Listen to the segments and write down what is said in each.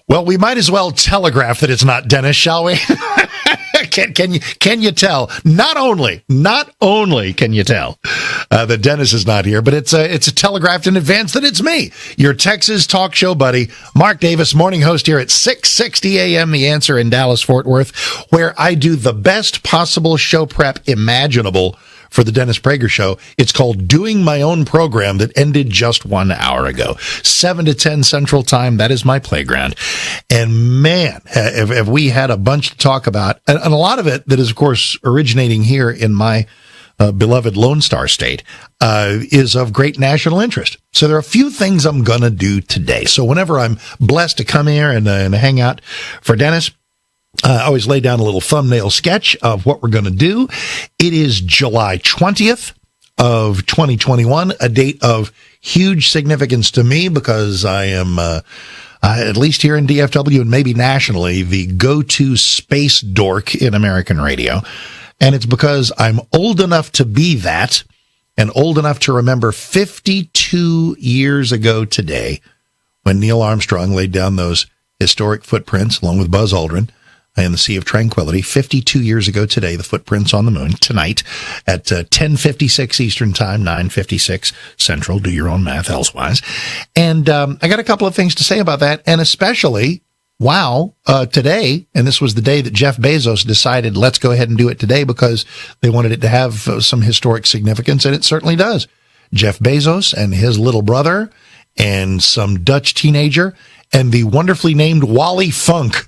Well, we might as well telegraph that it's not Dennis, shall we? Can you tell? Not only can you tell that Dennis is not here, but it's a telegraphed in advance that it's me, your Texas talk show buddy, Mark Davis, morning host here at 6:60 a.m. The Answer in Dallas, Fort Worth, where I do the best possible show prep imaginable for the Dennis Prager Show. It's called Doing My Own Program that ended just 1 hour ago. 7 to 10 Central Time. That is my playground. And man, have we had a bunch to talk about. And a lot of it that is, of course, originating here in my beloved Lone Star State, is of great national interest. So there are a few things I'm going to do today. So whenever I'm blessed to come here and hang out for Dennis, I always lay down a little thumbnail sketch of what we're going to do. It is July 20th of 2021, a date of huge significance to me because I am, at least here in DFW and maybe nationally, the go-to space dork in American radio. And it's because I'm old enough to be that and old enough to remember 52 years ago today when Neil Armstrong laid down those historic footprints along with Buzz Aldrin in the Sea of Tranquility. 52 years ago today, the footprints on the moon, tonight at 10:56 Eastern Time, 9:56 Central. Do your own math elsewise. And I got a couple of things to say about that, and especially, today, and this was the day that Jeff Bezos decided, let's go ahead and do it today because they wanted it to have some historic significance, and it certainly does. Jeff Bezos and his little brother and some Dutch teenager and the wonderfully named Wally Funk,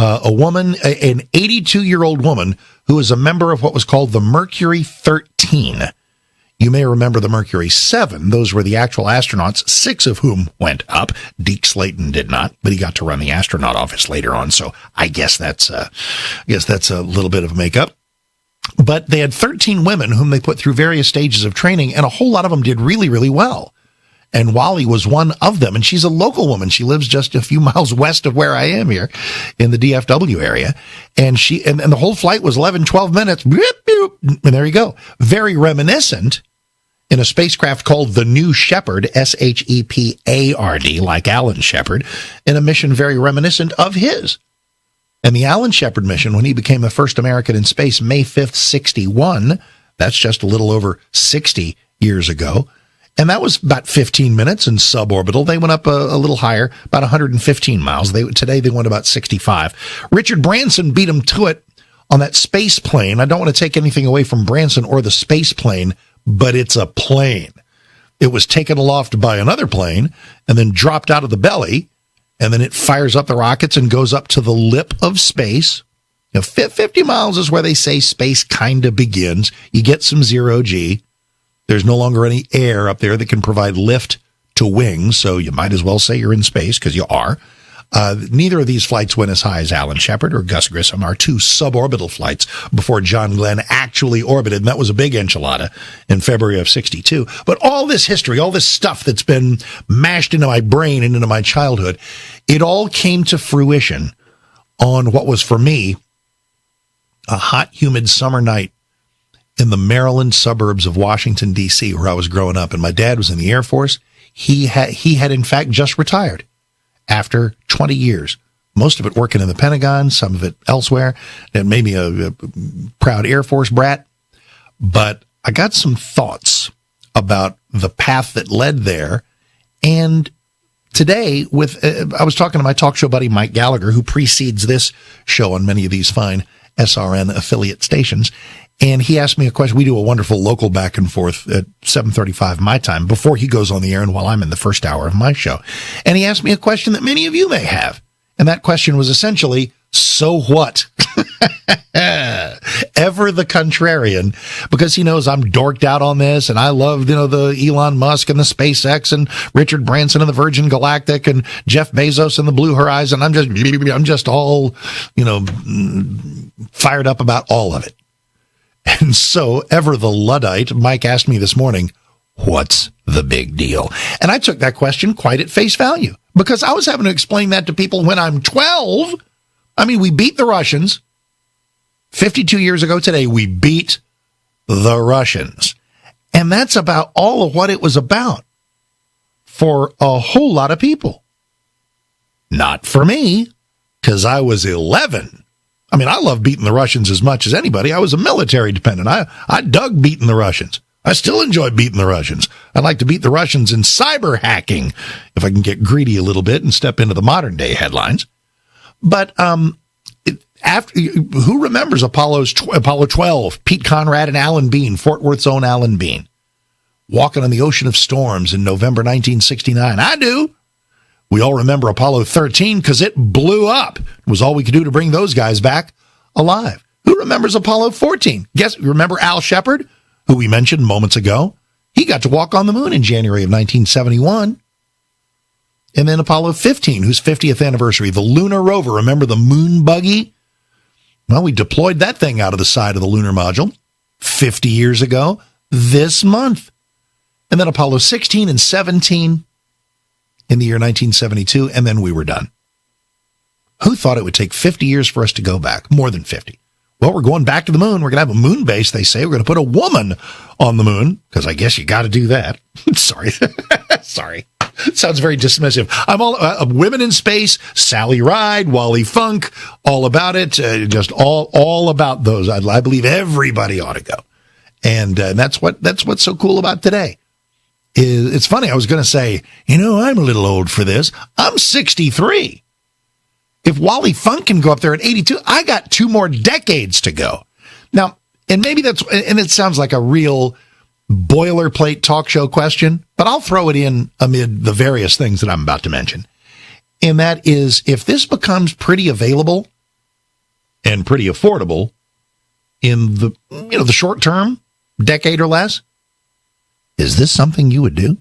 a woman, an 82-year-old woman who is a member of what was called the Mercury 13. You may remember the Mercury 7. Those were the actual astronauts, 6 of whom went up. Deke Slayton did not, but he got to run the astronaut office later on. So I guess that's a little bit of makeup. But they had 13 women whom they put through various stages of training, and a whole lot of them did really, really well. And Wally was one of them. And she's a local woman. She lives just a few miles west of where I am here in the DFW area. And and the whole flight was 11, 12 minutes. And there you go. Very reminiscent in a spacecraft called the New Shepard, Shepard, like Alan Shepard, in a mission very reminiscent of his. And the Alan Shepard mission, when he became the first American in space, May 5th, 61, that's just a little over 60 years ago. And that was about 15 minutes in suborbital. They went up a little higher, about 115 miles. Today they went about 65. Richard Branson beat them to it on that space plane. I don't want to take anything away from Branson or the space plane, but it's a plane. It was taken aloft by another plane and then dropped out of the belly, and then it fires up the rockets and goes up to the lip of space. 50 miles is where they say space kind of begins. You get some zero G. There's no longer any air up there that can provide lift to wings, so you might as well say you're in space, because you are. Neither of these flights went as high as Alan Shepard or Gus Grissom, our 2 suborbital flights before John Glenn actually orbited, and that was a big enchilada in February of 62. But all this history, all this stuff that's been mashed into my brain and into my childhood, it all came to fruition on what was, for me, a hot, humid summer night in the Maryland suburbs of Washington, D.C., where I was growing up. And my dad was in the Air Force. He had in fact just retired after 20 years, most of it working in the Pentagon, some of it elsewhere. That made me a proud Air Force brat. But I got some thoughts about the path that led there. And today, I was talking to my talk show buddy, Mike Gallagher, who precedes this show on many of these fine SRN affiliate stations. And he asked me a question. We do a wonderful local back and forth at 7:35 my time before he goes on the air and while I'm in the first hour of my show. And he asked me a question that many of you may have. And that question was essentially, so what? Ever the contrarian, because he knows I'm dorked out on this, and I love, the Elon Musk and the SpaceX and Richard Branson and the Virgin Galactic and Jeff Bezos and the Blue Horizon. I'm just all, fired up about all of it. And so, ever the Luddite, Mike asked me this morning, what's the big deal? And I took that question quite at face value, because I was having to explain that to people when I'm 12. I mean, we beat the Russians. 52 years ago today, we beat the Russians. And that's about all of what it was about for a whole lot of people. Not for me, because I was 11. I mean, I love beating the Russians as much as anybody. I was a military dependent. I dug beating the Russians. I still enjoy beating the Russians. I'd like to beat the Russians in cyber hacking, if I can get greedy a little bit and step into the modern day headlines. But who remembers Apollo 12, Pete Conrad and Alan Bean, Fort Worth's own Alan Bean, walking on the ocean of storms in November 1969? I do. We all remember Apollo 13 because it blew up. It was all we could do to bring those guys back alive. Who remembers Apollo 14? Remember Al Shepard, who we mentioned moments ago? He got to walk on the moon in January of 1971. And then Apollo 15, whose 50th anniversary, the lunar rover. Remember the moon buggy? Well, we deployed that thing out of the side of the lunar module 50 years ago this month. And then Apollo 16 and 17 in the year 1972, and then we were done. Who thought it would take 50 years for us to go back? More than 50. Well, we're going back to the moon. We're going to have a moon base, they say. We're going to put a woman on the moon, because I guess you got to do that. Sorry. Sorry. Sounds very dismissive. I'm all women in space, Sally Ride, Wally Funk, all about it. Just all about those. I believe everybody ought to go. And that's what's so cool about today. It's funny. I was going to say, I'm a little old for this. I'm 63. If Wally Funk can go up there at 82, I got 2 more decades to go. Now, and maybe and it sounds like a real boilerplate talk show question, but I'll throw it in amid the various things that I'm about to mention. And that is, if this becomes pretty available and pretty affordable in the short term, decade or less, is this something you would do?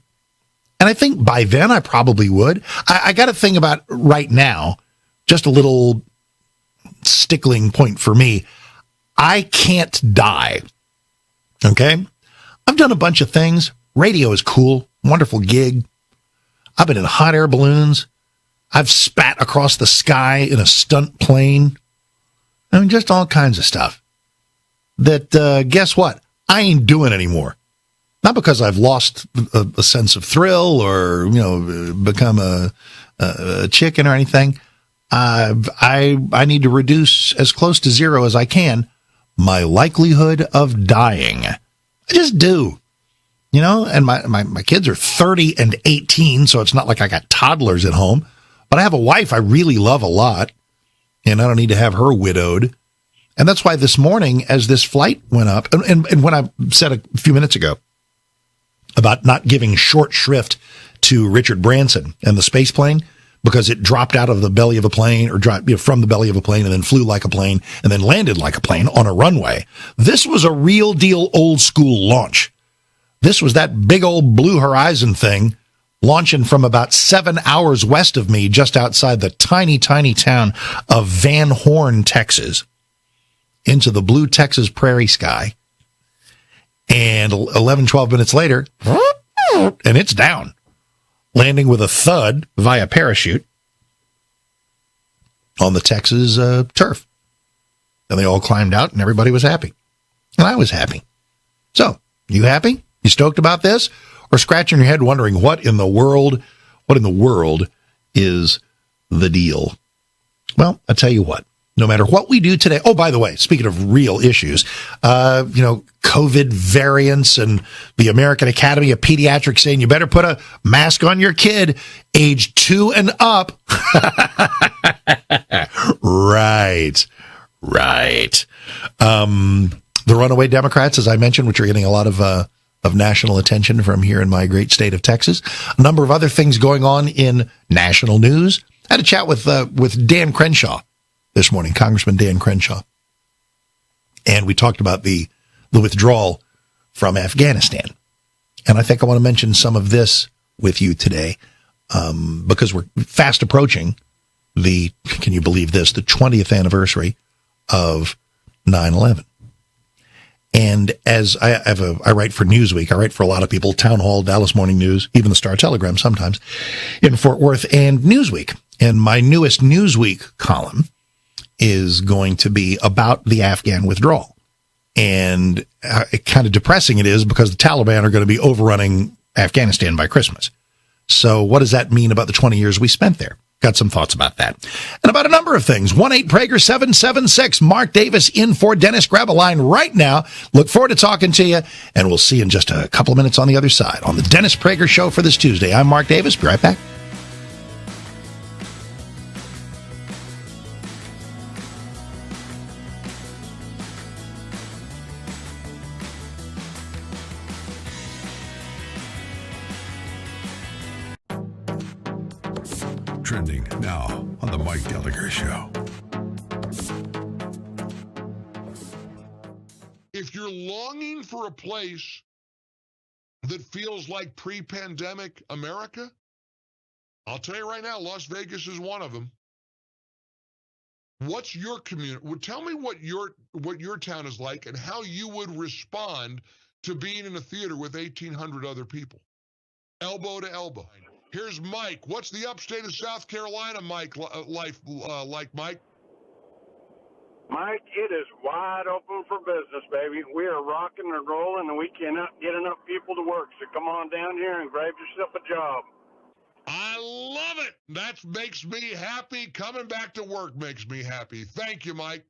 And I think by then I probably would. I got to think about right now, just a little stickling point for me. I can't die. Okay? I've done a bunch of things. Radio is cool. Wonderful gig. I've been in hot air balloons. I've spat across the sky in a stunt plane. I mean, just all kinds of stuff. That, guess what? I ain't doing anymore. Not because I've lost a sense of thrill or, become a chicken or anything. I need to reduce as close to zero as I can my likelihood of dying. I just do. And my kids are 30 and 18, so it's not like I got toddlers at home. But I have a wife I really love a lot, and I don't need to have her widowed. And that's why this morning, as this flight went up, and when I said a few minutes ago about not giving short shrift to Richard Branson and the space plane, because it dropped out of the belly of a plane or dropped from the belly of a plane and then flew like a plane and then landed like a plane on a runway. This was a real deal old school launch. This was that big old Blue Horizon thing launching from about 7 hours west of me, just outside the tiny, tiny town of Van Horn, Texas, into the blue Texas prairie sky. And 11, 12 minutes later, and it's down, landing with a thud via parachute on the Texas turf. And they all climbed out and everybody was happy. And I was happy. So, you happy? You stoked about this? Or scratching your head wondering what in the world is the deal? Well, I'll tell you what. No matter what we do today. Oh, by the way, speaking of real issues, COVID variants and the American Academy of Pediatrics saying you better put a mask on your kid age 2 and up. Right. The runaway Democrats, as I mentioned, which are getting a lot of national attention from here in my great state of Texas. A number of other things going on in national news. I had a chat with Dan Crenshaw this morning, Congressman Dan Crenshaw. And we talked about the withdrawal from Afghanistan. And I think I want to mention some of this with you today because we're fast approaching can you believe this, the 20th anniversary of 9/11. And as I write for Newsweek, I write for a lot of people, Town Hall, Dallas Morning News, even the Star-Telegram sometimes, in Fort Worth, and Newsweek. And my newest Newsweek column is going to be about the Afghan withdrawal. And kind of depressing it is because the Taliban are going to be overrunning Afghanistan by Christmas. So what does that mean about the 20 years we spent there? got some thoughts about that. And about a number of things. 1-8-Prager-776. Mark Davis in for Dennis. Grab a line right now. Look forward to talking to you, and we'll see you in just a couple of minutes on the other side on the Dennis Prager Show for this Tuesday. I'm Mark Davis. Be right back. Trending now on the Mike Gallagher Show. If you're longing for a place that feels like pre-pandemic America, I'll tell you right now, Las Vegas is one of them. What's your community? Well, tell me what your town is like and how you would respond to being in a theater with 1,800 other people, elbow to elbow. Here's Mike. What's the upstate of South Carolina, Mike, life like, Mike? Mike, it is wide open for business, baby. We are rocking and rolling, and we cannot get enough people to work. So come on down here and grab yourself a job. I love it. That makes me happy. Coming back to work makes me happy. Thank you, Mike.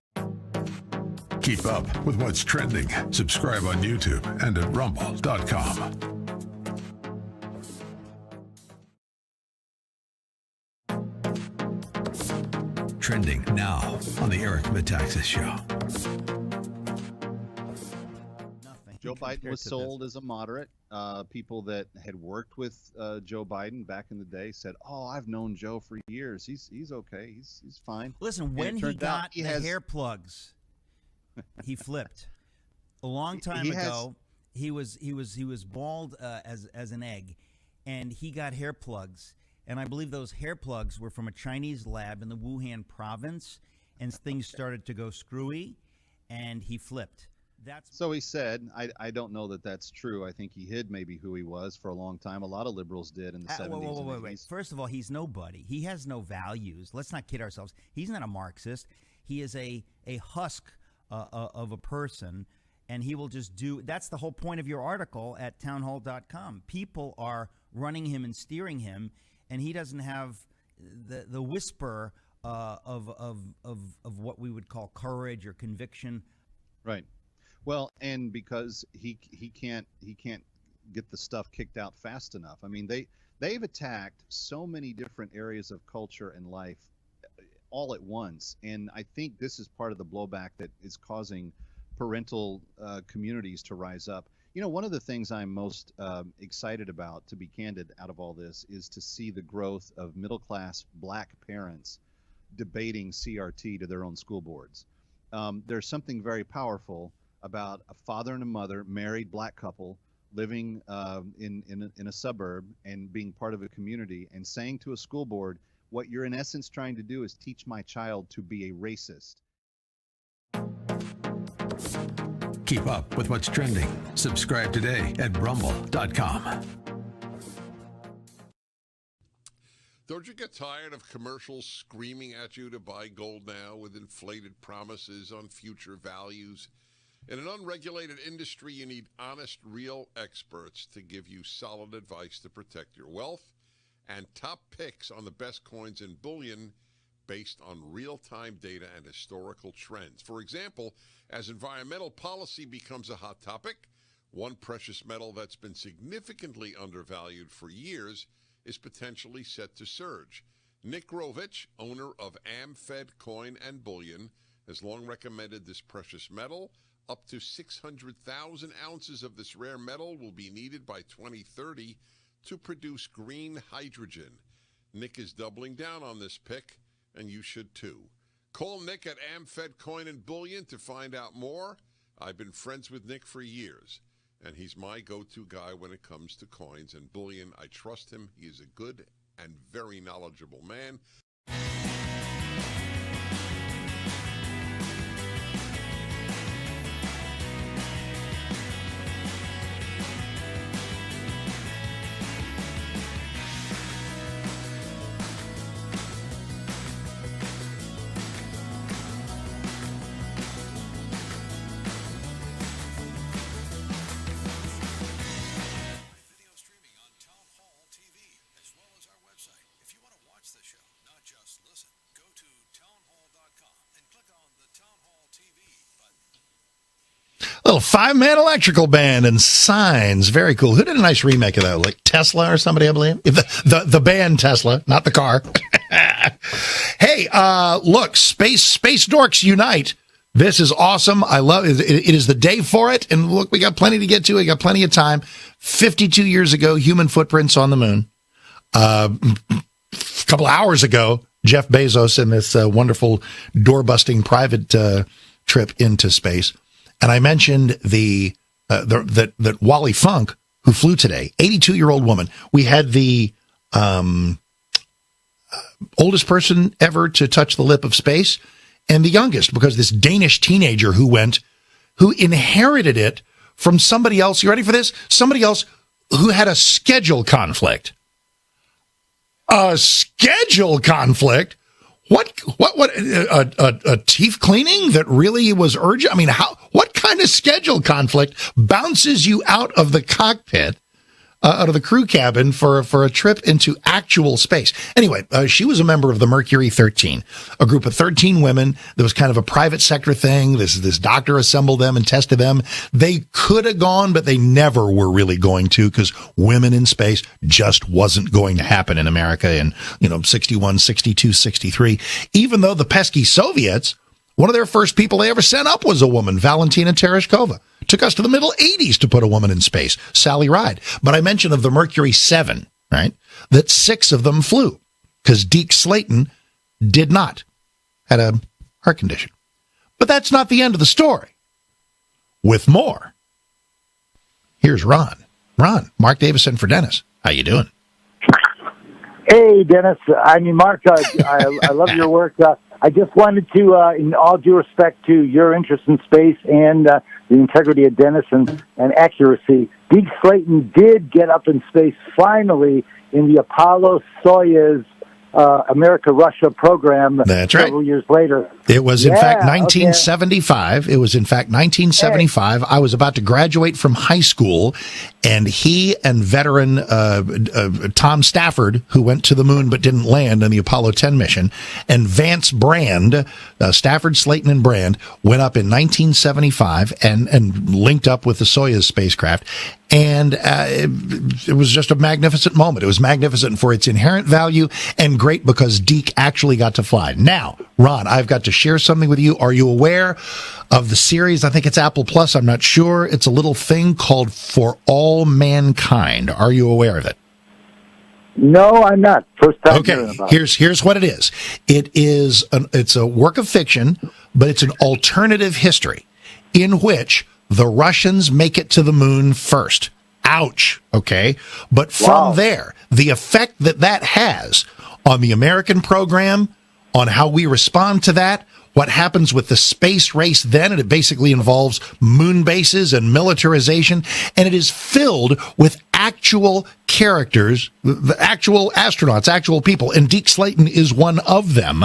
Keep up with what's trending. Subscribe on YouTube and at rumble.com. Trending now on the Eric Metaxas Show. Joe Biden was sold as a moderate. People that had worked with Joe Biden back in the day said, "Oh, I've known Joe for years. He's okay. He's fine." Listen, when he got the hair plugs, he flipped. A long time ago, he was bald as an egg, and he got hair plugs. And I believe those hair plugs were from a Chinese lab in the Wuhan province, and things started to go screwy, and he flipped. So he said, I don't know that that's true. I think he hid maybe who he was for a long time. A lot of liberals did in the 70s. Wait. First of all, he's nobody. He has no values. Let's not kid ourselves. He's not a Marxist. He is a husk of a person, and he will just do – that's the whole point of your article at townhall.com. People are running him and steering him, and he doesn't have the whisper of what we would call courage or conviction. Right. Well, and because he can't get the stuff kicked out fast enough. I mean, they've attacked so many different areas of culture and life all at once, and I think this is part of the blowback that is causing parental communities to rise up. You know, one of the things I'm most excited about, to be candid, out of all this, is to see the growth of middle-class black parents debating CRT to their own school boards. There's something very powerful about a father and a mother, married black couple, living in a suburb and being part of a community and saying to a school board, what you're in essence trying to do is teach my child to be a racist. Keep up with what's trending. Subscribe today at rumble.com. Don't you get tired of commercials screaming at you to buy gold now with inflated promises on future values? In an unregulated industry, you need honest, real experts to give you solid advice to protect your wealth and top picks on the best coins and bullion based on real-time data and historical trends. For example, as environmental policy becomes a hot topic, one precious metal that's been significantly undervalued for years is potentially set to surge. Nick Grovich, owner of AmFed Coin and Bullion, has long recommended this precious metal. Up to 600,000 ounces of this rare metal will be needed by 2030 to produce green hydrogen. Nick is doubling down on this pick, and you should too. Call Nick at AmFed Coin and Bullion to find out more. I've been friends with Nick for years, and he's my go-to guy when it comes to coins and bullion. I trust him. He is a good and very knowledgeable man. Video streaming on Town Hall TV, as well as our website. If you want to watch the show, not Little 5-man electrical band and signs. Very cool. Who did a nice remake of that? Like Tesla or somebody, I believe? The band Tesla, not the car. Hey, look, Space Dorks Unite. This is awesome. I love it. It is the day for it. And look, we got plenty to get to. We got plenty of time. 52 years ago, human footprints on the moon. A couple hours ago, Jeff Bezos and this wonderful door-busting private trip into space. And I mentioned that Wally Funk, who flew today, 82-year-old woman. We had the oldest person ever to touch the lip of space, and the youngest, because this Danish teenager who inherited it from somebody else. You ready for this? Somebody else who had a schedule conflict. A schedule conflict? What, a teeth cleaning that really was urgent? I mean, what kind of schedule conflict bounces you out of the cockpit, out of the crew cabin for a trip into actual space? Anyway, she was a member of the Mercury 13, a group of 13 women. There was kind of a private sector thing. This doctor assembled them and tested them. They could have gone, but they never were really going to, because women in space just wasn't going to happen in America in, 61, 62, 63. Even though the pesky Soviets, one of their first people they ever sent up was a woman, Valentina Tereshkova. Took us to the middle 80s to put a woman in space, Sally Ride. But I mentioned of the Mercury 7, right, that 6 of them flew, because Deke Slayton did not, had a heart condition. But that's not the end of the story. With more, here's Ron. Ron, Mark Davison for Dennis. How you doing? Hey, Dennis. Mark, I love your work. I just wanted to, in all due respect to your interest in space and the integrity of Dennis and accuracy, Deke Slayton did get up in space finally in the Apollo-Soyuz America-Russia program. That's several years later. It was, in fact, 1975. Okay. It was, in fact, 1975. I was about to graduate from high school, and he and veteran Tom Stafford, who went to the moon but didn't land on the Apollo 10 mission, and Vance Brand, Stafford, Slayton, and Brand, went up in 1975 and linked up with the Soyuz spacecraft. And it was just a magnificent moment. It was magnificent for its inherent value and great because Deke actually got to fly. Now, Ron, I've got to share something with you. Are you aware of the series? I think it's Apple Plus. I'm not sure. It's a little thing called For All Mankind. Are you aware of it? No, I'm not. First time okay, hearing about it. Here's what it is. It's a work of fiction, but it's an alternative history in which the Russians make it to the moon first. Ouch. Okay. But from there, the effect that has on the American program, on how we respond to that, what happens with the space race then, and it basically involves moon bases and militarization, and it is filled with actual characters, the actual astronauts, actual people, and Deke Slayton is one of them,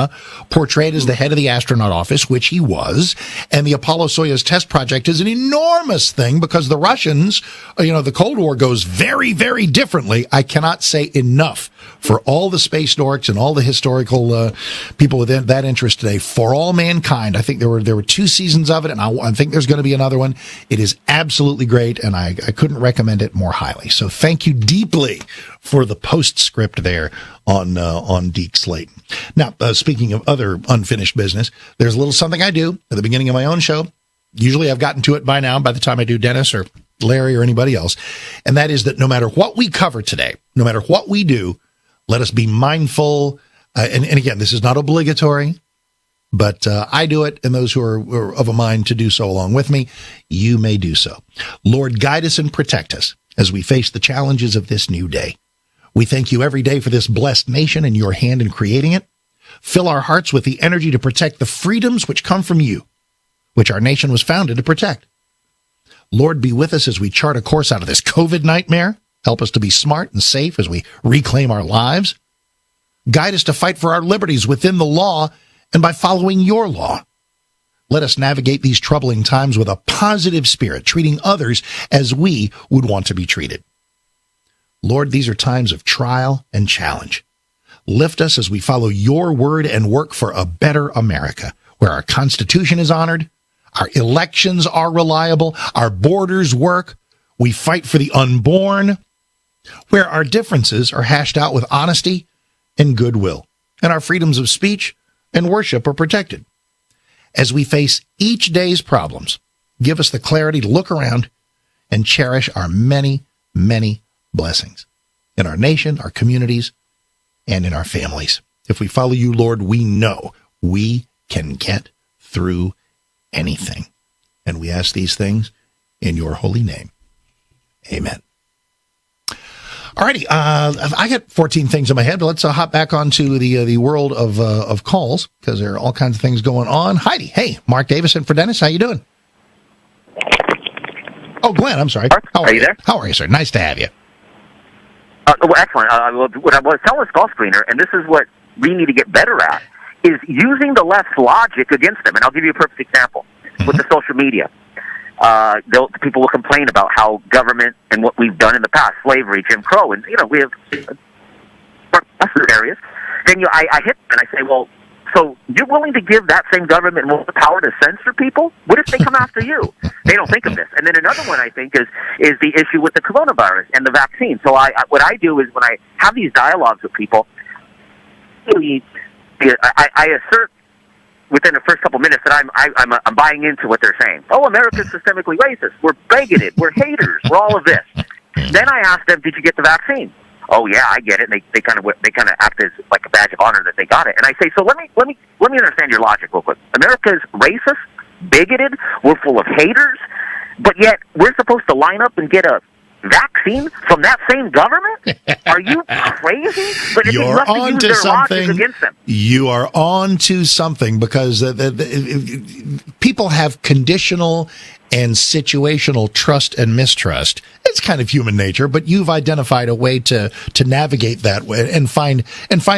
portrayed as the head of the astronaut office, which he was, and the Apollo-Soyuz test project is an enormous thing because the Russians, the Cold War goes very, very differently. I cannot say enough for all the space dorks and all the historical people with that interest today. For All Mankind, I think there were 2 seasons of it, and I think there's going to be another one. It is absolutely great, and I couldn't recommend it more highly. So thank you deeply for the postscript there on Deke Slayton. Now, speaking of other unfinished business, there's a little something I do at the beginning of my own show. Usually I've gotten to it by now, by the time I do Dennis or Larry or anybody else, and that is that no matter what we cover today, no matter what we do, let us be mindful. And again, this is not obligatory, but I do it, and those who are of a mind to do so along with me, you may do so. Lord, guide us and protect us as we face the challenges of this new day. We thank you every day for this blessed nation and your hand in creating it. Fill our hearts with the energy to protect the freedoms which come from you, which our nation was founded to protect. Lord, be with us as we chart a course out of this COVID nightmare. Help us to be smart and safe as we reclaim our lives. Guide us to fight for our liberties within the law and by following your law. Let us navigate these troubling times with a positive spirit, treating others as we would want to be treated. Lord, these are times of trial and challenge. Lift us as we follow your word and work for a better America, where our Constitution is honored, Our elections are reliable. Our borders work. We fight for the unborn, where our differences are hashed out with honesty and goodwill, and our freedoms of speech and worship are protected. As we face each day's problems, give us the clarity to look around and cherish our many, many blessings in our nation, our communities, and in our families. If we follow you, Lord, we know we can get through anything. And we ask these things in your holy name. Amen. All righty. I got 14 things in my head, but let's hop back onto the world of calls, because there are all kinds of things going on. Heidi, hey, Mark Davison for Dennis. How you doing? Oh, Glenn, I'm sorry. Mark, are you there? How are you, sir? Nice to have you. Well, excellent. What I was telling this call screener, and this is what we need to get better at, is using the left's logic against them. And I'll give you a perfect example with the social media. People will complain about how government and what we've done in the past, slavery, Jim Crow, and we have other areas. Then I hit them and I say, well, so you're willing to give that same government more power to censor people? What if they come after you? They don't think of this. And then another one I think is the issue with the coronavirus and the vaccine. So what I do is when I have these dialogues with people, I assert within the first couple minutes that I'm buying into what they're saying. Oh, America's systemically racist. We're bigoted. We're haters. We're all of this. Then I ask them, did you get the vaccine? Oh yeah, I get it. And they kind of act as like a badge of honor that they got it. And I say, so let me understand your logic real quick. America's racist, bigoted. We're full of haters, but yet we're supposed to line up and get a vaccine from that same government? Are you crazy? But if You're on to something. Against them. You are on to something, because people have conditional and situational trust and mistrust. It's kind of human nature, but you've identified a way to navigate that way and find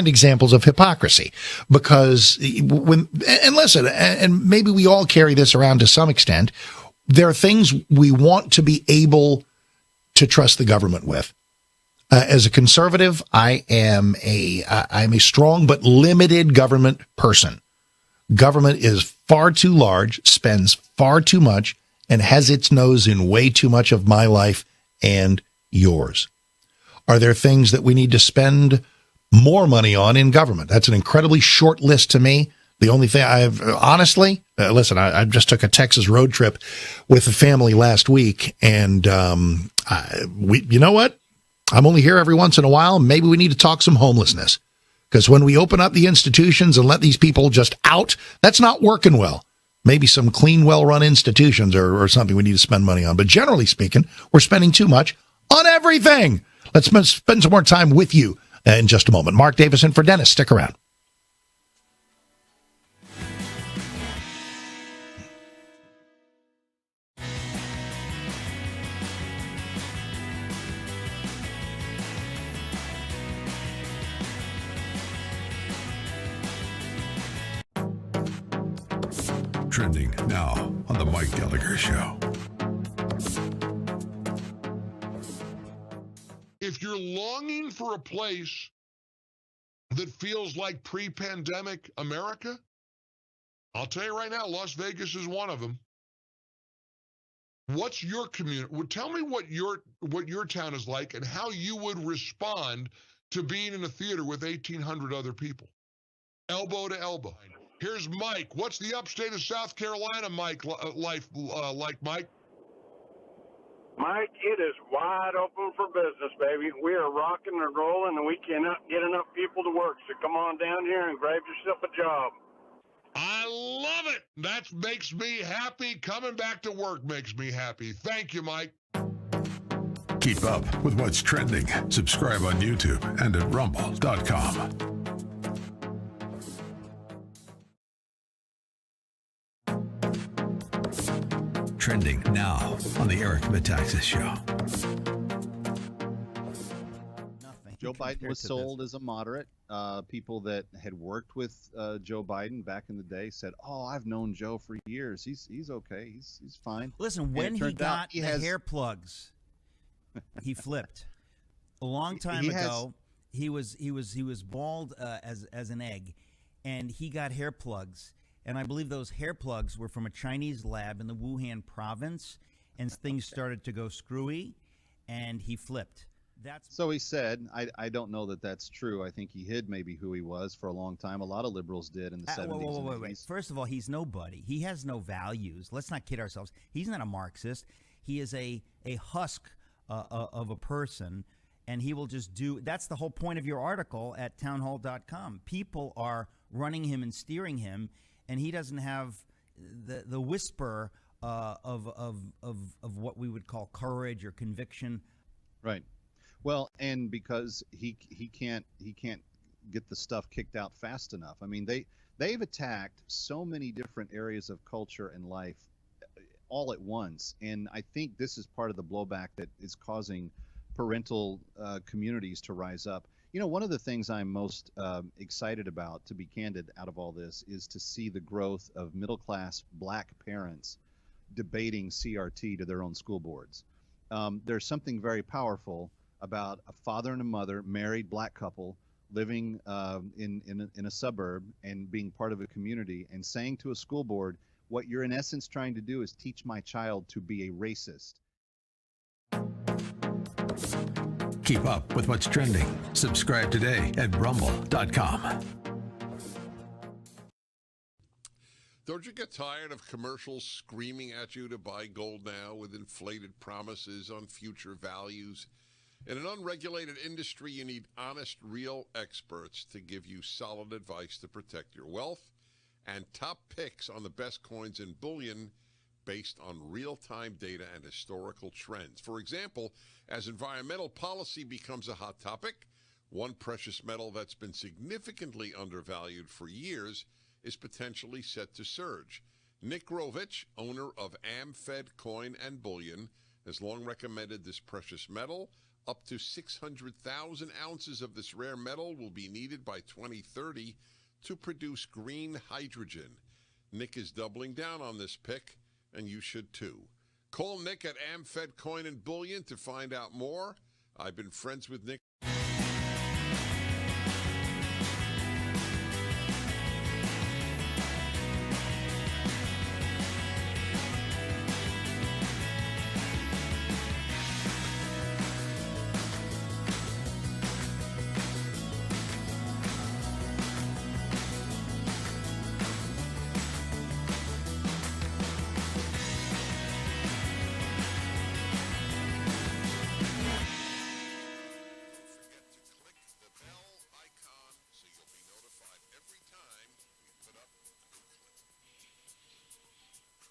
examples of hypocrisy. Because listen, and maybe we all carry this around to some extent, there are things we want to be able to trust the government with. As a conservative, I'm a strong but limited government person. Government is far too large, spends far too much, and has its nose in way too much of my life and yours. Are there things that we need to spend more money on in government? That's an incredibly short list to me. The only thing honestly, listen, I just took a Texas road trip with the family last week, and you know what? I'm only here every once in a while. Maybe we need to talk some homelessness, because when we open up the institutions and let these people just out, that's not working well. Maybe some clean, well-run institutions or something we need to spend money on. But generally speaking, we're spending too much on everything. Let's spend some more time with you in just a moment. Mark Davison for Dennis. Stick around. Trending now on The Mike Gallagher Show. If you're longing for a place that feels like pre-pandemic America, I'll tell you right now, Las Vegas is one of them. What's your community? Tell me what your town is like and how you would respond to being in a theater with 1,800 other people, elbow to elbow. Here's Mike. What's the upstate of South Carolina, Mike, life like, Mike? Mike, it is wide open for business, baby. We are rocking and rolling, and we cannot get enough people to work. So come on down here and grab yourself a job. I love it. That makes me happy. Coming back to work makes me happy. Thank you, Mike. Keep up with what's trending. Subscribe on YouTube and at rumble.com. Trending now on the Eric Metaxas Show. Joe Biden was sold as a moderate. People that had worked with Joe Biden back in the day said, "Oh, I've known Joe for years. He's okay. He's fine." Listen, when he got the hair plugs, he flipped. A long time ago, he was bald as an egg, and he got hair plugs. and I believe those hair plugs were from a Chinese lab in the Wuhan province, and things started to go screwy, and he flipped. So he said. I don't know that that's true. I think he hid maybe who he was for a long time. A lot of liberals did in the 70s and 80s. Wait. First of all, he's nobody. He has no values. Let's not kid ourselves. He's not a Marxist. He is a husk of a person, and he will just do. That's the whole point of your article at townhall.com. People are running him and steering him, and he doesn't have the whisper of what we would call courage or conviction. Right. Well, and because he can't get the stuff kicked out fast enough. I mean, they've attacked so many different areas of culture and life all at once, and I think this is part of the blowback that is causing parental communities to rise up. You know, one of the things I'm most excited about, to be candid, out of all this, is to see the growth of middle-class black parents debating CRT to their own school boards. There's something very powerful about a father and a mother, married black couple, living in a suburb and being part of a community, and saying to a school board, what you're in essence trying to do is teach my child to be a racist. Keep up with what's trending. Subscribe today at rumble.com. Don't you get tired of commercials screaming at you to buy gold now with inflated promises on future values? In an unregulated industry, you need honest, real experts to give you solid advice to protect your wealth and top picks on the best coins and bullion based on real-time data and historical trends. For example, as environmental policy becomes a hot topic, one precious metal that's been significantly undervalued for years is potentially set to surge. Nick Grovich, owner of AmFed Coin and Bullion, has long recommended this precious metal. Up to 600,000 ounces of this rare metal will be needed by 2030 to produce green hydrogen. Nick is doubling down on this pick, and you should too. Call Nick at AmFed Coin and Bullion to find out more. I've been friends with Nick.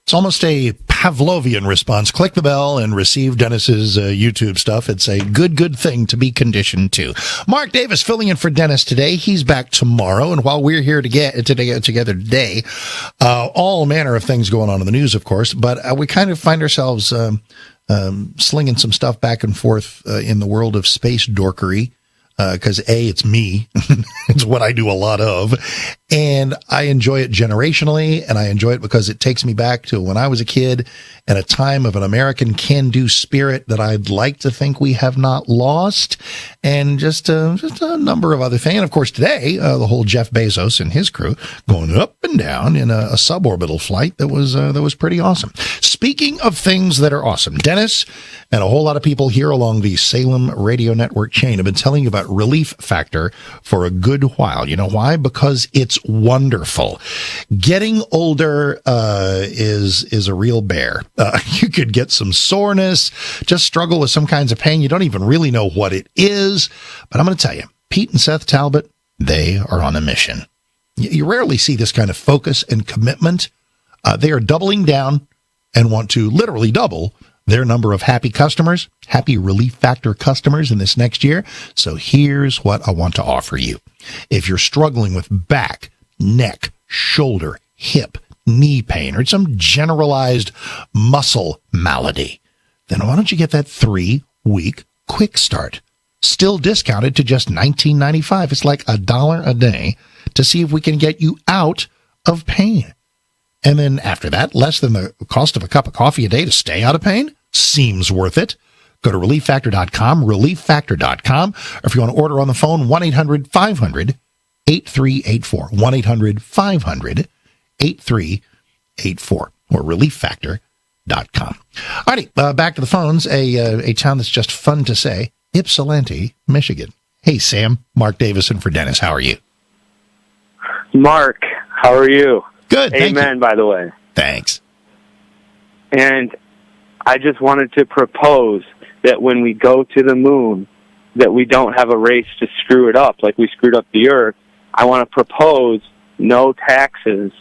It's almost a Pavlovian response. Click the bell and receive Dennis's YouTube stuff. It's a good thing to be conditioned to. Mark Davis filling in for Dennis today. He's back tomorrow. And while we're here together today, all manner of things going on in the news, of course, but we kind of find ourselves slinging some stuff back and forth in the world of space dorkery. Because it's me. It's what I do a lot of. And I enjoy it generationally, and I enjoy it because it takes me back to when I was a kid and a time of an American can-do spirit that I'd like to think we have not lost, and just a number of other things. And of course, today, the whole Jeff Bezos and his crew going up and down in a suborbital flight that was pretty awesome. Speaking of things that are awesome, Dennis and a whole lot of people here along the Salem Radio Network chain have been telling you about Relief Factor for a good while. You know why? Because it's wonderful. Getting older is a real bear. You could get some soreness, just struggle with some kinds of pain. You don't even really know what it is. But I'm going to tell you, Pete and Seth Talbot, they are on a mission. You rarely see this kind of focus and commitment. They are doubling down and want to literally double their number of happy customers, happy Relief Factor customers in this next year. So here's what I want to offer you. If you're struggling with back, neck, shoulder, hip, knee pain, or some generalized muscle malady, then why don't you get that 3-week quick start? Still discounted to just $19.95. It's like $1 a day to see if we can get you out of pain. And then after that, less than the cost of a cup of coffee a day to stay out of pain? Seems worth it. Go to ReliefFactor.com, ReliefFactor.com. Or if you want to order on the phone, 1-800-500-8384. 1-800-500-8384. 8384 or relieffactor.com. All righty, back to the phones. A town that's just fun to say, Ypsilanti, Michigan. Hey, Sam. Mark Davison for Dennis. How are you? Mark, how are you? Good, thank Amen, you. by the way. Thanks. And I just wanted to propose that when we go to the moon, that we don't have a race to screw it up like we screwed up the Earth. I want to propose no taxes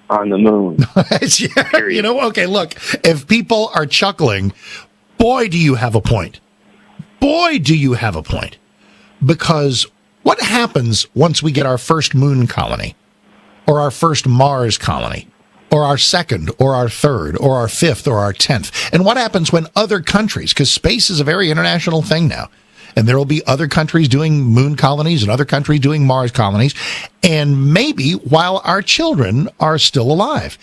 on the moon. Yeah, you know, okay, look, if people are chuckling, boy, do you have a point. Boy, do you have a point. Because what happens once we get our first moon colony, or our first Mars colony, or our second, or our third, or our fifth, or our 10th? And what happens when other countries, because space is a very international thing now, and there will be other countries doing moon colonies and other countries doing Mars colonies, and maybe while our children are still alive.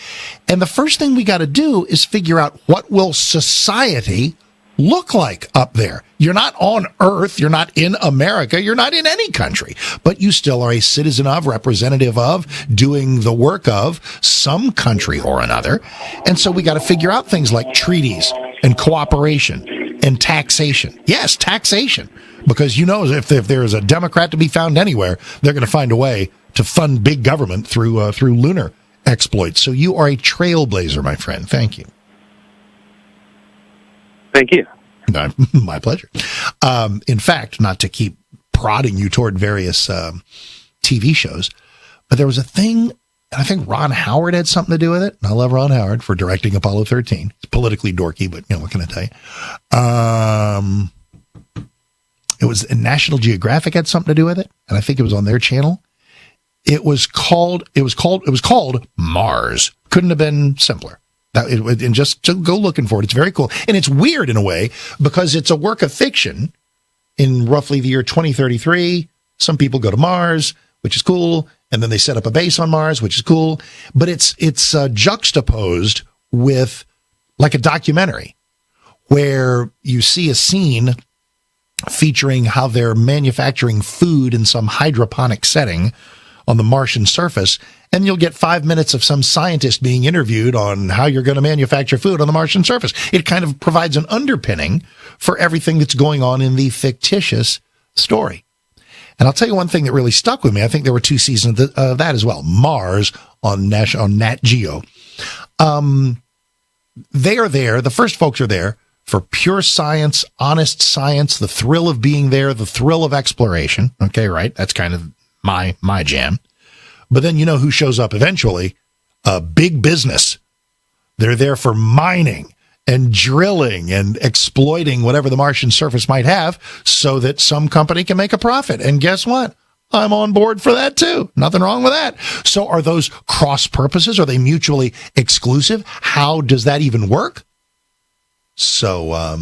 And the first thing we got to do is figure out what will society look like up there. You're not on Earth, you're not in America, you're not in any country, but you still are a citizen of, representative of, doing the work of some country or another. And so we got to figure out things like treaties and cooperation and taxation. Yes, taxation. Because you know, if there is a Democrat to be found anywhere, they're going to find a way to fund big government through lunar exploits. So you are a trailblazer, my friend. Thank you. Thank you. My pleasure. In fact, not to keep prodding you toward various TV shows, but there was a thing, I think Ron Howard had something to do with it. I love Ron Howard for directing Apollo 13. It's politically dorky, but you know, what can I tell you? It was National Geographic had something to do with it, and I think it was on their channel. It was called Mars. Couldn't have been simpler. And just go looking for it. It's very cool. And it's weird in a way because it's a work of fiction in roughly the year 2033. Some people go to Mars, which is cool. And then they set up a base on Mars, which is cool. But it's juxtaposed with like a documentary where you see a scene featuring how they're manufacturing food in some hydroponic setting on the Martian surface, and you'll get 5 minutes of some scientist being interviewed on how you're going to manufacture food on the Martian surface. It kind of provides an underpinning for everything that's going on in the fictitious story. And I'll tell you one thing that really stuck with me. I think there were 2 seasons of that as well. Mars on Nat Geo. They are there. The first folks are there for pure science, honest science, the thrill of being there, the thrill of exploration. Okay, right? That's kind of my jam. But then you know who shows up eventually? Big business. They're there for mining and drilling and exploiting whatever the Martian surface might have so that some company can make a profit. And guess what? I'm on board for that too. Nothing wrong with that. So are those cross purposes? Are they mutually exclusive? How does that even work? So, I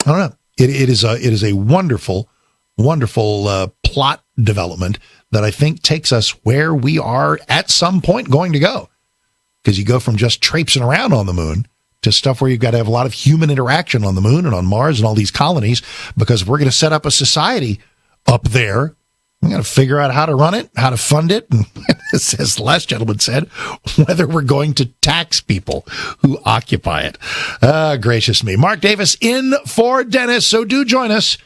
don't know. It is a wonderful plot development that I think takes us where we are at some point going to go. Because you go from just traipsing around on the moon to stuff where you've got to have a lot of human interaction on the moon and on Mars and all these colonies. Because if we're going to set up a society up there, we got to figure out how to run it, how to fund it, and as the last gentleman said, whether we're going to tax people who occupy it. Gracious me. Mark Davis in for Dennis, so do join us.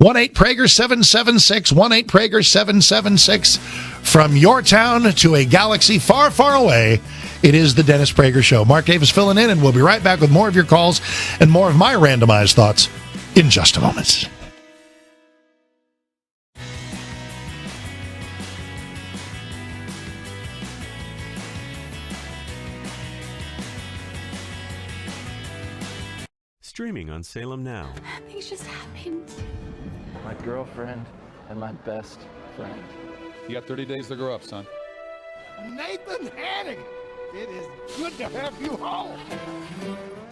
1-8-Prager-776, 1-8-Prager-776. From your town to a galaxy far, far away, it is the Dennis Prager Show. Mark Davis filling in, and we'll be right back with more of your calls and more of my randomized thoughts in just a moment. Streaming on Salem Now. Things just happened. My girlfriend and my best friend. You got 30 days to grow up, son. Nathan Hanning, it is good to have you home.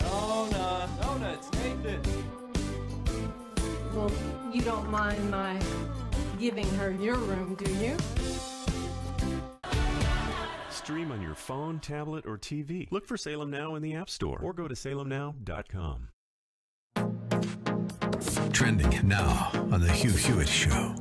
Nona, it's Nathan. Well, you don't mind my giving her your room, do you? Stream on your phone, tablet, or TV. Look for Salem Now in the App Store or go to salemnow.com. Trending now on The Hugh Hewitt Show.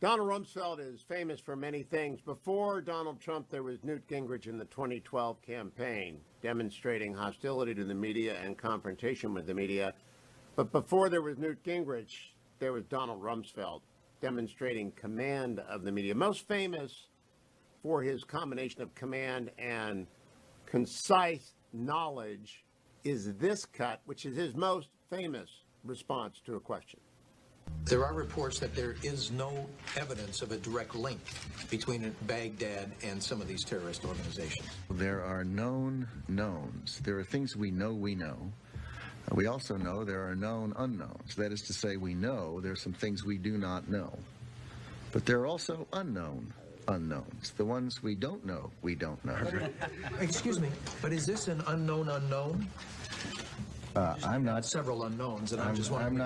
Donald Rumsfeld is famous for many things. Before Donald Trump, there was Newt Gingrich in the 2012 campaign, demonstrating hostility to the media and confrontation with the media. But before there was Newt Gingrich, there was Donald Rumsfeld, demonstrating command of the media. Most famous for his combination of command and concise knowledge is this cut, which is his most famous response to a question. There are reports that there is no evidence of a direct link between Baghdad and some of these terrorist organizations. There are known knowns. There are things we know we know. We also know there are known unknowns. That is to say, we know there are some things we do not know. But there are also unknown unknowns. The ones we don't know, we don't know. Excuse me, but is this an unknown unknown? I'm not. Several unknowns, and I'm just wondering.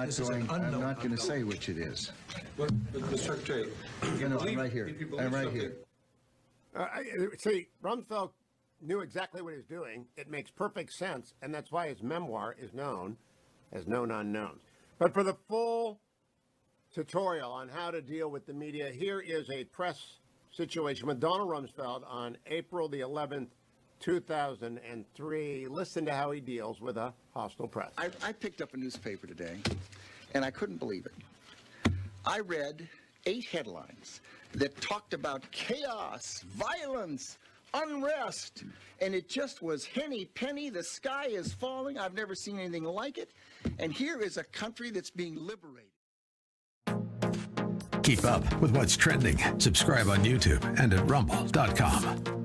I'm not going to say which it is. Well, Mr. Secretary, I'm right here. I'm right here. See, Rumsfeld knew exactly what he was doing. It makes perfect sense, and that's why his memoir is known as Known Unknowns. But for the full tutorial on how to deal with the media, here is a press situation with Donald Rumsfeld on April the 11th, 2003. Listen to how he deals with a hostile press. I picked up a newspaper today, and I couldn't believe it. I read 8 headlines that talked about chaos, violence, unrest, and it just was henny penny. The sky is falling. I've never seen anything like it. And here is a country that's being liberated. Keep up with what's trending. Subscribe on YouTube and at rumble.com.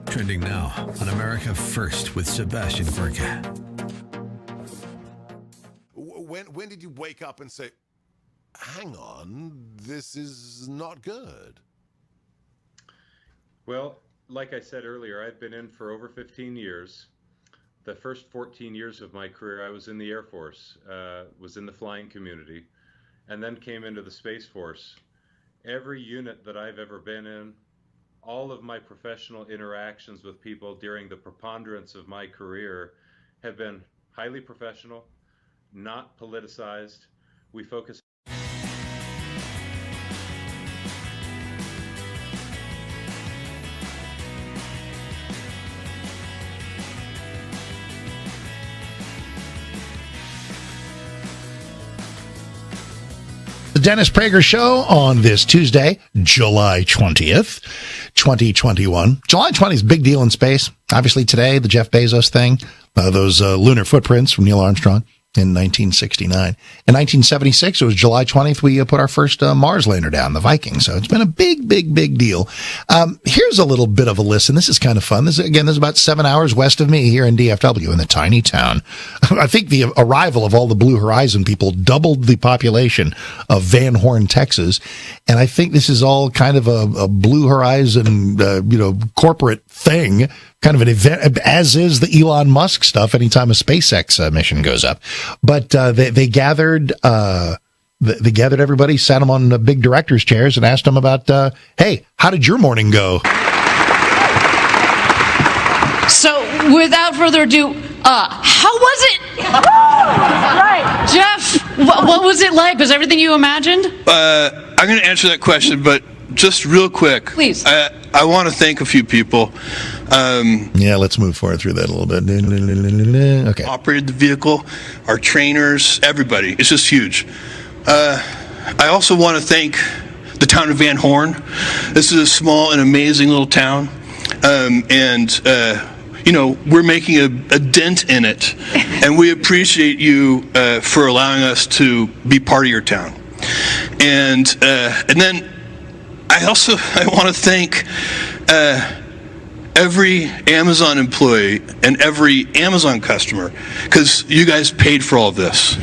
Trending now on America First with Sebastian Gorka. When did you wake up and say, hang on, this is not good? Well, like I said earlier, I've been in for over 15 years. The first 14 years of my career, I was in the Air Force, was in the flying community, and then came into the Space Force. Every unit that I've ever been in, all of my professional interactions with people during the preponderance of my career have been highly professional, not politicized. We focus. The Dennis Prager Show on this Tuesday, July 20th, 2021. July 20th is a big deal in space. Obviously today, the Jeff Bezos thing, those lunar footprints from Neil Armstrong in 1969. In 1976, it was July 20th, we put our first Mars lander down, the Viking. So it's been a big, big, big deal. Here's a little bit of a listen. This is kind of fun. This is about 7 hours west of me here in DFW in the tiny town. I think the arrival of all the Blue Horizon people doubled the population of Van Horn, Texas. And I think this is all kind of a Blue Horizon, corporate thing, kind of an event, as is the Elon Musk stuff anytime a SpaceX mission goes up. But they gathered everybody, sat them on the big director's chairs, and asked them about, hey, how did your morning go? So, without further ado, how was it? Right, Jeff, what was it like? Was everything you imagined? I'm going to answer that question, but just real quick. Please. I want to thank a few people. Yeah, let's move forward through that a little bit. Okay. Operated the vehicle, our trainers, everybody. It's just huge. I also want to thank the town of Van Horn. This is a small and amazing little town. We're making a dent in it. And we appreciate you for allowing us to be part of your town. And then I want to thank every Amazon employee and every Amazon customer, because you guys paid for all of this.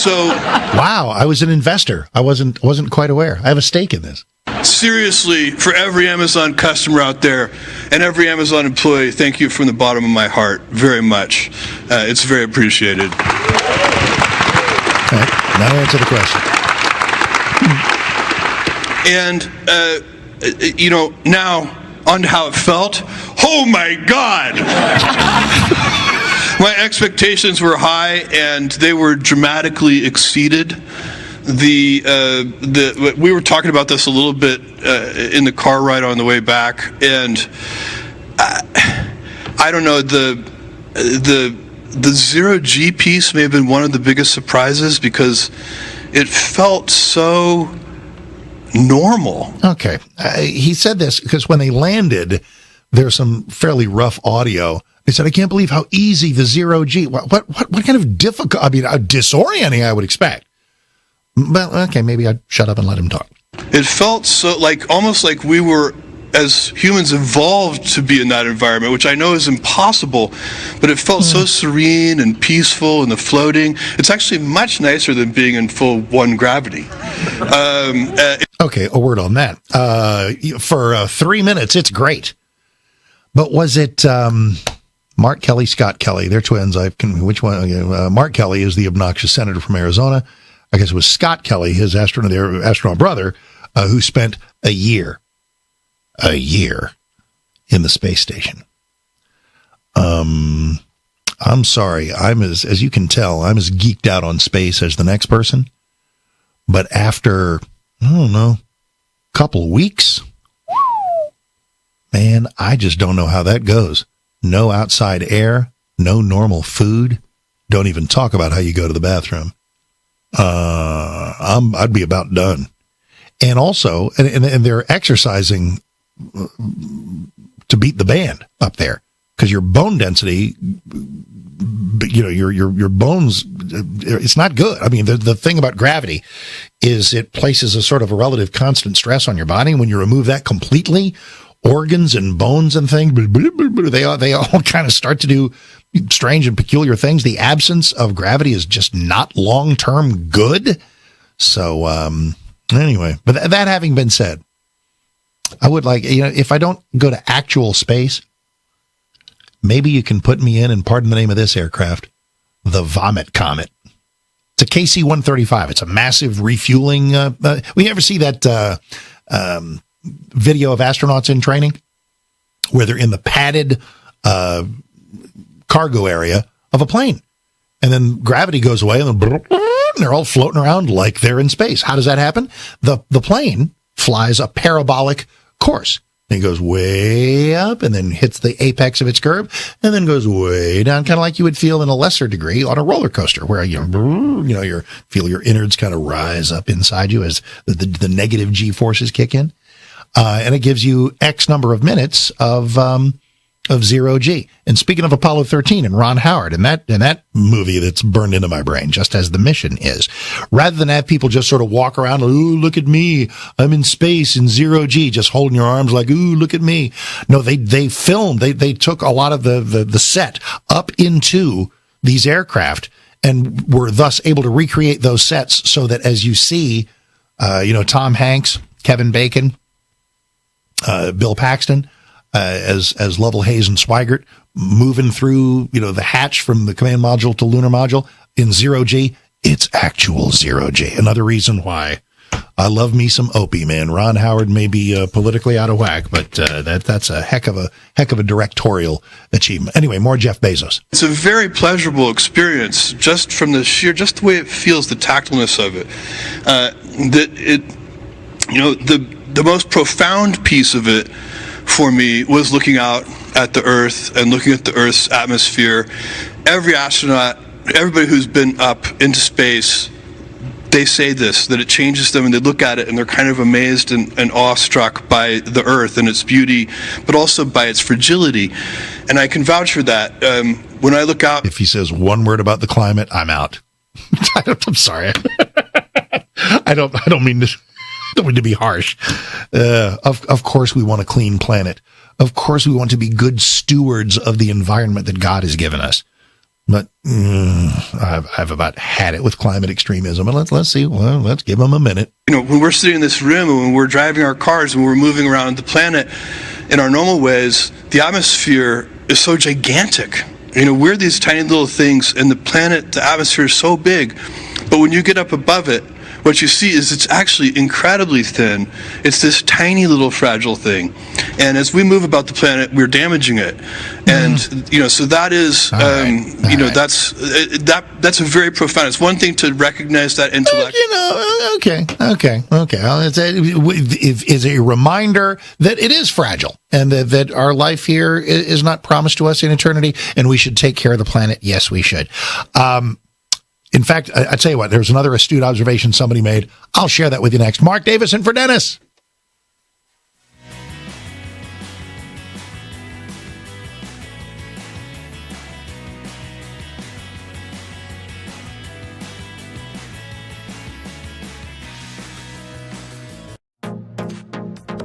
So, wow, I was an investor. I wasn't quite aware. I have a stake in this. Seriously, for every Amazon customer out there and every Amazon employee, thank you from the bottom of my heart very much. It's very appreciated. All right, now answer the question. And, now on to how it felt. Oh, my God. My expectations were high, and they were dramatically exceeded. We were talking about this a little bit in the car ride on the way back, and I don't know, the zero G piece may have been one of the biggest surprises because it felt so normal. Okay. He said this because when they landed, there's some fairly rough audio. He said, I can't believe how easy the zero G. What kind of difficult, disorienting, I would expect. Well, okay, maybe I'd shut up and let him talk. It felt so almost like we were, as humans, evolved to be in that environment, which I know is impossible, but it felt so serene and peaceful, and the floating. It's actually much nicer than being in full one gravity. Okay, a word on that. For 3 minutes, it's great. But was it Mark Kelly, Scott Kelly? They're twins. Which one? Mark Kelly is the obnoxious senator from Arizona. I guess it was Scott Kelly, his astronaut brother, who spent a year in the space station. I'm sorry. As you can tell, I'm as geeked out on space as the next person. But after, I don't know, a couple of weeks, man, I just don't know how that goes. No outside air, no normal food. Don't even talk about how you go to the bathroom. I'd be about done. And also, and they're exercising to beat the band up there because your bone density, your bones, it's not good. I mean, the thing about gravity is it places a sort of a relative constant stress on your body. And when you remove that completely, organs and bones and things, they all kind of start to do strange and peculiar things. The absence of gravity is just not long-term good. So, anyway, but that having been said, I would like, if I don't go to actual space, maybe you can put me in, and pardon the name of this aircraft, the Vomit Comet. It's a KC-135. It's a massive refueling. We ever see that video of astronauts in training where they're in the padded cargo area of a plane, and then gravity goes away, and they're all floating around like they're in space. How does that happen? The plane flies a parabolic course. It goes way up and then hits the apex of its curve and then goes way down, kind of like you would feel in a lesser degree on a roller coaster where you feel your innards kind of rise up inside you as the negative G forces kick in. And it gives you X number of minutes of zero G. And speaking of Apollo 13 and Ron Howard and that movie that's burned into my brain, just as the mission is, rather than have people just sort of walk around, ooh, look at me, I'm in space in zero G, just holding your arms like, ooh, look at me. No, they filmed, they took a lot of the set up into these aircraft and were thus able to recreate those sets so that as you see, Tom Hanks, Kevin Bacon, Bill Paxton, as Lovell Hayes and Swigert moving through, the hatch from the command module to lunar module in zero G, it's actual zero G. Another reason why I love me some Opie, man. Ron Howard may be politically out of whack, but that's a heck of a directorial achievement. Anyway, more Jeff Bezos. It's a very pleasurable experience, just from just the way it feels, the tactileness of it. The most profound piece of it for me was looking out at the Earth and looking at the Earth's atmosphere. Every astronaut, everybody who's been up into space, they say that it changes them, and they look at it and they're kind of amazed and awestruck by the Earth and its beauty, but also by its fragility. And I can vouch for that. When I look out... If he says one word about the climate, I'm out. I'm sorry. I don't mean to be harsh. Of course we want a clean planet. Of course we want to be good stewards of the environment that God has given us. But I've about had it with climate extremism. And let's see. Well, let's give them a minute. When we're sitting in this room and when we're driving our cars and we're moving around the planet in our normal ways, the atmosphere is so gigantic. We're these tiny little things, and the planet, the atmosphere is so big. But when you get up above it, what you see is it's actually incredibly thin. It's this tiny little fragile thing. And as we move about the planet, we're damaging it. And, so that is, that's a very profound, it's one thing to recognize that intellect. Okay. Well, is a reminder that it is fragile and that our life here is not promised to us in eternity, and we should take care of the planet. Yes, we should. In fact, I tell you what, there's another astute observation somebody made. I'll share that with you next. Mark Davison for Dennis.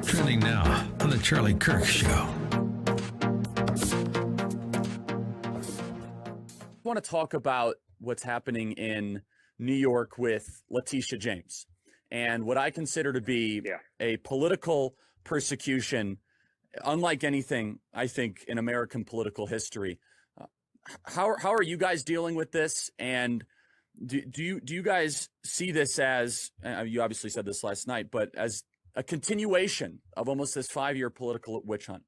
Trending now on the Charlie Kirk Show. I want to talk about what's happening in New York with Letitia James and what I consider to be a political persecution unlike anything, I think, in American political history. How are you guys dealing with this? And do you guys see this as, you obviously said this last night, but as a continuation of almost this 5-year political witch hunt?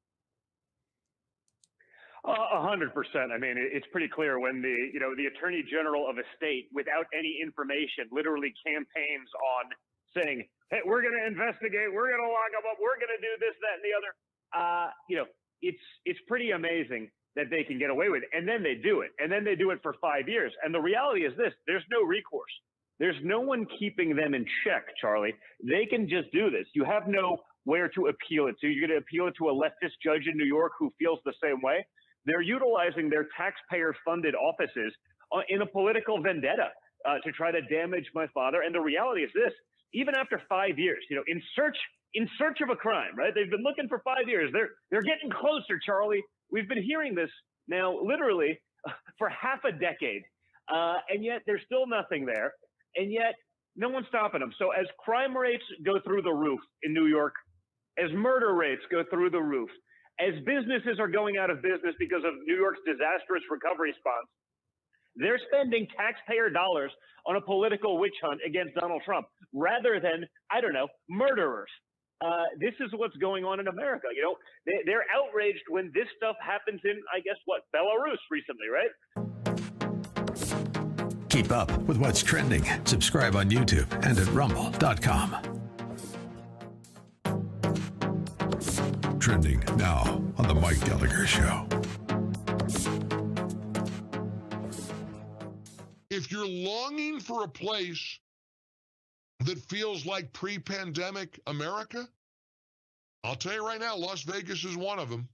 100%. I mean, it's pretty clear when the Attorney General of a state, without any information, literally campaigns on saying, "Hey, we're going to investigate, we're going to lock them up, we're going to do this, that, and the other." It's pretty amazing that they can get away with it, and then they do it, and then they do it for 5 years. And the reality is this: there's no recourse. There's no one keeping them in check, Charlie. They can just do this. You have nowhere to appeal it to. You're going to appeal it to a leftist judge in New York who feels the same way. They're utilizing their taxpayer-funded offices in a political vendetta to try to damage my father. And the reality is this: even after 5 years, in search of a crime, right? They've been looking for 5 years. They're getting closer, Charlie. We've been hearing this now literally for half a decade, and yet there's still nothing there. And yet no one's stopping them. So as crime rates go through the roof in New York, as murder rates go through the roof, as businesses are going out of business because of New York's disastrous recovery response, they're spending taxpayer dollars on a political witch hunt against Donald Trump rather than, murderers. This is what's going on in America. They're outraged when this stuff happens in, Belarus recently, right? Keep up with what's trending. Subscribe on YouTube and at rumble.com. Trending now on the Mike Gallagher Show. If you're longing for a place that feels like pre-pandemic America, I'll tell you right now, Las Vegas is one of them.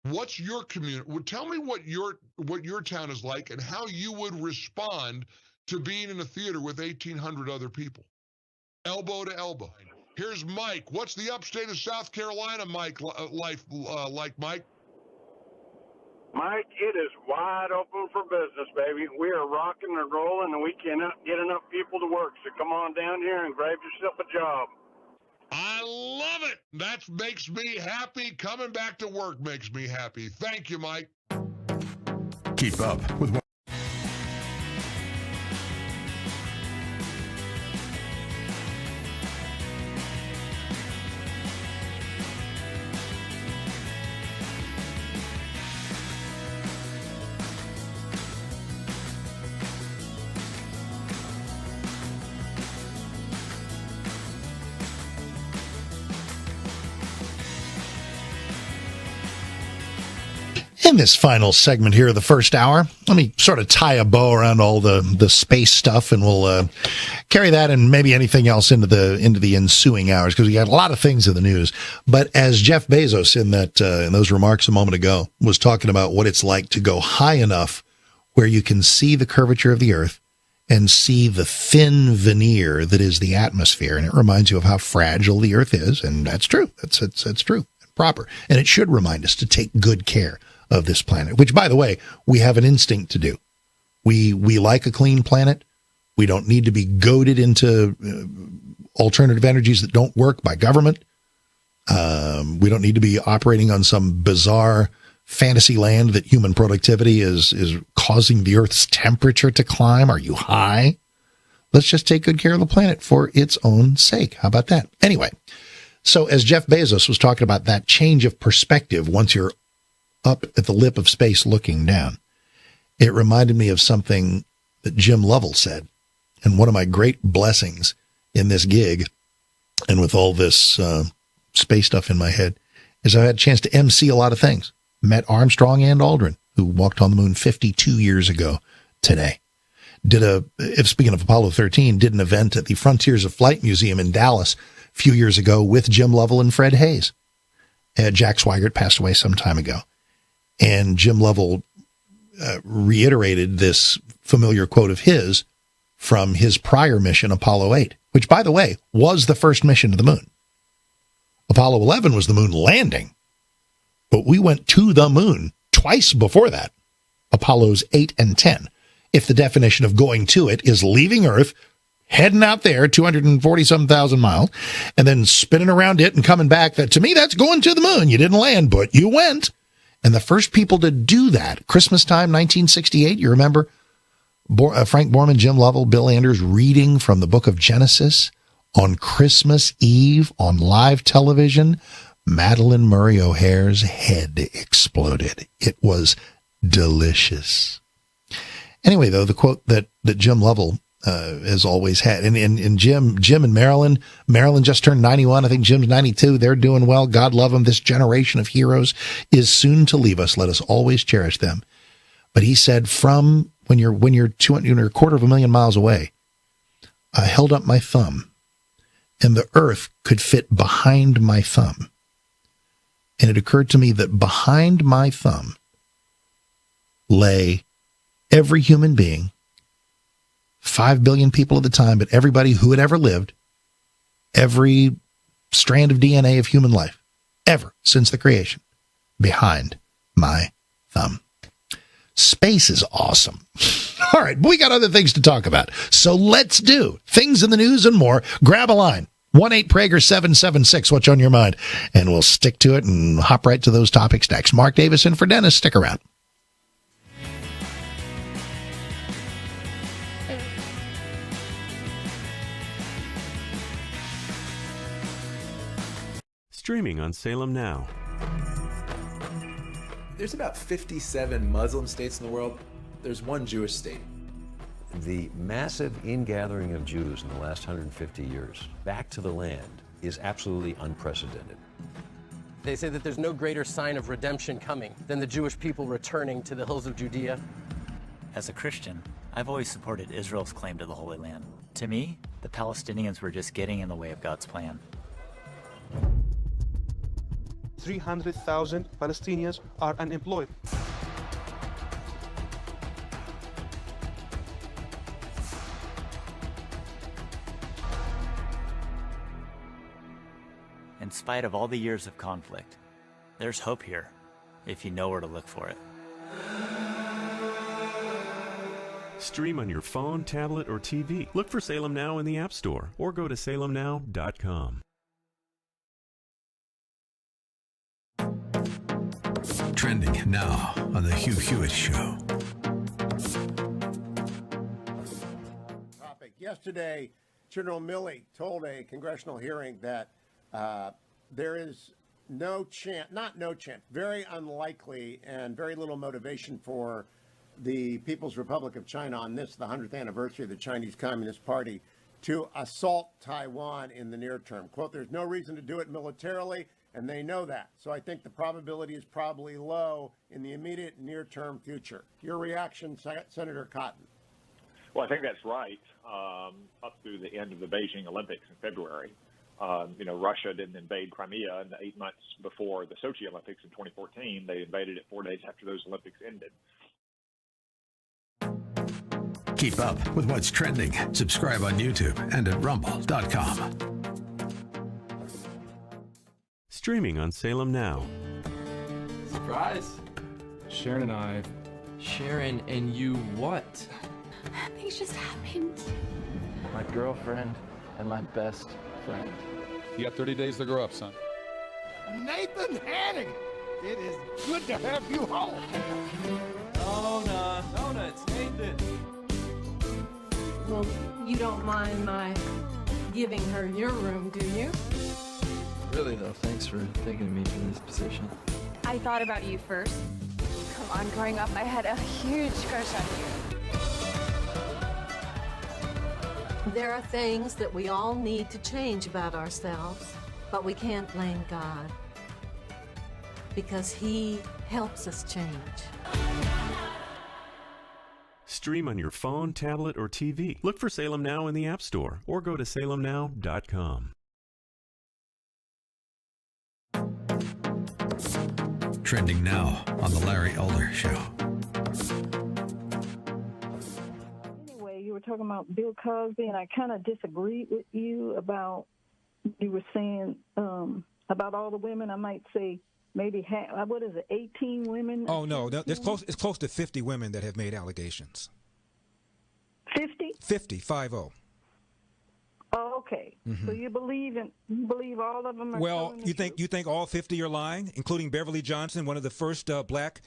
What's your community? Well, tell me what your town is like and how you would respond to being in a theater with 1,800 other people, elbow to elbow. Here's Mike. What's the upstate of South Carolina, Mike, life like, Mike? Mike, it is wide open for business, baby. We are rocking and rolling, and we cannot get enough people to work. So come on down here and grab yourself a job. I love it. That makes me happy. Coming back to work makes me happy. Thank you, Mike. Keep up with what In this final segment here of the first hour, let me sort of tie a bow around all the space stuff, and we'll carry that and maybe anything else into the ensuing hours, because we got a lot of things in the news. But as Jeff Bezos in those remarks a moment ago was talking about what it's like to go high enough where you can see the curvature of the Earth and see the thin veneer that is the atmosphere, and it reminds you of how fragile the Earth is, and that's true. That's true and proper, and it should remind us to take good care of this planet, which, by the way, we have an instinct to do. We like a clean planet. We don't need to be goaded into alternative energies that don't work by government. We don't need to be operating on some bizarre fantasy land that human productivity is causing the Earth's temperature to climb. Are you high? Let's just take good care of the planet for its own sake. How about that? Anyway, so as Jeff Bezos was talking about that change of perspective once you're up at the lip of space looking down, it reminded me of something that Jim Lovell said. And one of my great blessings in this gig and with all this space stuff in my head is I've had a chance to MC a lot of things. Met Armstrong and Aldrin, who walked on the moon 52 years ago today. Speaking of Apollo 13, did an event at the Frontiers of Flight Museum in Dallas a few years ago with Jim Lovell and Fred Hayes. Jack Swigert passed away some time ago. And Jim Lovell reiterated this familiar quote of his from his prior mission, Apollo 8, which, by the way, was the first mission to the moon. Apollo 11 was the moon landing, but we went to the moon twice before that, Apollos 8 and 10. If the definition of going to it is leaving Earth, heading out there 240-some thousand miles, and then spinning around it and coming back, that to me, that's going to the moon. You didn't land, but you went. And the first people to do that, Christmas time, 1968, you remember Frank Borman, Jim Lovell, Bill Anders reading from the book of Genesis on Christmas Eve on live television. Madalyn Murray O'Hair's head exploded. It was delicious. Anyway, though, the quote that Jim Lovell has always had, and Jim and Marilyn just turned 91. I think Jim's 92. They're doing well. God love them. This generation of heroes is soon to leave us. Let us always cherish them. But he said, from when you're a quarter of a million miles away, I held up my thumb, and the earth could fit behind my thumb. And it occurred to me that behind my thumb lay every human being, 5 billion people at the time, but everybody who had ever lived, every strand of DNA of human life, ever since the creation, behind my thumb. Space is awesome. All right, but we got other things to talk about. So let's do things in the news and more. Grab a line. 1-8-Prager-776. What's on your mind? And we'll stick to it and hop right to those topics next. Mark Davis in for Dennis. Stick around. Streaming on Salem Now. There's about 57 Muslim states in the world. There's one Jewish state. The massive ingathering of Jews in the last 150 years back to the land is absolutely unprecedented. They say that there's no greater sign of redemption coming than the Jewish people returning to the hills of Judea. As a Christian, I've always supported Israel's claim to the Holy Land. To me, the Palestinians were just getting in the way of God's plan. 300,000 Palestinians are unemployed. In spite of all the years of conflict, there's hope here, if you know where to look for it. Stream on your phone, tablet, or TV. Look for Salem Now in the App Store or go to salemnow.com. Trending now on the Hugh Hewitt Show. Yesterday, General Milley told a congressional hearing that there is no chance, very unlikely and very little motivation for the People's Republic of China on this, the 100th anniversary of the Chinese Communist Party, to assault Taiwan in the near term. Quote, there's no reason to do it militarily, and they know that. So I think the probability is probably low in the immediate near-term future. Your reaction, Senator Cotton? Well, I think that's right. Up through the end of the Beijing Olympics in February, Russia didn't invade Crimea in the 8 months before the Sochi Olympics in 2014. They invaded it 4 days after those Olympics ended. Keep up with what's trending. Subscribe on YouTube and at rumble.com. Streaming on Salem Now. Surprise. Sharon and you what? Things just happened. My girlfriend and my best friend. You got 30 days to grow up, son. Nathan Hanning, it is good to have you home. Nona, it's Nathan. Well, you don't mind my giving her your room, do you? Really, though, thanks for thinking of me for this position. I thought about you first. Come on, growing up, I had a huge crush on you. There are things that we all need to change about ourselves, but we can't blame God because He helps us change. Stream on your phone, tablet, or TV. Look for Salem Now in the App Store or go to salemnow.com. Trending now on The Larry Elder Show. Anyway, you were talking about Bill Cosby, and I kind of disagreed with you about, you were saying about all the women. I might say maybe half, what is it, 18 women? Oh, no, it's close to 50 women that have made allegations. 50? 50, 50. Oh, okay. Mm-hmm. So you believe all of them are Well, telling the you think all 50 are lying, including Beverly Johnson, one of the first black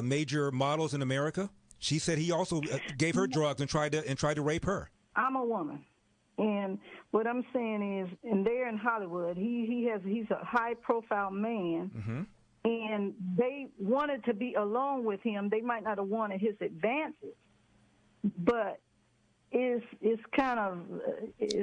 major models in America? She said he also gave her drugs and tried to rape her. I'm a woman, and what I'm saying is, and they're in Hollywood. He's a high-profile man, Mm-hmm. and they wanted to be alone with him. They might not have wanted his advances, but it's kind of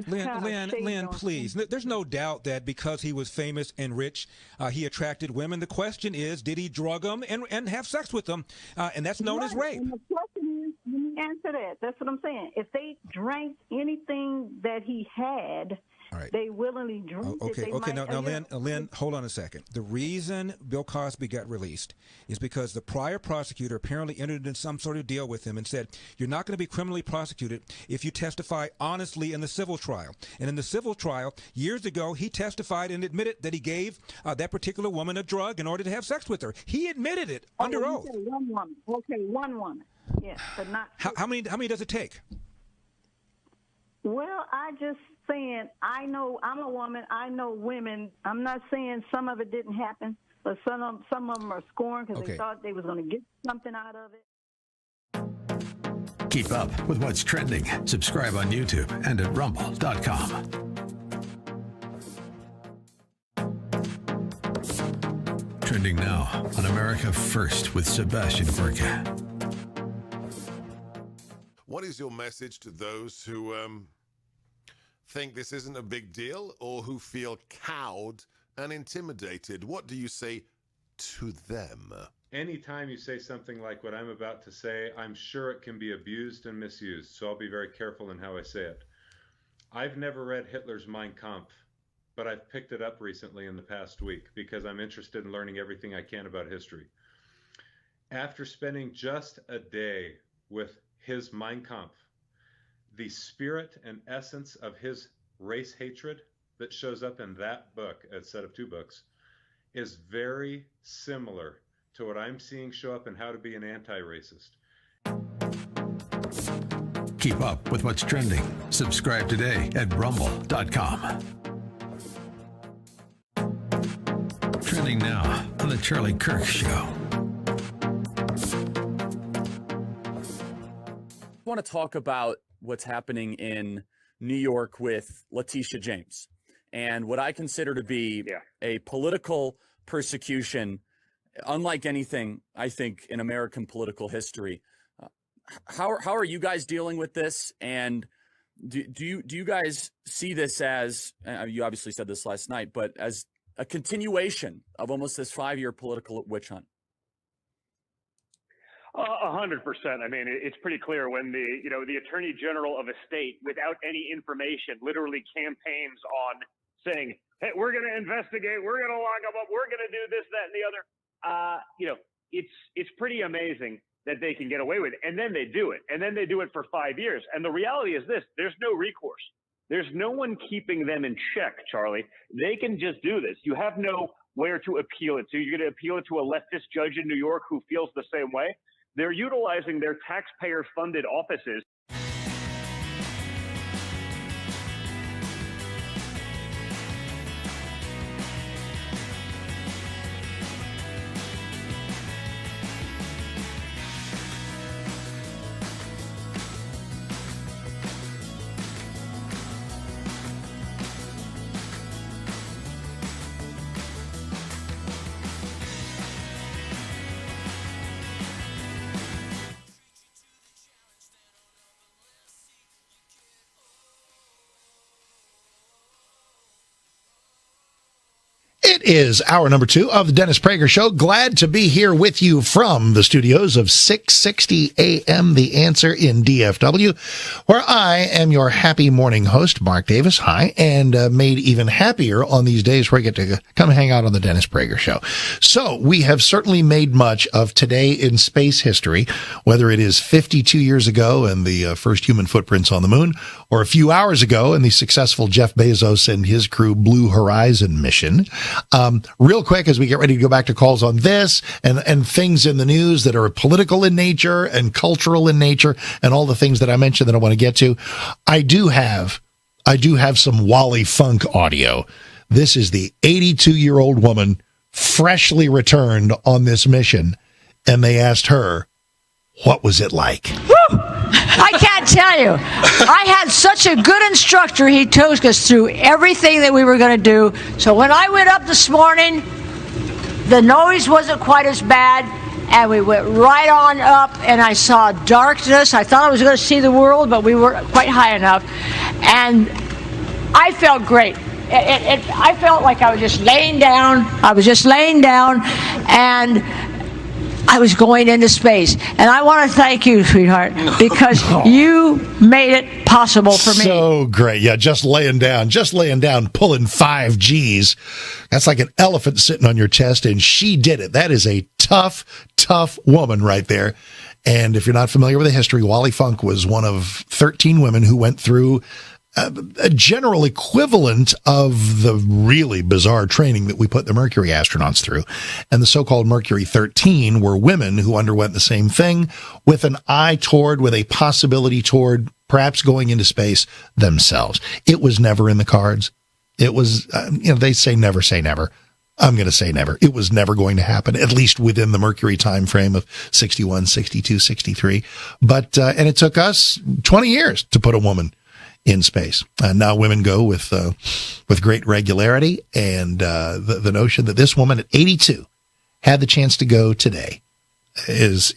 Lynn, please. There's no doubt that because he was famous and rich, he attracted women. The question is, did he drug them and have sex with them? And that's known as rape. And the question is, let me answer that. That's what I'm saying. If they drank anything that he had, right, they willingly drank it. Okay. Now, Lynn, hold on a second. The reason Bill Cosby got released is because the prior prosecutor apparently entered into some sort of deal with him and said, you're not going to be criminally prosecuted if you testify honestly in the civil trial. And in the civil trial, years ago, he testified and admitted that he gave that particular woman a drug in order to have sex with her. He admitted it under oath. One woman. Okay, one woman. Yes, but not. How many does it take? Well, I just saying, I know I'm a woman. I know women. I'm not saying some of it didn't happen, but some of them are scorned because they thought they was going to get something out of it. Keep up with what's trending. Subscribe on YouTube and at rumble.com. Trending now on America First with Sebastian Gorka. What is your message to those who think this isn't a big deal or who feel cowed and intimidated? What do you say to them? Anytime you say something like what I'm about to say, I'm sure it can be abused and misused, so I'll be very careful in how I say it. I've never read Hitler's Mein Kampf, but I've picked it up recently in the past week because I'm interested in learning everything I can about history. After spending just a day with his Mein Kampf, the spirit and essence of his race hatred that shows up in that book, a set of two books, is very similar to what I'm seeing show up in How to Be an Anti-Racist. Keep up with what's trending. Subscribe today at rumble.com. Trending now on The Charlie Kirk Show. I want to talk about what's happening in New York with Letitia James and what I consider to be a political persecution unlike anything, I think, in American political history. How are you guys dealing with this? And do you guys see this as, you obviously said this last night, but as a continuation of almost this 5-year political witch hunt? 100%. I mean, it's pretty clear when the Attorney General of a state, without any information, literally campaigns on saying, "Hey, we're going to investigate, we're going to lock them up, we're going to do this, that, and the other." It's pretty amazing that they can get away with it, and then they do it, and then they do it for 5 years. And the reality is this: there's no recourse. There's no one keeping them in check, Charlie. They can just do this. You have nowhere to appeal it to. You're going to appeal it to a leftist judge in New York who feels the same way. They're utilizing their taxpayer-funded offices. It is hour number 2 of the Dennis Prager Show. Glad to be here with you from the studios of 660 AM The Answer in DFW, where I am your happy morning host, Mark Davis. Hi, and made even happier on these days where I get to come hang out on the Dennis Prager Show. So we have certainly made much of today in space history, whether it is 52 years ago and the first human footprints on the moon, or a few hours ago and the successful Jeff Bezos and his crew Blue Horizon mission. Real quick, as we get ready to go back to calls on this and things in the news that are political in nature and cultural in nature and all the things that I mentioned that I want to get to, I do have some Wally Funk audio. This is the 82-year-old woman freshly returned on this mission, and they asked her, what was it like? Woo! I can't tell you. I had such a good instructor. He took us through everything that we were going to do. So when I went up this morning, the noise wasn't quite as bad, and we went right on up, and I saw darkness. I thought I was going to see the world, but we weren't quite high enough. And I felt great. I felt like I was just laying down. And I was going into space. And I want to thank you, sweetheart, because you made it possible for me. So great. Yeah, just laying down, pulling 5 Gs. That's like an elephant sitting on your chest, and she did it. That is a tough woman right there. And if you're not familiar with the history, Wally Funk was one of 13 women who went through a general equivalent of the really bizarre training that we put the Mercury astronauts through. And the so-called Mercury 13 were women who underwent the same thing with an eye toward, with a possibility toward perhaps going into space themselves. It was never in the cards. It was, they say never say never. I'm going to say never. It was never going to happen, at least within the Mercury time frame of 61, 62, 63. But, and it took us 20 years to put a woman in space. Now women go with great regularity, and the notion that this woman at 82 had the chance to go today is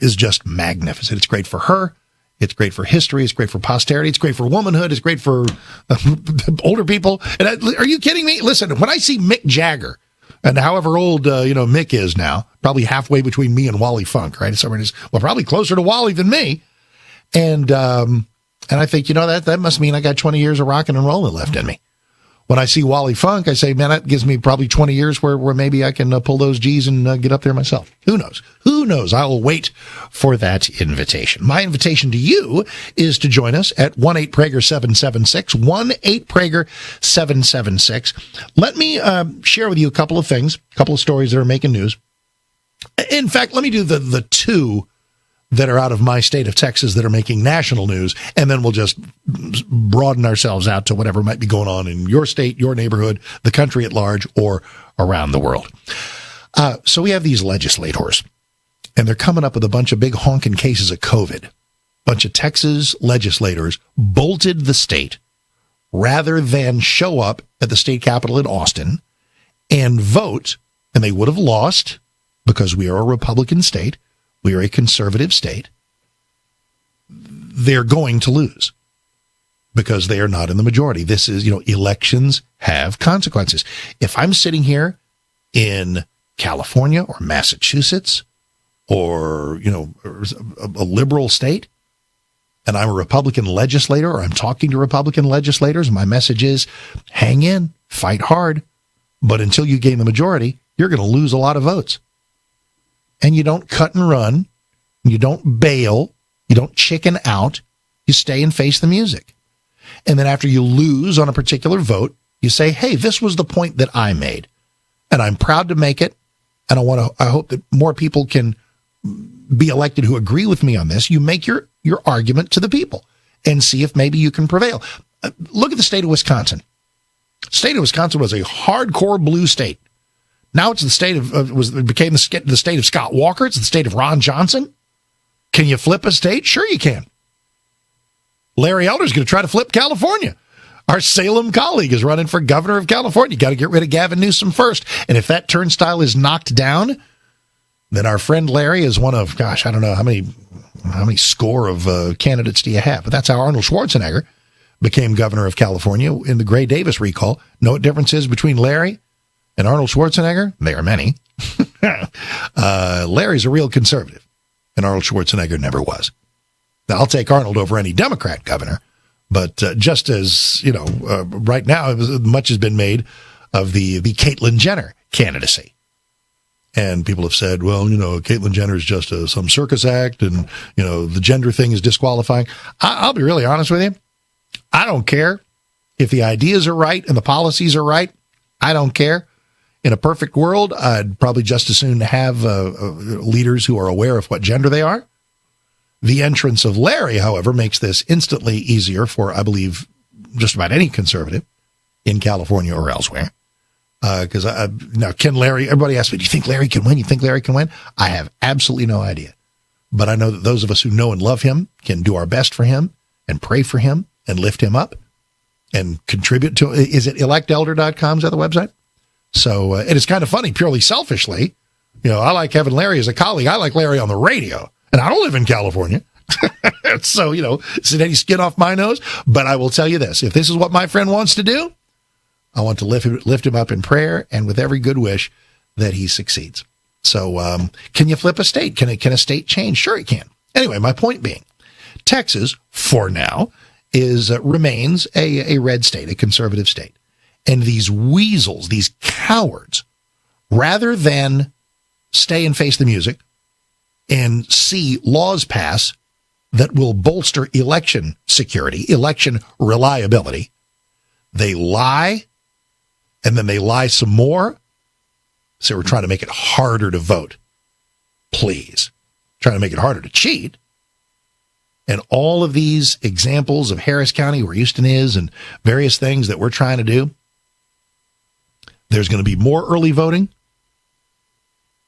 just magnificent. It's great for her. It's great for history. It's great for posterity. It's great for womanhood. It's great for older people. And are you kidding me? Listen, when I see Mick Jagger, and however old Mick is now, probably halfway between me and Wally Funk, right? Probably closer to Wally than me, and I think, that must mean I got 20 years of rocking and rolling left in me. When I see Wally Funk, I say, man, that gives me probably 20 years where maybe I can pull those G's and get up there myself. Who knows? I will wait for that invitation. My invitation to you is to join us at 1-8-PRAGER-776, 1-8-PRAGER-776. Let me share with you a couple of things, a couple of stories that are making news. In fact, let me do the two that are out of my state of Texas that are making national news, and then we'll just broaden ourselves out to whatever might be going on in your state, your neighborhood, the country at large, or around the world. So we have these legislators, and they're coming up with a bunch of big honking cases of COVID. A bunch of Texas legislators bolted the state rather than show up at the state capitol in Austin and vote, and they would have lost because we are a Republican state. We are a conservative state. They're going to lose because they are not in the majority. This is, elections have consequences. If I'm sitting here in California or Massachusetts or, a liberal state, and I'm a Republican legislator or I'm talking to Republican legislators, my message is hang in, fight hard. But until you gain the majority, you're going to lose a lot of votes. And you don't cut and run, you don't bail, you don't chicken out, you stay and face the music. And then after you lose on a particular vote, you say, hey, this was the point that I made, and I'm proud to make it, and I hope that more people can be elected who agree with me on this. You make your argument to the people and see if maybe you can prevail. Look at the state of Wisconsin. The state of Wisconsin was a hardcore blue state. Now it's the state became the state of Scott Walker. It's the state of Ron Johnson. Can you flip a state? Sure you can. Larry Elder's going to try to flip California. Our Salem colleague is running for governor of California. You got to get rid of Gavin Newsom first. And if that turnstile is knocked down, then our friend Larry is one of, I don't know how many score of candidates do you have? But that's how Arnold Schwarzenegger became governor of California in the Gray Davis recall. Know what difference is between Larry And Arnold Schwarzenegger, there are many. Larry's a real conservative, and Arnold Schwarzenegger never was. Now, I'll take Arnold over any Democrat governor, but just as, right now, much has been made of the Caitlyn Jenner candidacy. And people have said, well, Caitlyn Jenner is just some circus act, and, the gender thing is disqualifying. I'll be really honest with you. I don't care if the ideas are right and the policies are right. I don't care. In a perfect world, I'd probably just as soon have leaders who are aware of what gender they are. The entrance of Larry, however, makes this instantly easier for, I believe, just about any conservative in California or elsewhere. Because now, can Larry, everybody asks me, do you think Larry can win? You think Larry can win? I have absolutely no idea. But I know that those of us who know and love him can do our best for him and pray for him and lift him up and contribute to, is it electelder.com? Is that the website? So it is kind of funny, purely selfishly. I like having Larry as a colleague. I like Larry on the radio, and I don't live in California. So, is it any skin off my nose? But I will tell you this, if this is what my friend wants to do, I want to lift him up in prayer and with every good wish that he succeeds. So can you flip a state? Can a state change? Sure it can. Anyway, my point being, Texas, for now, remains a red state, a conservative state. And these weasels, these cowards, rather than stay and face the music and see laws pass that will bolster election security, election reliability, they lie, and then they lie some more. So we're trying to make it harder to vote. Please. Trying to make it harder to cheat. And all of these examples of Harris County, where Houston is, and various things that we're trying to do, there's going to be more early voting.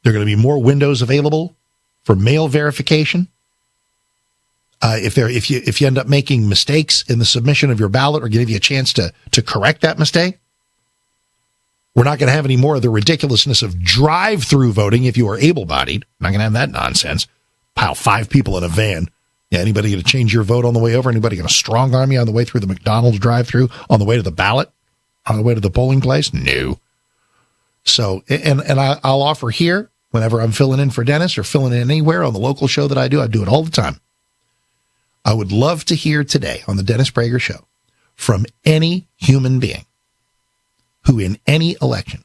There are going to be more windows available for mail verification. If you end up making mistakes in the submission of your ballot or give you a chance to correct that mistake, we're not going to have any more of the ridiculousness of drive-through voting if you are able-bodied. Not going to have that nonsense. Pile 5 people in a van. Yeah, anybody going to change your vote on the way over? Anybody going to strong-arm you on the way through the McDonald's drive-through, on the way to the ballot, on the way to the polling place? No. So, and I'll offer here, whenever I'm filling in for Dennis or filling in anywhere on the local show that I do it all the time. I would love to hear today on the Dennis Prager Show from any human being who in any election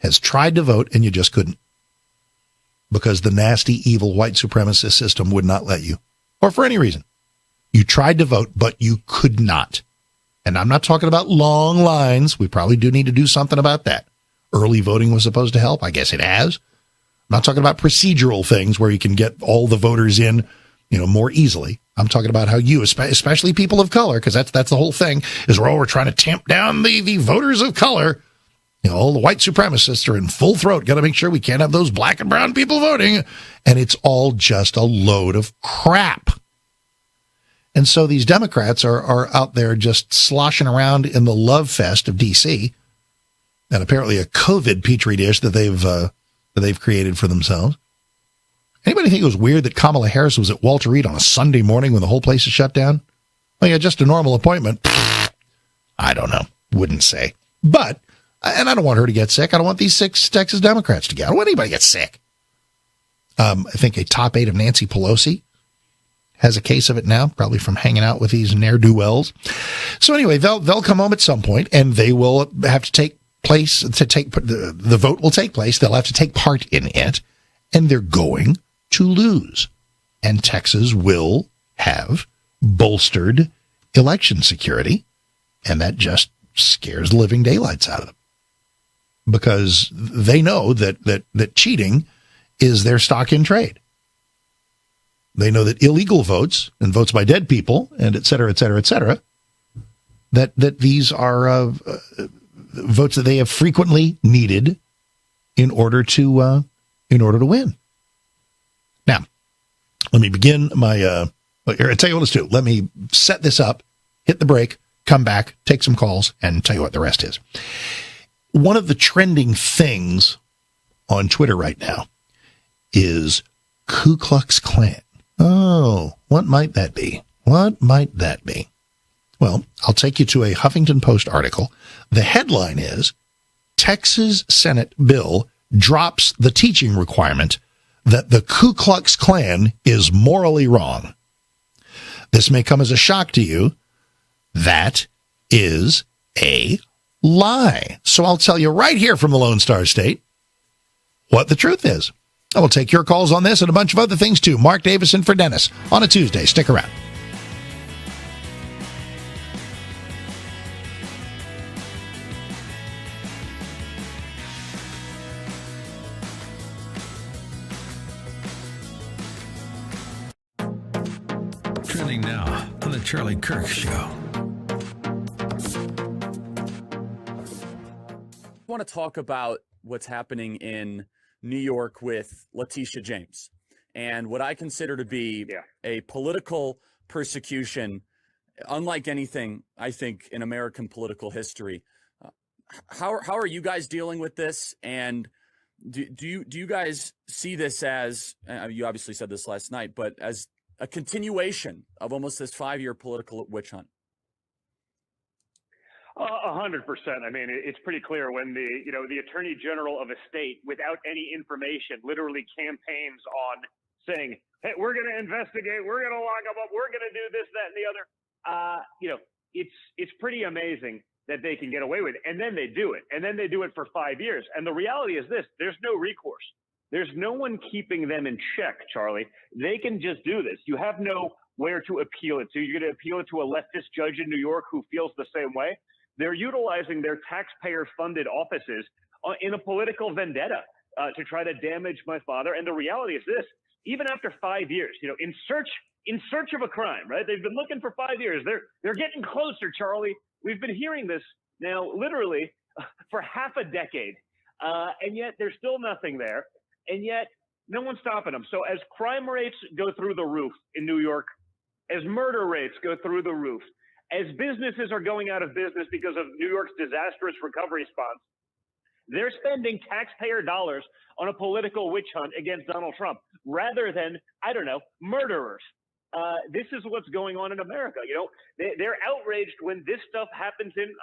has tried to vote and you just couldn't because the nasty, evil, white supremacist system would not let you, or for any reason. You tried to vote, but you could not. And I'm not talking about long lines. We probably do need to do something about that. Early voting was supposed to help. I guess it has. I'm not talking about procedural things where you can get all the voters in, more easily. I'm talking about how you, especially people of color, because that's the whole thing, is we're trying to tamp down the voters of color. All the white supremacists are in full throat. Got to make sure we can't have those black and brown people voting. And it's all just a load of crap. And so these Democrats are out there just sloshing around in the love fest of D.C. and apparently a COVID petri dish that they've created for themselves. Anybody think it was weird that Kamala Harris was at Walter Reed on a Sunday morning when the whole place is shut down? Well, yeah, just a normal appointment. I don't know. Wouldn't say. But, and I don't want her to get sick. I don't want these 6 Texas Democrats to get. I don't want anybody to get sick. I think a top 8 of Nancy Pelosi has a case of it now, probably from hanging out with these ne'er-do-wells. So anyway, they'll come home at some point, and they will have to take place, the vote will take place. They'll have to take part in it, and they're going to lose. And Texas will have bolstered election security, and that just scares the living daylights out of them. Because they know that cheating is their stock in trade. They know that illegal votes and votes by dead people and et cetera, that these are votes that they have frequently needed in order to win. Now, let me begin my, I'll tell you what let's do. Let me set this up, hit the break, come back, take some calls, and tell you what the rest is. One of the trending things on Twitter right now is Ku Klux Klan. Oh, what might that be? What might that be? Well, I'll take you to a Huffington Post article. The headline is, Texas Senate bill drops the teaching requirement that the Ku Klux Klan is morally wrong. This may come as a shock to you. That is a lie. So I'll tell you right here from the Lone Star State what the truth is. I will take your calls on this and a bunch of other things too. Mark Davison for Dennis on a Tuesday. Stick around. Trending now on the Charlie Kirk Show. I want to talk about what's happening in New York with Letitia James and what I consider to be a political persecution unlike anything, I think, in American political history. How are you guys dealing with this? And do you guys see this as, you obviously said this last night, but as a continuation of almost this 5-year political witch hunt? 100%. I mean, it's pretty clear when the Attorney General of a state, without any information, literally campaigns on saying, "Hey, we're going to investigate, we're going to lock them up, we're going to do this, that, and the other." It's pretty amazing that they can get away with it, and then they do it, and then they do it for 5 years. And the reality is this: there's no recourse. There's no one keeping them in check, Charlie. They can just do this. You have nowhere to appeal it to. You're going to appeal it to a leftist judge in New York who feels the same way. They're utilizing their taxpayer-funded offices in a political vendetta to try to damage my father. And the reality is this: even after 5 years, in search of a crime, right? They've been looking for 5 years. They're getting closer, Charlie. We've been hearing this now literally for half a decade, and yet there's still nothing there. And yet no one's stopping them. So as crime rates go through the roof in New York, as murder rates go through the roof, as businesses are going out of business because of New York's disastrous recovery response, they're spending taxpayer dollars on a political witch hunt against Donald Trump rather than, murderers. This is what's going on in America. They're outraged when this stuff happens in,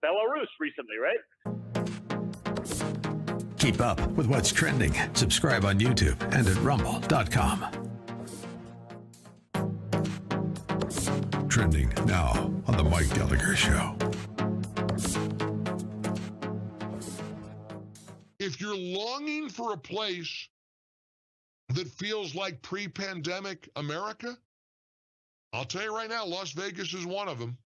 Belarus recently, right? Keep up with what's trending. Subscribe on YouTube and at rumble.com. Trending now on the Mike Gallagher Show. If you're longing for a place that feels like pre-pandemic America, I'll tell you right now, Las Vegas is one of them.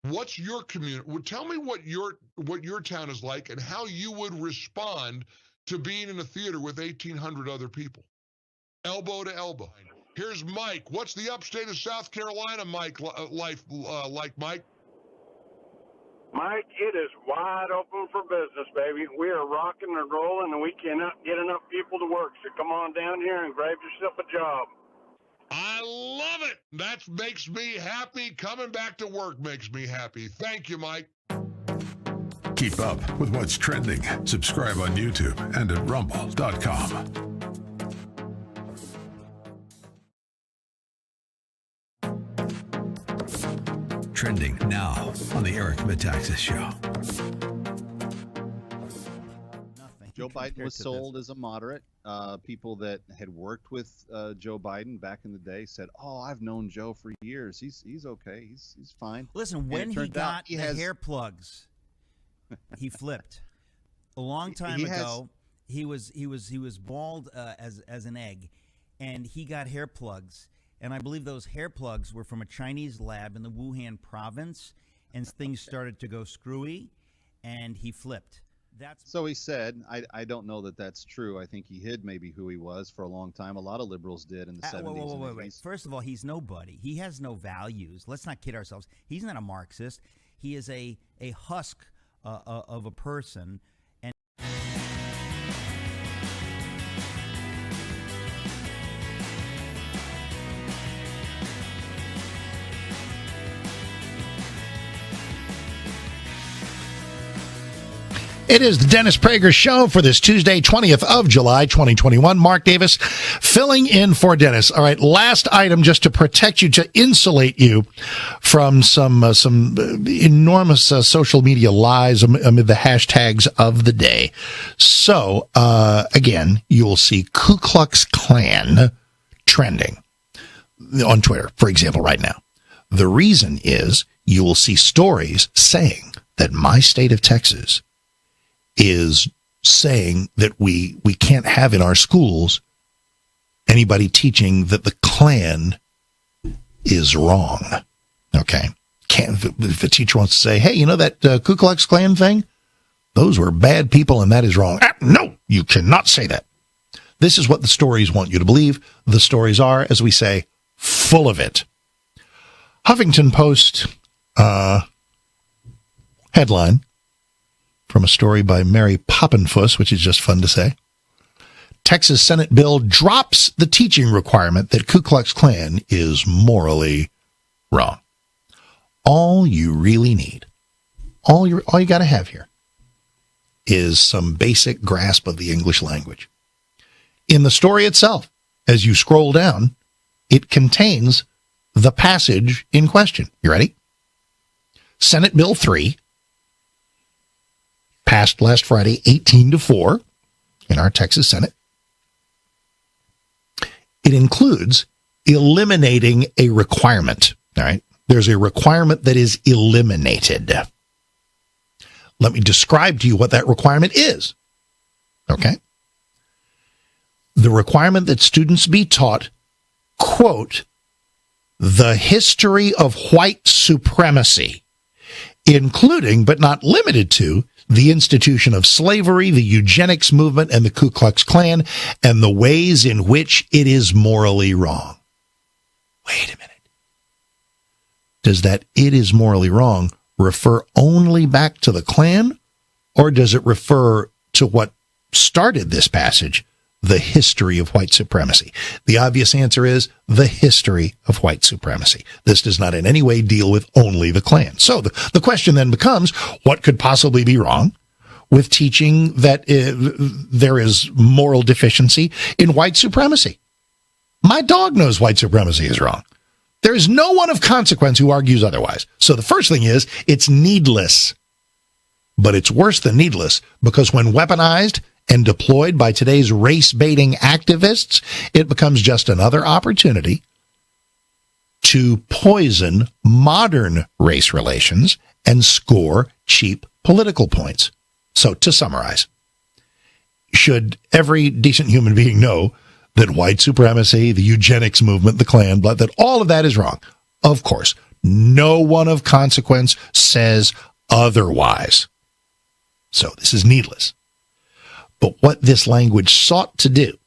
What's your community? Tell me what your town is like and how you would respond to being in a theater with 1,800 other people, elbow to elbow. Here's Mike. What's the upstate of South Carolina, Mike, life like, Mike? Mike, it is wide open for business, baby. We are rocking and rolling, and we cannot get enough people to work. So come on down here and grab yourself a job. I love it. That makes me happy. Coming back to work makes me happy. Thank you, Mike. Keep up with what's trending. Subscribe on YouTube and at rumble.com. Trending now on the Eric Metaxas Show. Joe Biden was sold as a moderate. People that had worked with Joe Biden back in the day said, "Oh, I've known Joe for years. He's okay. He's fine." Listen, when he got the hair plugs, he flipped. A long time ago, he was bald as an egg, and he got hair plugs. And I believe those hair plugs were from a Chinese lab in the Wuhan province, and things started to go screwy, and he flipped. So he said. I don't know that that's true. I think he hid maybe who he was for a long time. A lot of liberals did in the 70s. Wait. First of all, he's nobody. He has no values. Let's not kid ourselves. He's not a Marxist. He is a husk of a person. And It is the Dennis Prager Show for this Tuesday, 20th of July, 2021. Mark Davis filling in for Dennis. All right, last item just to protect you, to insulate you from some enormous social media lies amid the hashtags of the day. So, again, you will see Ku Klux Klan trending on Twitter, for example, right now. The reason is you will see stories saying that my state of Texas is saying that we can't have in our schools anybody teaching that the Klan is wrong. Okay. If a teacher wants to say, hey, you know that Ku Klux Klan thing? Those were bad people and that is wrong. No, you cannot say that. This is what the stories want you to believe. The stories are, as we say, full of it. Huffington Post headline from a story by Mary Poppenfuss, which is just fun to say. Texas Senate bill drops the teaching requirement that Ku Klux Klan is morally wrong. All you really need, all you got to have here is some basic grasp of the English language. In the story itself, as you scroll down, it contains the passage in question. You ready? Senate Bill 3, passed last Friday, 18-4 in our Texas Senate. It includes eliminating a requirement. All right. There's a requirement that is eliminated. Let me describe to you what that requirement is. Okay. The requirement that students be taught, quote, the history of white supremacy, including but not limited to the institution of slavery, the eugenics movement, and the Ku Klux Klan, and the ways in which it is morally wrong. Wait a minute. Does that "it is morally wrong" refer only back to the Klan, or does it refer to what started this passage, the history of white supremacy? The obvious answer is the history of white supremacy. This does not in any way deal with only the Klan. So the question then becomes, what could possibly be wrong with teaching that there is moral deficiency in white supremacy? My dog knows white supremacy is wrong. There is no one of consequence who argues otherwise. So the first thing is, it's needless. But it's worse than needless, because when weaponized and deployed by today's race-baiting activists, it becomes just another opportunity to poison modern race relations and score cheap political points. So to summarize, should every decent human being know that white supremacy, the eugenics movement, the Klan, that all of that is wrong? Of course. No one of consequence says otherwise. So this is needless. But what this language sought to do,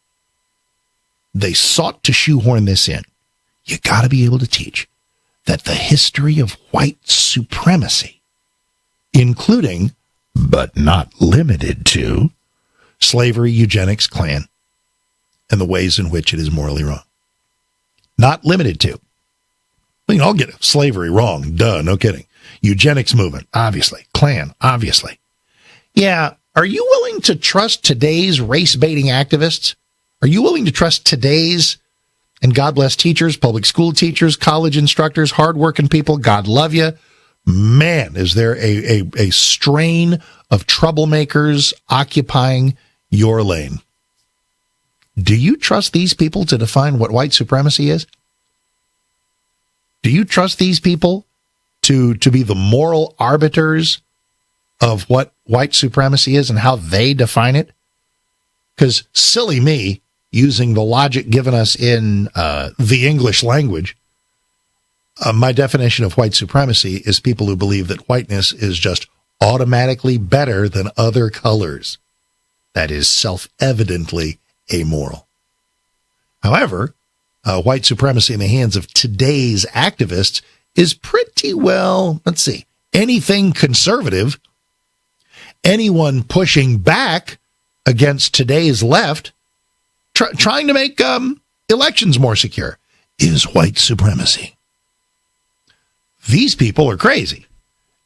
they sought to shoehorn this in. You got to be able to teach that the history of white supremacy, including, but not limited to, slavery, eugenics, Klan, and the ways in which it is morally wrong. Not limited to. I mean, I'll get it. Slavery, wrong. Duh, no kidding. Eugenics movement, obviously. Klan, obviously. Yeah. Are you willing to trust today's race-baiting activists? Are you willing to trust today's, and God bless teachers, public school teachers, college instructors, hardworking people, God love you? Man, is there a strain of troublemakers occupying your lane? Do you trust these people to define what white supremacy is? Do you trust these people to be the moral arbiters of what white supremacy is and how they define it? Because silly me, using the logic given us in the English language, my definition of white supremacy is people who believe that whiteness is just automatically better than other colors. That is self-evidently amoral. However, white supremacy in the hands of today's activists is pretty well, let's see, anything conservative. Anyone pushing back against today's left, trying to make elections more secure, is white supremacy. These people are crazy,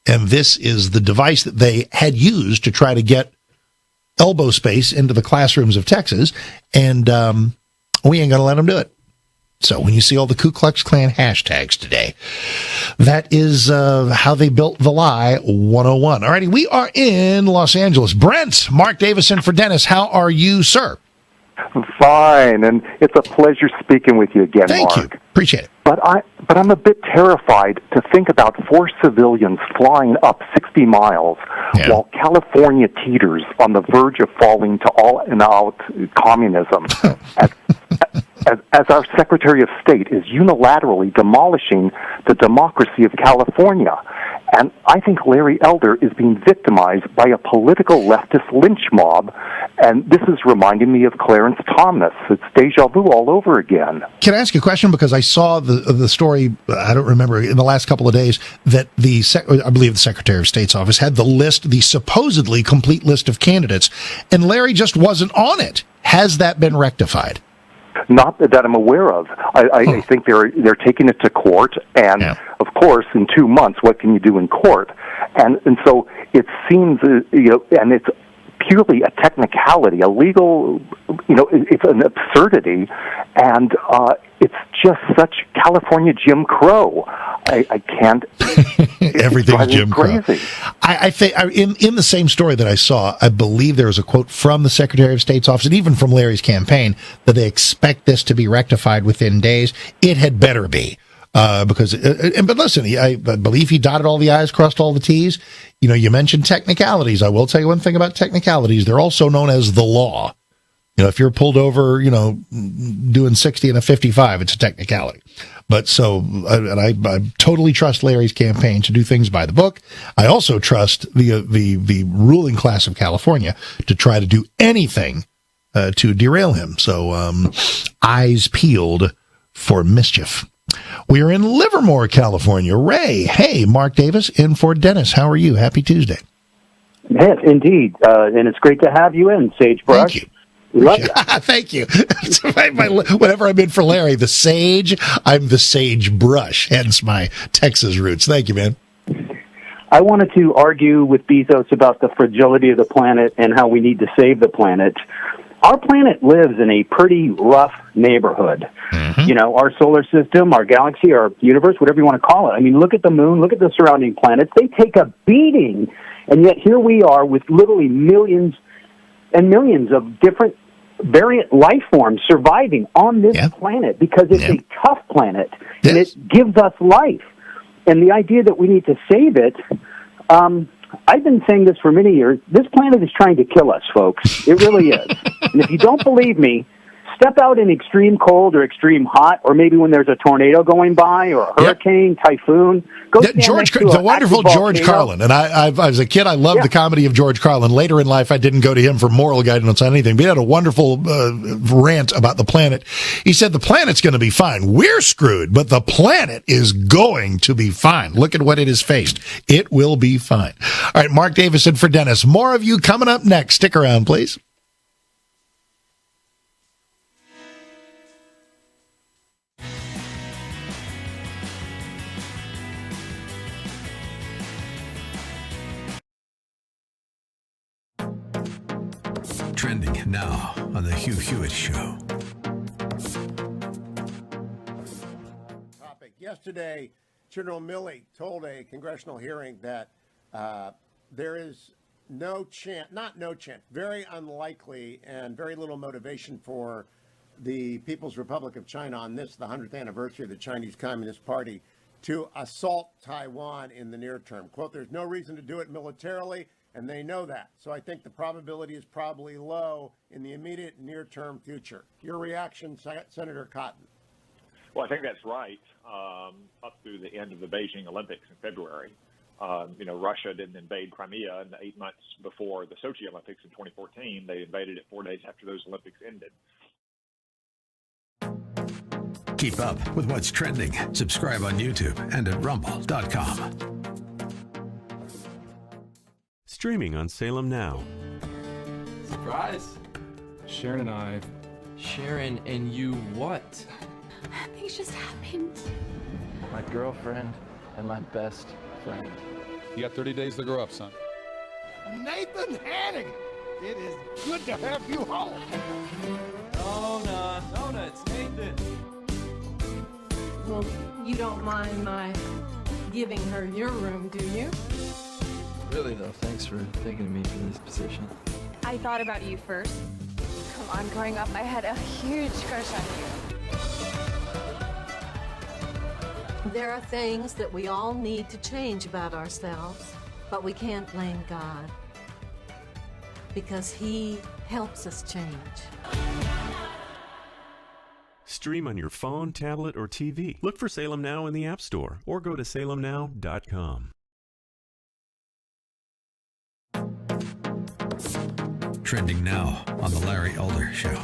And this is the device that they had used to try to get elbow space into the classrooms of Texas, and we ain't going to let them do it. So when you see all the Ku Klux Klan hashtags today, that is how they built the lie 101. All righty, we are in Los Angeles. Brent, Mark Davison for Dennis. How are you, sir? I'm fine, and it's a pleasure speaking with you again, Thank Mark. you. Appreciate it. But I'm a bit terrified to think about 4 civilians flying up 60 miles while California teeters on the verge of falling to all-and-out communism. As our Secretary of State is unilaterally demolishing the democracy of California. And I think Larry Elder is being victimized by a political leftist lynch mob, and this is reminding me of Clarence Thomas. It's deja vu all over again. Can I ask you a question? Because I saw the story, I don't remember, in the last couple of days, that I believe the Secretary of State's office had the supposedly complete list of candidates, and Larry just wasn't on it. Has that been rectified? Not that I'm aware of. I think they're taking it to court, and of course, in 2 months, what can you do in court? And so it seems, and it's purely a technicality, a legal, it's an absurdity, and it's just such California Jim Crow. I can't. Everything's Jim Crow. I think in the same story that I saw, I believe there was a quote from the Secretary of State's office and even from Larry's campaign that they expect this to be rectified within days. It had better be. But listen, I believe he dotted all the I's, crossed all the T's. You mentioned technicalities. I will tell you one thing about technicalities. They're also known as the law. If you're pulled over, doing 60 and a 55, it's a technicality. But I totally trust Larry's campaign to do things by the book. I also trust the ruling class of California to try to do anything to derail him. So eyes peeled for mischief. We are in Livermore, California. Ray, hey, Mark Davis in for Dennis. How are you? Happy Tuesday. Yes, indeed. And it's great to have you in, Sagebrush. Thank you. Love you. Thank you. Whenever I'm in for Larry, the sage, I'm the sagebrush, hence my Texas roots. Thank you, man. I wanted to argue with Bezos about the fragility of the planet and how we need to save the planet. Our planet lives in a pretty rough neighborhood. Mm-hmm. Our solar system, our galaxy, our universe, whatever you want to call it. I mean, look at the moon, look at the surrounding planets. They take a beating, and yet here we are with literally millions and millions of different variant life forms surviving on this planet because it's a tough planet, and it gives us life. And the idea that we need to save it, I've been saying this for many years. This planet is trying to kill us, folks. It really is. And if you don't believe me, step out in extreme cold or extreme hot, or maybe when there's a tornado going by or a hurricane, typhoon. Go the wonderful George Carlin. And I as a kid, I loved the comedy of George Carlin. Later in life, I didn't go to him for moral guidance on anything. But he had a wonderful rant about the planet. He said, the planet's going to be fine. We're screwed, but the planet is going to be fine. Look at what it has faced. It will be fine. All right, Mark Davison for Dennis. More of you coming up next. Stick around, please. Trending now on the Hugh Hewitt Show. Yesterday, General Milley told a congressional hearing that there is very unlikely and very little motivation for the People's Republic of China on this, the 100th anniversary of the Chinese Communist Party, to assault Taiwan in the near term. Quote, there's no reason to do it militarily, and they know that. So I think the probability is probably low in the immediate near-term future. Your reaction, Senator Cotton? Well, I think that's right. Up through the end of the Beijing Olympics in February, Russia didn't invade Crimea, and 8 months before the Sochi Olympics in 2014, they invaded it 4 days after those Olympics ended. Keep up with what's trending. Subscribe on YouTube and at rumble.com. Streaming on Salem Now. Surprise! Sharon and I. Sharon and you what? Things just happened. My girlfriend and my best friend. You got 30 days to grow up, son. Nathan Hannigan, it is good to have you home. Nona, it's Nathan. Well, you don't mind my giving her your room, do you? Really, though, thanks for thinking of me for this position. I thought about you first. Come on, growing up, I had a huge crush on you. There are things that we all need to change about ourselves, but we can't blame God because He helps us change. Stream on your phone, tablet, or TV. Look for Salem Now in the App Store or go to salemnow.com. Trending now on The Larry Elder Show.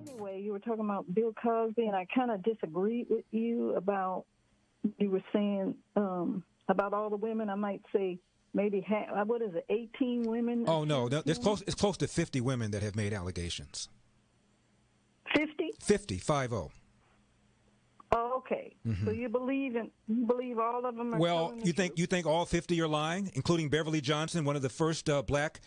Anyway, you were talking about Bill Cosby, and I kind of disagreed with you about, you were saying about all the women. I might say maybe, 18 women? Oh, no, it's close to 50 women that have made allegations. 50? 50, 50. Oh, okay. Mm-hmm. So you believe all of them are Well, telling the truth? you think all 50 are lying, including Beverly Johnson, one of the first black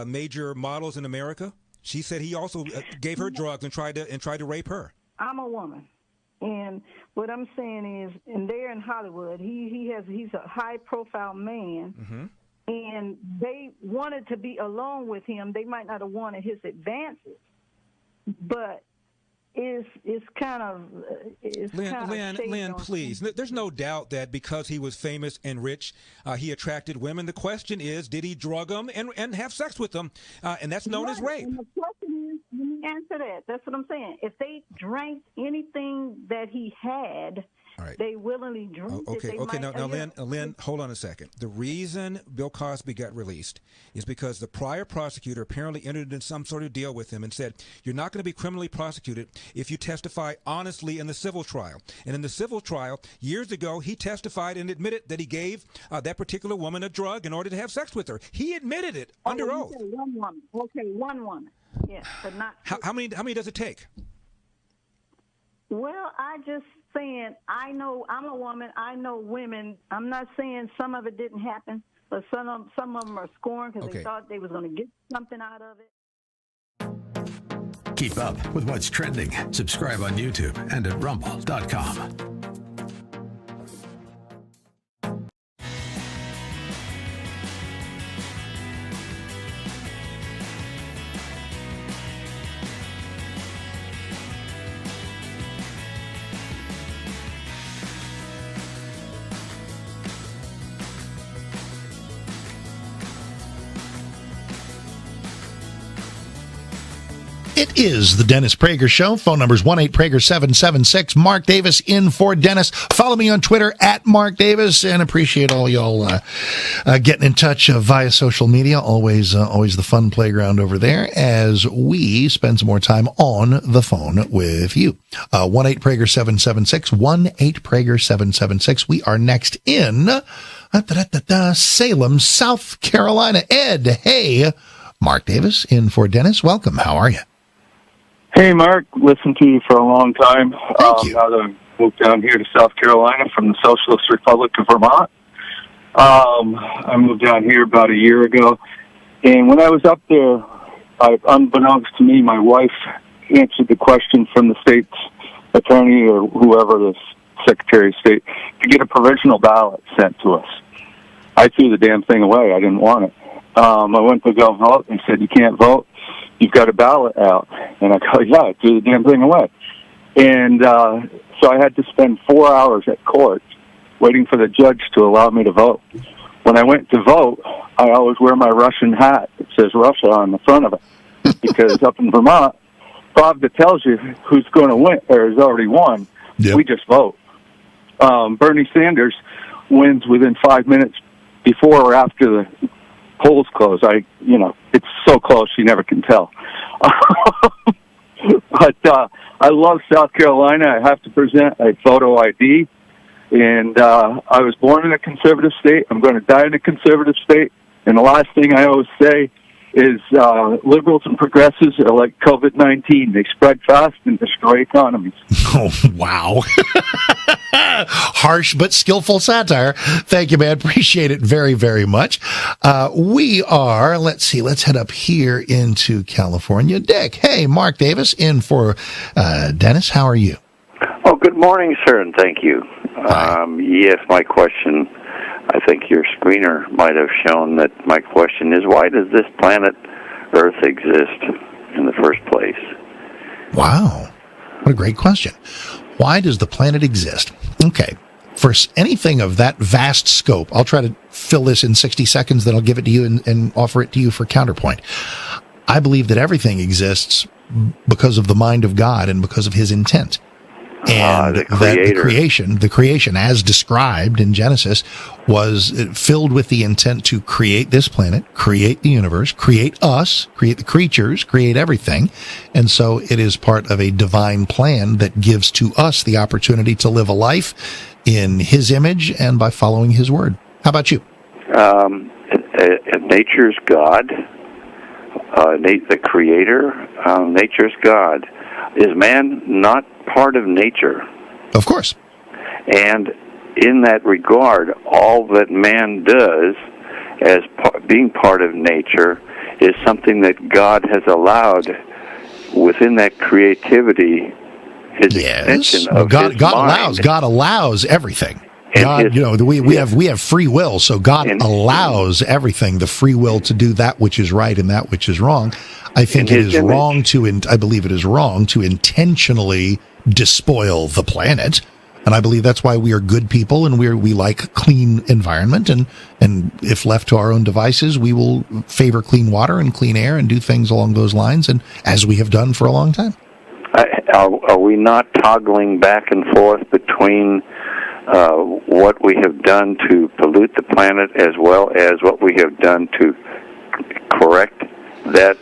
major models in America? She said he also gave her drugs and tried to rape her. I'm a woman, and what I'm saying is, and they're in Hollywood. He's a high-profile man, Mm-hmm. and they wanted to be alone with him. They might not have wanted his advances, but it's kind of Lynn, please. There's no doubt that because he was famous and rich, he attracted women. The question is, did he drug them and have sex with them? And that's known as rape. And the question is, let me answer that. That's what I'm saying. If they drank anything that he had, right, they willingly drank it. Okay. Now, Lynn, hold on a second. The reason Bill Cosby got released is because the prior prosecutor apparently entered into some sort of deal with him and said, you're not going to be criminally prosecuted if you testify honestly in the civil trial. And in the civil trial, years ago, he testified and admitted that he gave that particular woman a drug in order to have sex with her. He admitted it under oath. One woman. Okay, one woman. Yes, but not. How many does it take? Well, I just saying, I know I'm a woman. I know women. I'm not saying some of it didn't happen, but some of them are scorned because they thought they was going to get something out of it. Keep up with what's trending. Subscribe on YouTube and at rumble.com. It is the Dennis Prager Show. Phone number's 1-8-Prager-776. Mark Davis in for Dennis. Follow me on Twitter at Mark Davis, and appreciate all y'all getting in touch via social media. Always the fun playground over there as we spend some more time on the phone with you. 1-8-Prager-776. 1-8-Prager-776. We are next in Salem, South Carolina. Ed, hey. Mark Davis in for Dennis. Welcome. How are you? Hey, Mark. Listened to you for a long time. Thank you. Now that I moved down here to South Carolina from the Socialist Republic of Vermont. I moved down here about a year ago. And when I was up there, unbeknownst to me, my wife answered the question from the state's attorney or whoever, the Secretary of State, to get a provisional ballot sent to us. I threw the damn thing away. I didn't want it. I went to go vote, and said, you can't vote. You've got a ballot out. And I go, yeah, I threw the damn thing away. And so I had to spend 4 hours at court waiting for the judge to allow me to vote. When I went to vote, I always wear my Russian hat. It says Russia on the front of it. Because up in Vermont, Pravda tells you who's going to win or has already won. Yep. We just vote. Bernie Sanders wins within 5 minutes before or after the polls close. It's so close you never can tell. But I love South Carolina. I have to present a photo ID. And I was born in a conservative state. I'm going to die in a conservative state. And the last thing I always say is liberals and progressives are like COVID-19. They spread fast and destroy economies. Oh, wow. Harsh but skillful satire. Thank you, man. Appreciate it very, very much. We are, let's head up here into California. Dick, hey, Mark Davis in for Dennis. How are you? Oh, good morning, sir, and thank you. Yes, my question, I think your screener might have shown that my question is, why does this planet Earth exist in the first place? Wow. What a great question. Why does the planet exist? Okay. For anything of that vast scope, I'll try to fill this in 60 seconds, then I'll give it to you and offer it to you for counterpoint. I believe that everything exists because of the mind of God and because of his intent. And that the creation, as described in Genesis, was filled with the intent to create this planet, create the universe, create us, create the creatures, create everything. And so it is part of a divine plan that gives to us the opportunity to live a life in his image and by following his word. How about you? Nature's God, the creator, nature's God. Is man not part of nature? Of course. And in that regard, all that man does as being part of nature is something that God has allowed within that creativity, his extension of his mind. God allows everything. God, we have free will, so God allows everything, the free will to do that which is right and that which is wrong. I think it is wrong I believe it is wrong to intentionally despoil the planet. And I believe that's why we are good people and we like clean environment. And if left to our own devices, we will favor clean water and clean air and do things along those lines, and as we have done for a long time. Are we not toggling back and forth between what we have done to pollute the planet as well as what we have done to correct that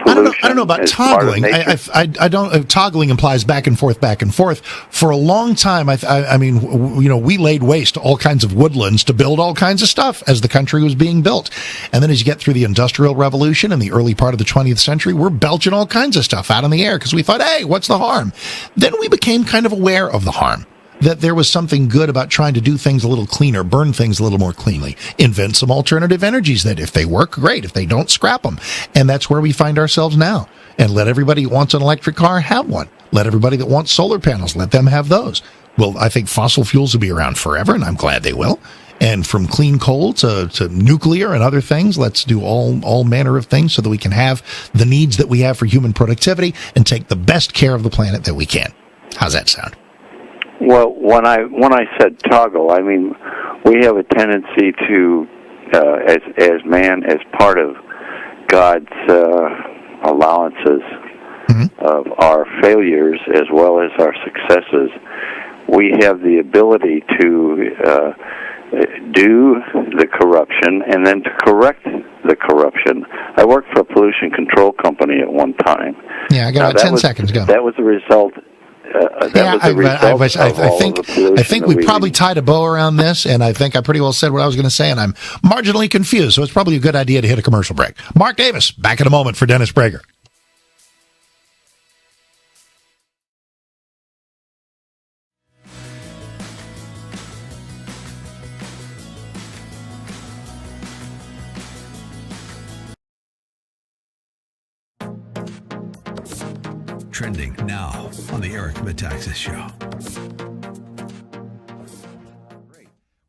pollution? I don't know about toggling. I don't. Toggling implies back and forth, back and forth. For a long time, I mean, we laid waste to all kinds of woodlands to build all kinds of stuff as the country was being built. And then as you get through the Industrial Revolution in the early part of the 20th century, we're belching all kinds of stuff out in the air because we thought, hey, what's the harm? Then we became kind of aware of the harm, that there was something good about trying to do things a little cleaner, burn things a little more cleanly, invent some alternative energies that if they work, great. If they don't, scrap them. And that's where we find ourselves now. And let everybody who wants an electric car have one. Let everybody that wants solar panels, let them have those. Well, I think fossil fuels will be around forever, and I'm glad they will. And from clean coal to nuclear and other things, let's do all manner of things so that we can have the needs that we have for human productivity and take the best care of the planet that we can. How's that sound? Well, when I said toggle, I mean we have a tendency to, as man, as part of God's allowances of our failures as well as our successes, we have the ability to do the corruption and then to correct the corruption. I worked for a pollution control company at one time. Yeah, I got about 10 seconds to go. That was the result. I think we probably tied a bow around this, and I think I pretty well said what I was going to say, and I'm marginally confused, so it's probably a good idea to hit a commercial break. Mark Davis, back in a moment for Dennis Prager. Trending now on the Eric Metaxas Show.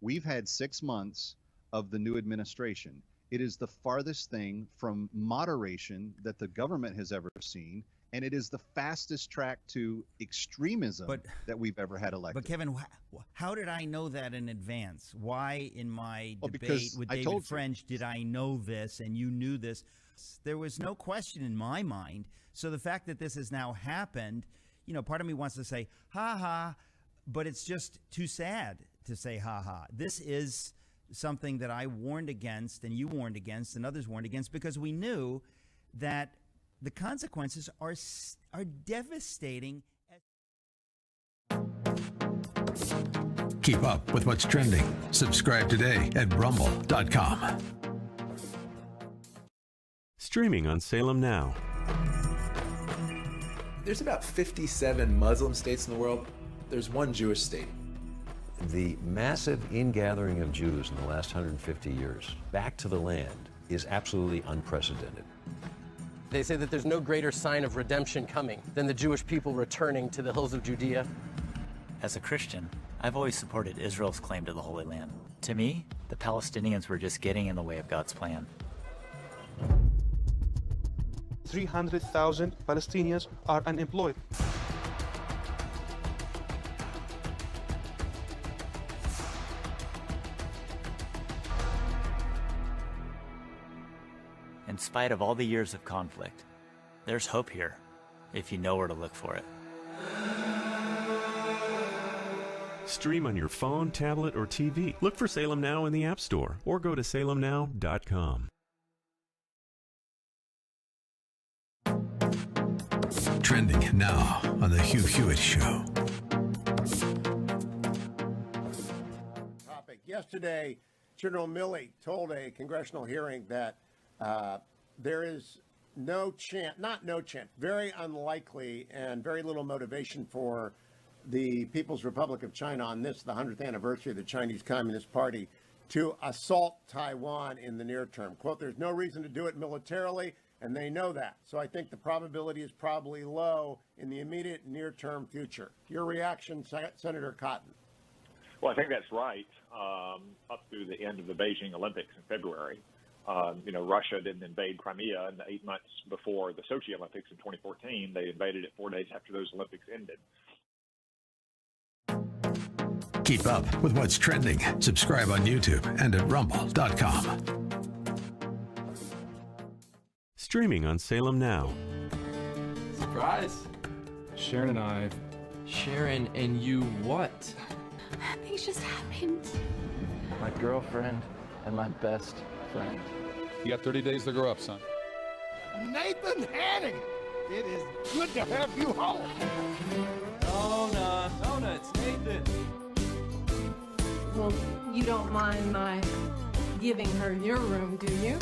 We've had 6 months of the new administration. It is the farthest thing from moderation that the government has ever seen, and it is the fastest track to extremism that we've ever had elected. But Kevin, how did I know that in advance? Why in my debate with David French did I know this and you knew this? There was no question in my mind. So the fact that this has now happened, part of me wants to say, ha ha, but it's just too sad to say ha ha. This is something that I warned against and you warned against and others warned against because we knew that the consequences are devastating. Keep up with what's trending. Subscribe today at rumble.com. Streaming on Salem Now. There's about 57 Muslim states in the world. There's one Jewish state. The massive ingathering of Jews in the last 150 years back to the land is absolutely unprecedented. They say that there's no greater sign of redemption coming than the Jewish people returning to the hills of Judea. As a Christian, I've always supported Israel's claim to the Holy Land. To me, the Palestinians were just getting in the way of God's plan. 300,000 Palestinians are unemployed. In spite of all the years of conflict, there's hope here, if you know where to look for it. Stream on your phone, tablet, or TV. Look for Salem Now in the App Store or go to salemnow.com. Trending now on The Hugh Hewitt Show. Yesterday, General Milley told a congressional hearing that there is no chance, very unlikely and very little motivation for the People's Republic of China on this, the 100th anniversary of the Chinese Communist Party, to assault Taiwan in the near term. Quote, there's no reason to do it militarily, and they know that. So I think the probability is probably low in the immediate near-term future. Your reaction, Senator Cotton? Well, I think that's right. Up through the end of the Beijing Olympics in February, Russia didn't invade Crimea, and 8 months before the Sochi Olympics in 2014, they invaded it 4 days after those Olympics ended. Keep up with what's trending. Subscribe on YouTube and at rumble.com. Streaming on Salem Now. Surprise! Sharon and I. Sharon and you what? Things just happened. My girlfriend and my best friend. You got 30 days to grow up, son. Nathan Hanning, it is good to have you home. Nona, it's Nathan. Well, you don't mind my giving her your room, do you?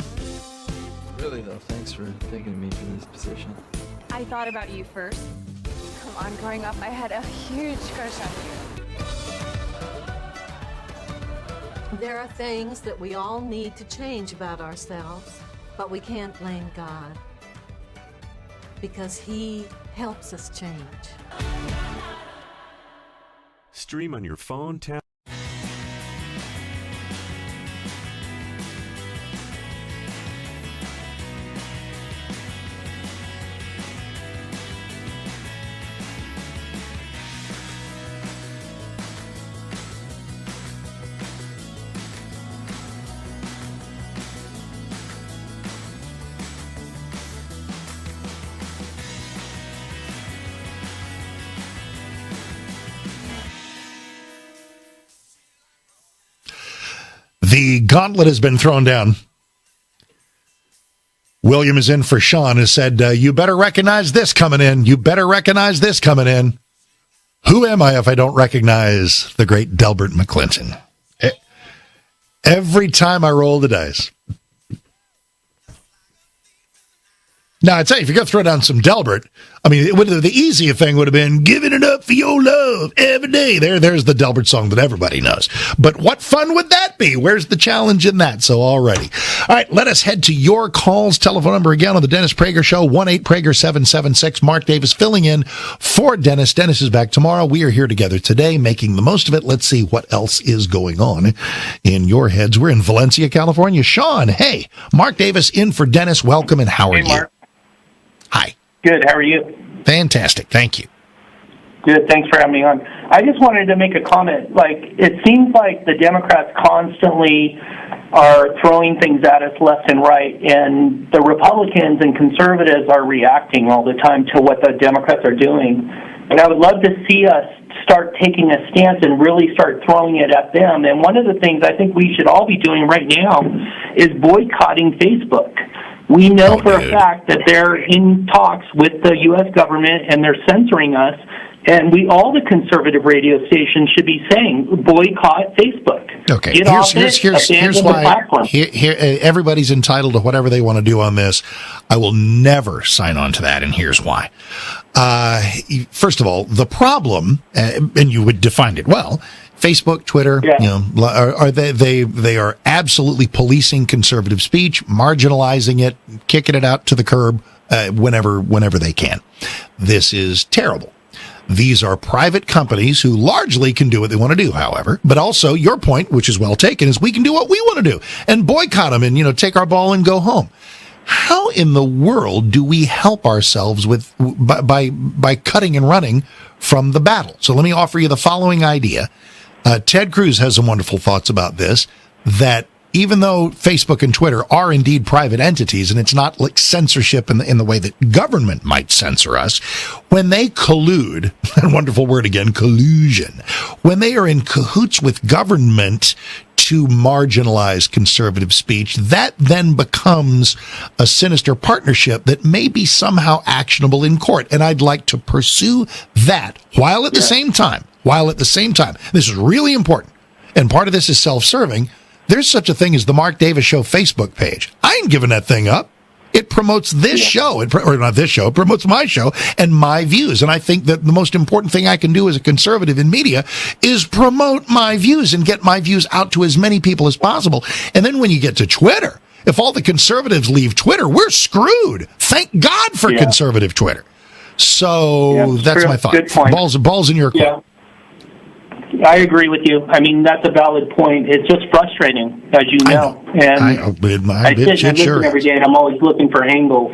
Really though, thanks for thinking of me for this position. I thought about you first. Come on, growing up, I had a huge crush on you. There are things that we all need to change about ourselves, but we can't blame God because He helps us change. Stream on your phone, tablet. The gauntlet has been thrown down. William is in for Sean, has said, you better recognize this coming in. You better recognize this coming in. Who am I if I don't recognize the great Delbert McClinton? Every time I roll the dice. Now, I'd say if you're going to throw down some Delbert, I mean, the easier thing would have been giving it up for your love every day. There's the Delbert song that everybody knows. But what fun would that be? Where's the challenge in that? So already. All right, let us head to your calls. Telephone number again on the Dennis Prager Show, 1-8-Prager-776. Mark Davis filling in for Dennis. Dennis is back tomorrow. We are here together today, making the most of it. Let's see what else is going on in your heads. We're in Valencia, California. Sean, hey, Mark Davis in for Dennis. Welcome, and how are you? Mark. Hi. Good. How are you? Fantastic. Thank you. Good. Thanks for having me on. I just wanted to make a comment. It seems like the Democrats constantly are throwing things at us left and right, and the Republicans and conservatives are reacting all the time to what the Democrats are doing. And I would love to see us start taking a stance and really start throwing it at them. And one of the things I think we should all be doing right now is boycotting Facebook. We know for a fact that they're in talks with the U.S. government and they're censoring us And all the conservative radio stations should be saying, boycott Facebook. Okay, Get off it, here's abandon the platform. Here, everybody's entitled to whatever they want to do on this. I will never sign on to that, and here's why. First of all, the problem, and you would define it well, Facebook, Twitter, they are absolutely policing conservative speech, marginalizing it, kicking it out to the curb whenever they can. This is terrible. These are private companies who largely can do what they want to do, however. But also, your point, which is well taken, is we can do what we want to do and boycott them and, take our ball and go home. How in the world do we help ourselves by cutting and running from the battle? So let me offer you the following idea. Ted Cruz has some wonderful thoughts about this, that even though Facebook and Twitter are indeed private entities, and it's not like censorship in the way that government might censor us, when they collude, that wonderful word again, collusion, when they are in cahoots with government to marginalize conservative speech, that then becomes a sinister partnership that may be somehow actionable in court. And I'd like to pursue that while at the same time, this is really important, and part of this is self-serving. There's such a thing as the Mark Davis Show Facebook page. I ain't giving that thing up. It promotes this show, or not this show, it promotes my show and my views. And I think that the most important thing I can do as a conservative in media is promote my views and get my views out to as many people as possible. And then when you get to Twitter, if all the conservatives leave Twitter, we're screwed. Thank God for conservative Twitter. So that's my thought. Good point. Balls in your court. Yeah. I agree with you. I mean, that's a valid point. It's just frustrating, as you know. I sit and listen every day, and I'm always looking for angles.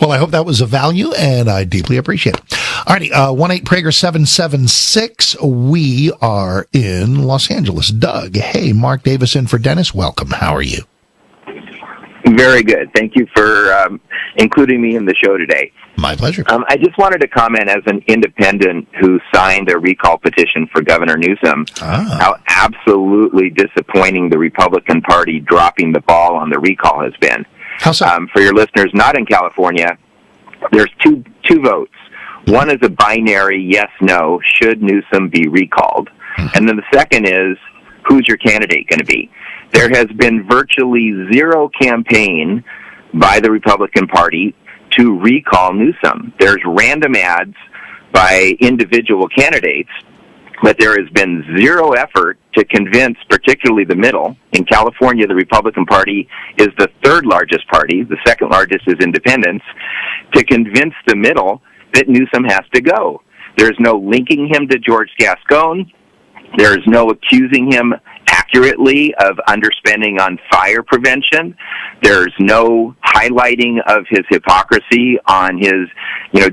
Well, I hope that was of value, and I deeply appreciate it. All righty, 1-8-Prager-776. We are in Los Angeles. Doug, hey, Mark Davis in for Dennis. Welcome. How are you? Very good. Thank you for including me in the show today. My pleasure. I just wanted to comment as an independent who signed a recall petition for Governor Newsom, how absolutely disappointing the Republican Party dropping the ball on the recall has been. How so? For your listeners not in California, there's two votes. One is a binary yes-no, should Newsom be recalled? And then the second is, who's your candidate going to be? There has been virtually zero campaign by the Republican Party to recall Newsom. There's random ads by individual candidates, but there has been zero effort to convince, particularly the middle. In California, the Republican Party is the third largest party. The second largest is independents, to convince the middle that Newsom has to go. There's no linking him to George Gascon. There's no accusing him accurately of underspending on fire prevention. There's no highlighting of his hypocrisy on his,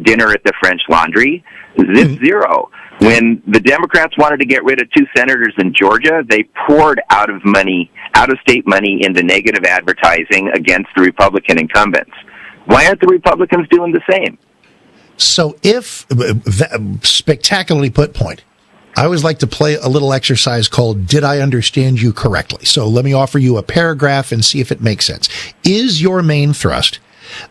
dinner at the French Laundry. Zero. When the Democrats wanted to get rid of 2 senators in Georgia, they poured out-of-state money into negative advertising against the Republican incumbents. Why aren't the Republicans doing the same? So spectacularly put point. I always like to play a little exercise called Did I Understand You Correctly? So let me offer you a paragraph and see if it makes sense. Is your main thrust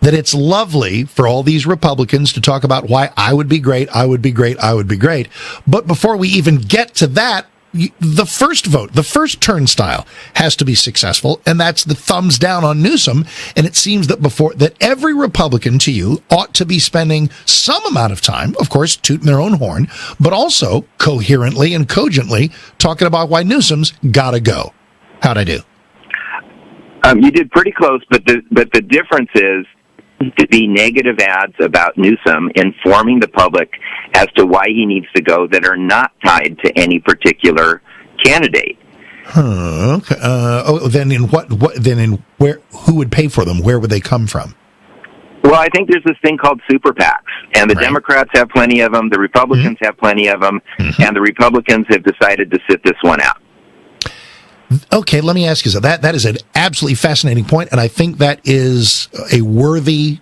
that it's lovely for all these Republicans to talk about why I would be great, I would be great, I would be great, but before we even get to that, the first vote, the first turnstile has to be successful, and that's the thumbs down on Newsom. And it seems that every Republican to you ought to be spending some amount of time, of course, tooting their own horn, but also coherently and cogently talking about why Newsom's got to go. How'd I do? You did pretty close, but the difference is to be negative ads about Newsom informing the public as to why he needs to go that are not tied to any particular candidate. Okay. Who would pay for them? Where would they come from? Well, I think there's this thing called super PACs, and the Democrats have plenty of them, the Republicans have plenty of them, and the Republicans have decided to sit this one out. Okay, let me ask you, so that is an absolutely fascinating point, and I think that is a worthy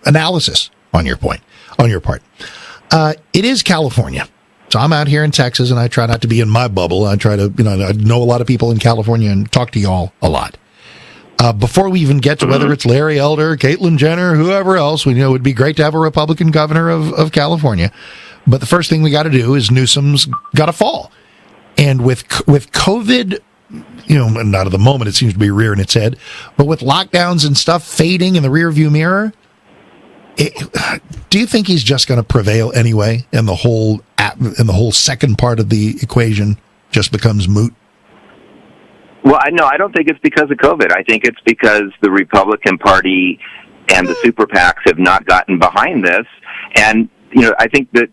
analysis on your part. It is California. So I'm out here in Texas, and I try not to be in my bubble. I try to, I know a lot of people in California and talk to y'all a lot. Before we even get to whether it's Larry Elder, Caitlyn Jenner, whoever else, we know it would be great to have a Republican governor of California. But the first thing we got to do is Newsom's got to fall. And with COVID, not at the moment, it seems to be rearing its head, but with lockdowns and stuff fading in the rearview mirror, do you think he's just going to prevail anyway, and the whole second part of the equation just becomes moot? Well, I don't think it's because of COVID. I think it's because the Republican Party and the super PACs have not gotten behind this. And, I think that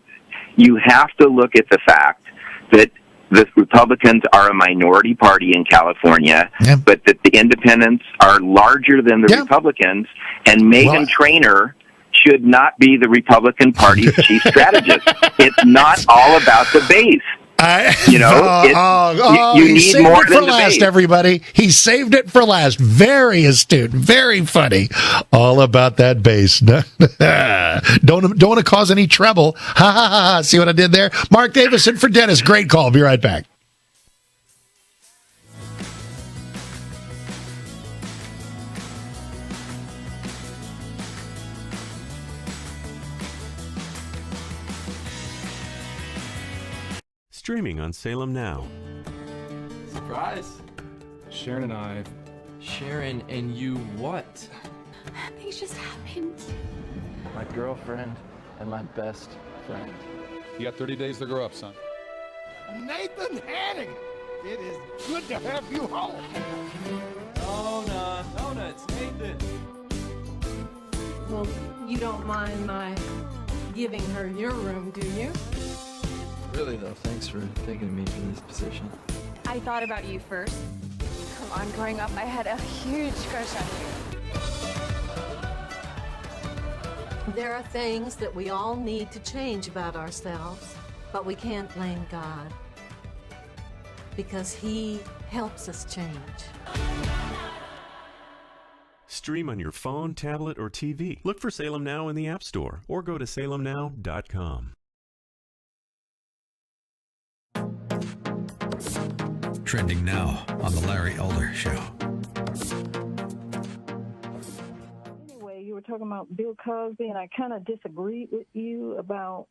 you have to look at the fact that the Republicans are a minority party in California, but that the independents are larger than the Republicans, and Meghan Trainor should not be the Republican Party's chief strategist. It's not all about the base. You need more than the base. Everybody, he saved it for last. Very astute, very funny. All about that base. Don't want to cause any trouble. Ha ha ha! See what I did there? Mark Davison for Dennis. Great call. Be right back. Streaming on Salem Now. Surprise! Sharon and I. Sharon and you what? Things just happened. My girlfriend and my best friend. You got 30 days to grow up, son. Nathan Hanning, it is good to have you home. Nona, it's Nathan. Well, you don't mind my giving her your room, do you? Really though, thanks for taking me to this position. I thought about you first. Come on, growing up, I had a huge crush on you. There are things that we all need to change about ourselves, but we can't blame God because He helps us change. Stream on your phone, tablet, or TV. Look for Salem Now in the App Store or go to salemnow.com. Trending now on The Larry Elder Show. Anyway, you were talking about Bill Cosby, and I kind of disagreed with you about,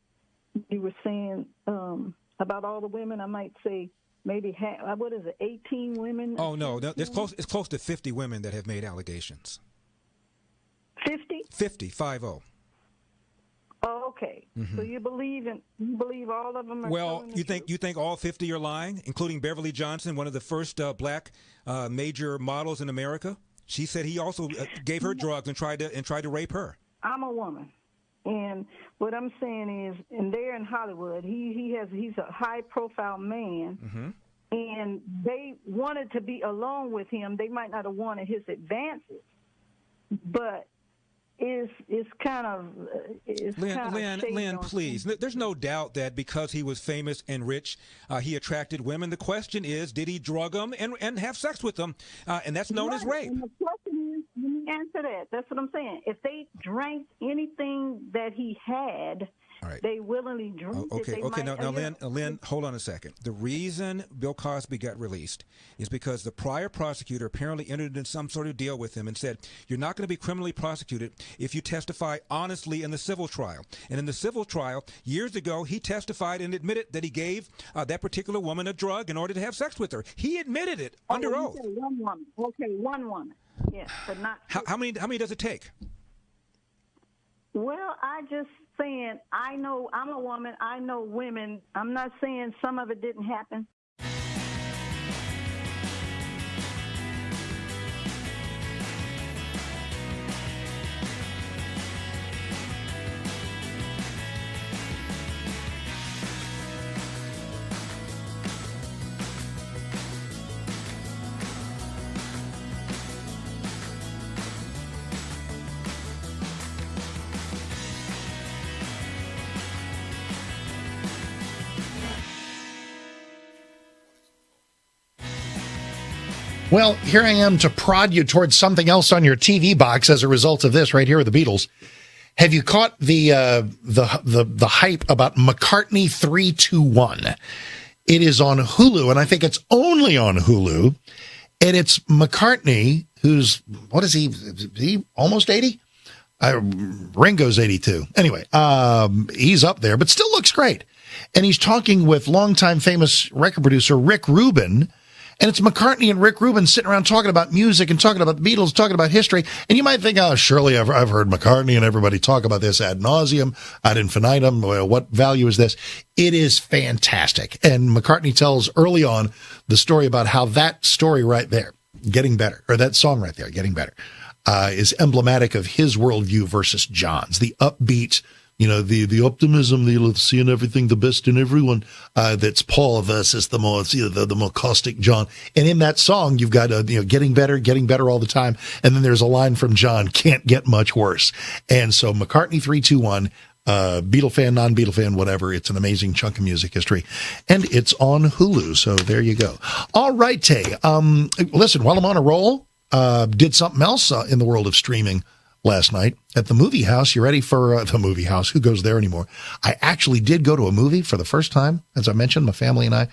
you were saying about all the women. I might say maybe, 18 women? Oh, no, it's close to 50 women that have made allegations. 50? 50, 5-0. Oh, okay. Mm-hmm. So you believe all of them are Well, you think all 50 are lying, including Beverly Johnson, one of the first black major models in America? She said he also gave her drugs and tried to rape her. I'm a woman, and what I'm saying is, and they're in Hollywood. He's a high-profile man, mm-hmm. and they wanted to be alone with him. They might not have wanted his advances, but it's kind of Lynn, please. There's no doubt that because he was famous and rich, he attracted women. The question is, did he drug them and have sex with them? And that's known as rape. And the question is, let me answer that. That's what I'm saying. If they drank anything that he had, right, they willingly drink it. Okay. Now, Lynn, hold on a second. The reason Bill Cosby got released is because the prior prosecutor apparently entered into some sort of deal with him and said, you're not going to be criminally prosecuted if you testify honestly in the civil trial. And in the civil trial, years ago, he testified and admitted that he gave that particular woman a drug in order to have sex with her. He admitted it under oath. One woman. Okay, one woman. Yes, but not. How many does it take? Well, I just saying, I know I'm a woman. I know women. I'm not saying some of it didn't happen. Well, here I am to prod you towards something else on your TV box as a result of this right here with the Beatles. Have you caught the hype about McCartney 321? It is on Hulu, and I think it's only on Hulu. And it's McCartney who's, what is he? Is he almost 80? Ringo's 82. Anyway, he's up there, but still looks great. And he's talking with longtime famous record producer Rick Rubin. And it's McCartney and Rick Rubin sitting around talking about music and talking about the Beatles, talking about history. And you might think, oh, surely I've heard McCartney and everybody talk about this ad nauseum, ad infinitum. Well, what value is this? It is fantastic. And McCartney tells early on the story about how that story right there, Getting Better, or that song right there, Getting Better, is emblematic of his worldview versus John's. The upbeat, the optimism, the seeing everything, the best in everyone, that's Paul versus the more caustic John. And in that song, you've got, getting better all the time. And then there's a line from John, can't get much worse. And so McCartney 3-2-1, Beatle fan, non-Beatle fan, whatever. It's an amazing chunk of music history. And it's on Hulu. So there you go. All right, Tay. Listen, while I'm on a roll, did something else in the world of streaming last night at the movie house. You ready for the movie house? Who goes there anymore? I actually did go to a movie for the first time. As I mentioned, my family and I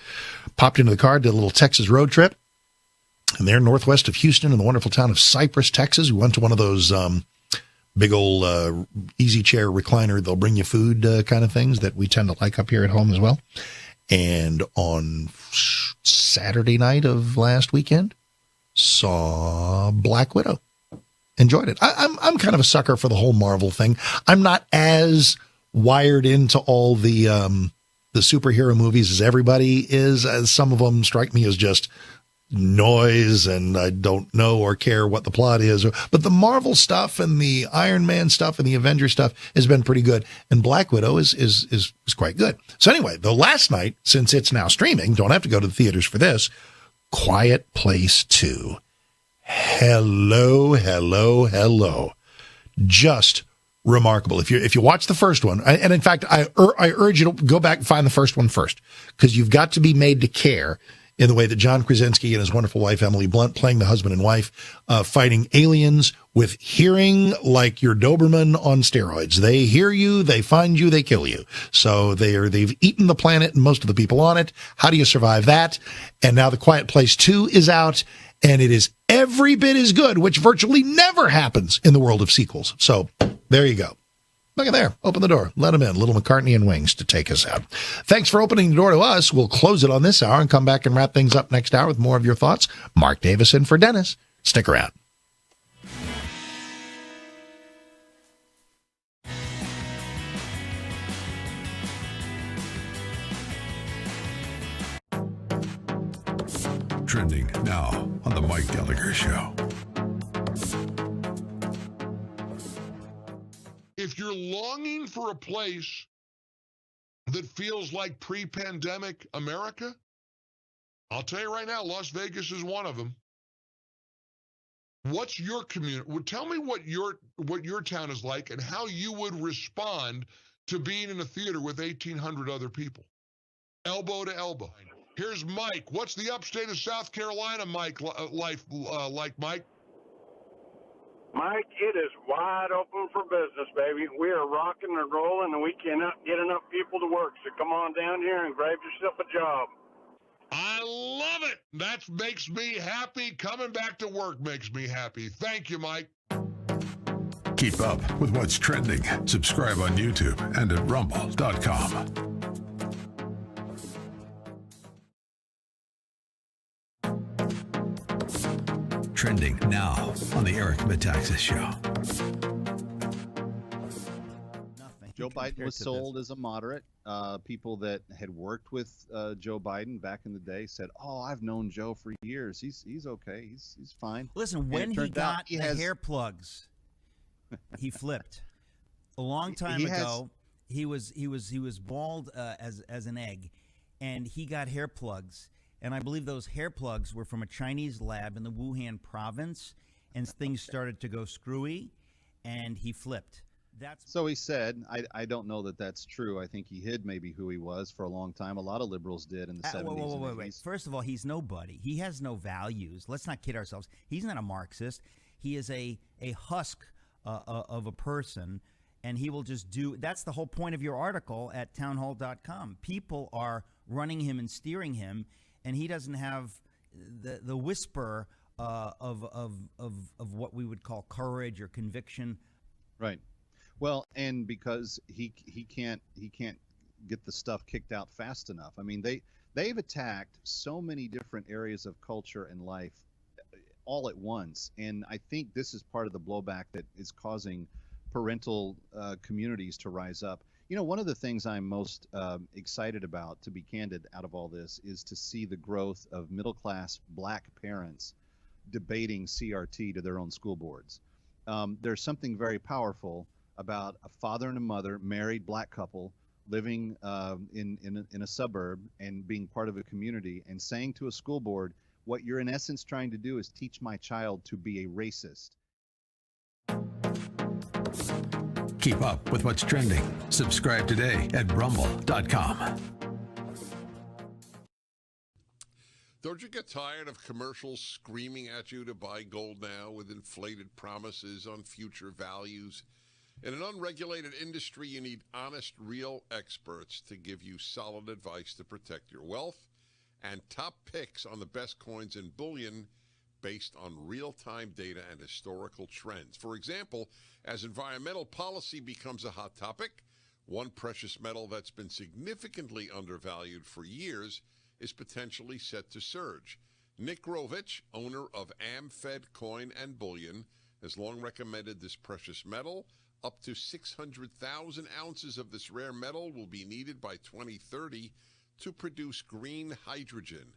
popped into the car, did a little Texas road trip. And there northwest of Houston in the wonderful town of Cypress, Texas, we went to one of those big old easy chair recliner, they'll bring you food kind of things that we tend to like up here at home as well. And on Saturday night of last weekend, saw Black Widow. Enjoyed it. I'm kind of a sucker for the whole Marvel thing. I'm not as wired into all the superhero movies as everybody is, as some of them strike me as just noise and I don't know or care what the plot is. But the Marvel stuff and the Iron Man stuff and the Avengers stuff has been pretty good. And Black Widow is quite good. So anyway, the last night, since it's now streaming, don't have to go to the theaters for this, Quiet Place 2. Hello. Just remarkable. If you watch the first one, and in fact, I urge you to go back and find the first one first, because you've got to be made to care in the way that John Krasinski and his wonderful wife, Emily Blunt, playing the husband and wife, fighting aliens with hearing like your Doberman on steroids. They hear you, they find you, they kill you. So they've eaten the planet and most of the people on it. How do you survive that? And now The Quiet Place 2 is out, and it is every bit as good, which virtually never happens in the world of sequels. So there you go. Look at there. Open the door. Let him in. Little McCartney and Wings to take us out. Thanks for opening the door to us. We'll close it on this hour and come back and wrap things up next hour with more of your thoughts. Mark Davison for Dennis. Stick around. Trending now on The Mike Gallagher Show. If you're longing for a place that feels like pre-pandemic America, I'll tell you right now, Las Vegas is one of them. What's your community? Well, tell me what your town is like and how you would respond to being in a theater with 1,800 other people, elbow to elbow. Here's Mike. What's the upstate of South Carolina, Mike, life like, Mike? Mike, it is wide open for business, baby. We are rocking and rolling, and we cannot get enough people to work. So come on down here and grab yourself a job. I love it. That makes me happy. Coming back to work makes me happy. Thank you, Mike. Keep up with what's trending. Subscribe on YouTube and at rumble.com. Trending now on the Eric Metaxas Show. Joe Biden was sold as a moderate. People that had worked with Joe Biden back in the day said, "Oh, I've known Joe for years. He's okay. He's fine." Listen, when he got the hair plugs, he flipped. A long time ago, he was bald as an egg, and he got hair plugs. And I believe those hair plugs were from a Chinese lab in the Wuhan province, and things started to go screwy, and he flipped. So he said. I don't know that that's true. I think he hid maybe who he was for a long time. A lot of liberals did in the 70s. Wait. First of all, he's nobody. He has no values. Let's not kid ourselves. He's not a Marxist. He is a husk of a person, and he will just do. That's the whole point of your article at townhall.com. People are running him and steering him, and he doesn't have the whisper of what we would call courage or conviction. Right. Well, and because he can't get the stuff kicked out fast enough. I mean, they've attacked so many different areas of culture and life all at once, and I think this is part of the blowback that is causing parental communities to rise up. You know, one of the things I'm most excited about, to be candid, out of all this, is to see the growth of middle-class black parents debating CRT to their own school boards. There's something very powerful about a father and a mother, married black couple, living in a suburb and being part of a community and saying to a school board, what you're in essence trying to do is teach my child to be a racist. Keep up with what's trending. Subscribe today at rumble.com. Don't you get tired of commercials screaming at you to buy gold now with inflated promises on future values? In an unregulated industry, you need honest, real experts to give you solid advice to protect your wealth and top picks on the best coins and bullion based on real-time data and historical trends. For example, as environmental policy becomes a hot topic, one precious metal that's been significantly undervalued for years is potentially set to surge. Nick Grovich, owner of AmFed Coin and Bullion, has long recommended this precious metal. Up to 600,000 ounces of this rare metal will be needed by 2030 to produce green hydrogen.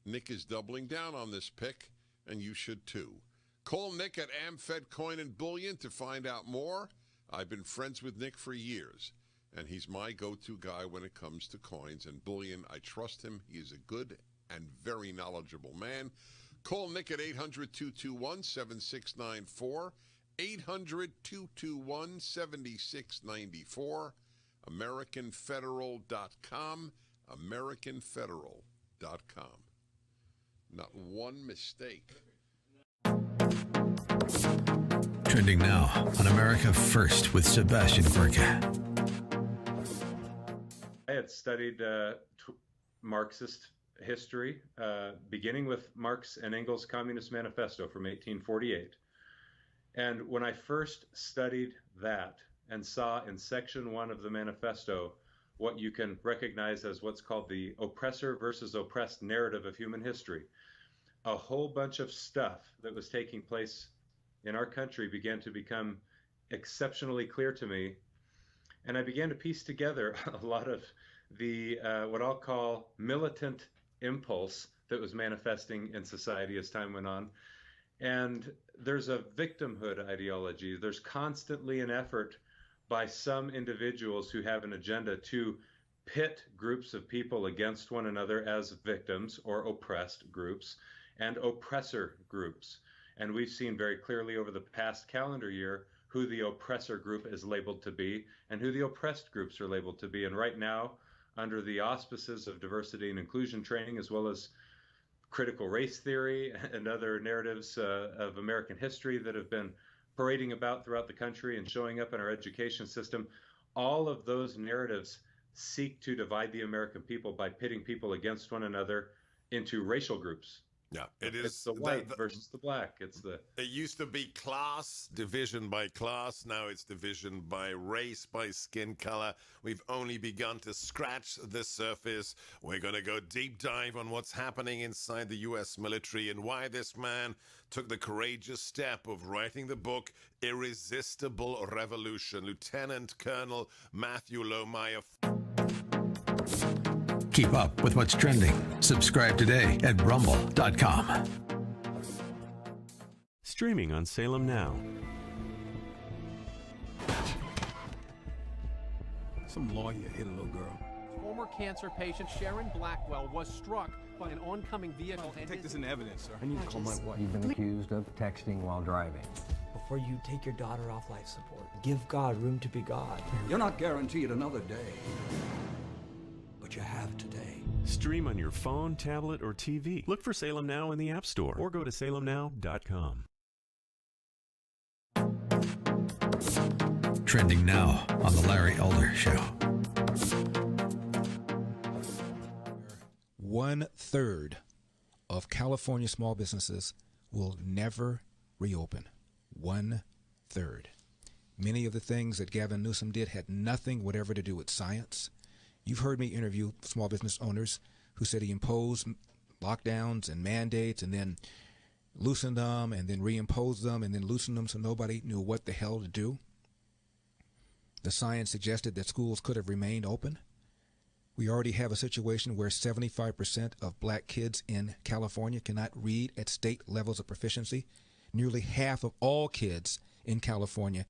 Nick is doubling down on this pick, and you should too. Call Nick at AmFed Coin and Bullion to find out more. I've been friends with Nick for years, and he's my go-to guy when it comes to coins and bullion. I trust him. He is a good and very knowledgeable man. Call Nick at 800-221-7694, 800-221-7694, AmericanFederal.com, AmericanFederal.com. Not one mistake. Trending now on America First with Sebastian Gorka. I had studied Marxist history, beginning with Marx and Engels' Communist Manifesto from 1848. And when I first studied that and saw in section 1 of the manifesto what you can recognize as what's called the oppressor versus oppressed narrative of human history, a whole bunch of stuff that was taking place in our country began to become exceptionally clear to me. And I began to piece together a lot of the what I'll call militant impulse that was manifesting in society as time went on. And there's a victimhood ideology. There's constantly an effort by some individuals who have an agenda to pit groups of people against one another as victims or oppressed groups and oppressor groups. And we've seen very clearly over the past calendar year who the oppressor group is labeled to be and who the oppressed groups are labeled to be. And right now, under the auspices of diversity and inclusion training, as well as critical race theory and other narratives of American history that have been parading about throughout the country and showing up in our education system, all of those narratives seek to divide the American people by pitting people against one another into racial groups. Yeah, it's the white versus the black. It used to be class, division by class. Now it's division by race, by skin color. We've only begun to scratch the surface. We're going to go deep dive on what's happening inside the U.S. military and why this man took the courageous step of writing the book Irresistible Revolution. Lieutenant Colonel Matthew Lohmeyer. Keep up with what's trending. Subscribe today at rumble.com. Streaming on Salem Now. Some lawyer hit a little girl. Former cancer patient Sharon Blackwell was struck by an oncoming vehicle. Take this into evidence, sir. I need to call my wife. You've been accused of texting while driving. Before you take your daughter off life support, give God room to be God. You're not guaranteed another day, but you have today. Stream on your phone, tablet, or TV. Look for Salem Now in the App Store or go to salemnow.com. Trending now on The Larry Elder Show. 1/3 of California small businesses will never reopen. 1/3. Many of the things that Gavin Newsom did had nothing whatever to do with science. You've heard me interview small business owners who said he imposed lockdowns and mandates and then loosened them and then reimposed them and then loosened them so nobody knew what the hell to do. The science suggested that schools could have remained open. We already have a situation where 75% of black kids in California cannot read at state levels of proficiency. Nearly half of all kids in California.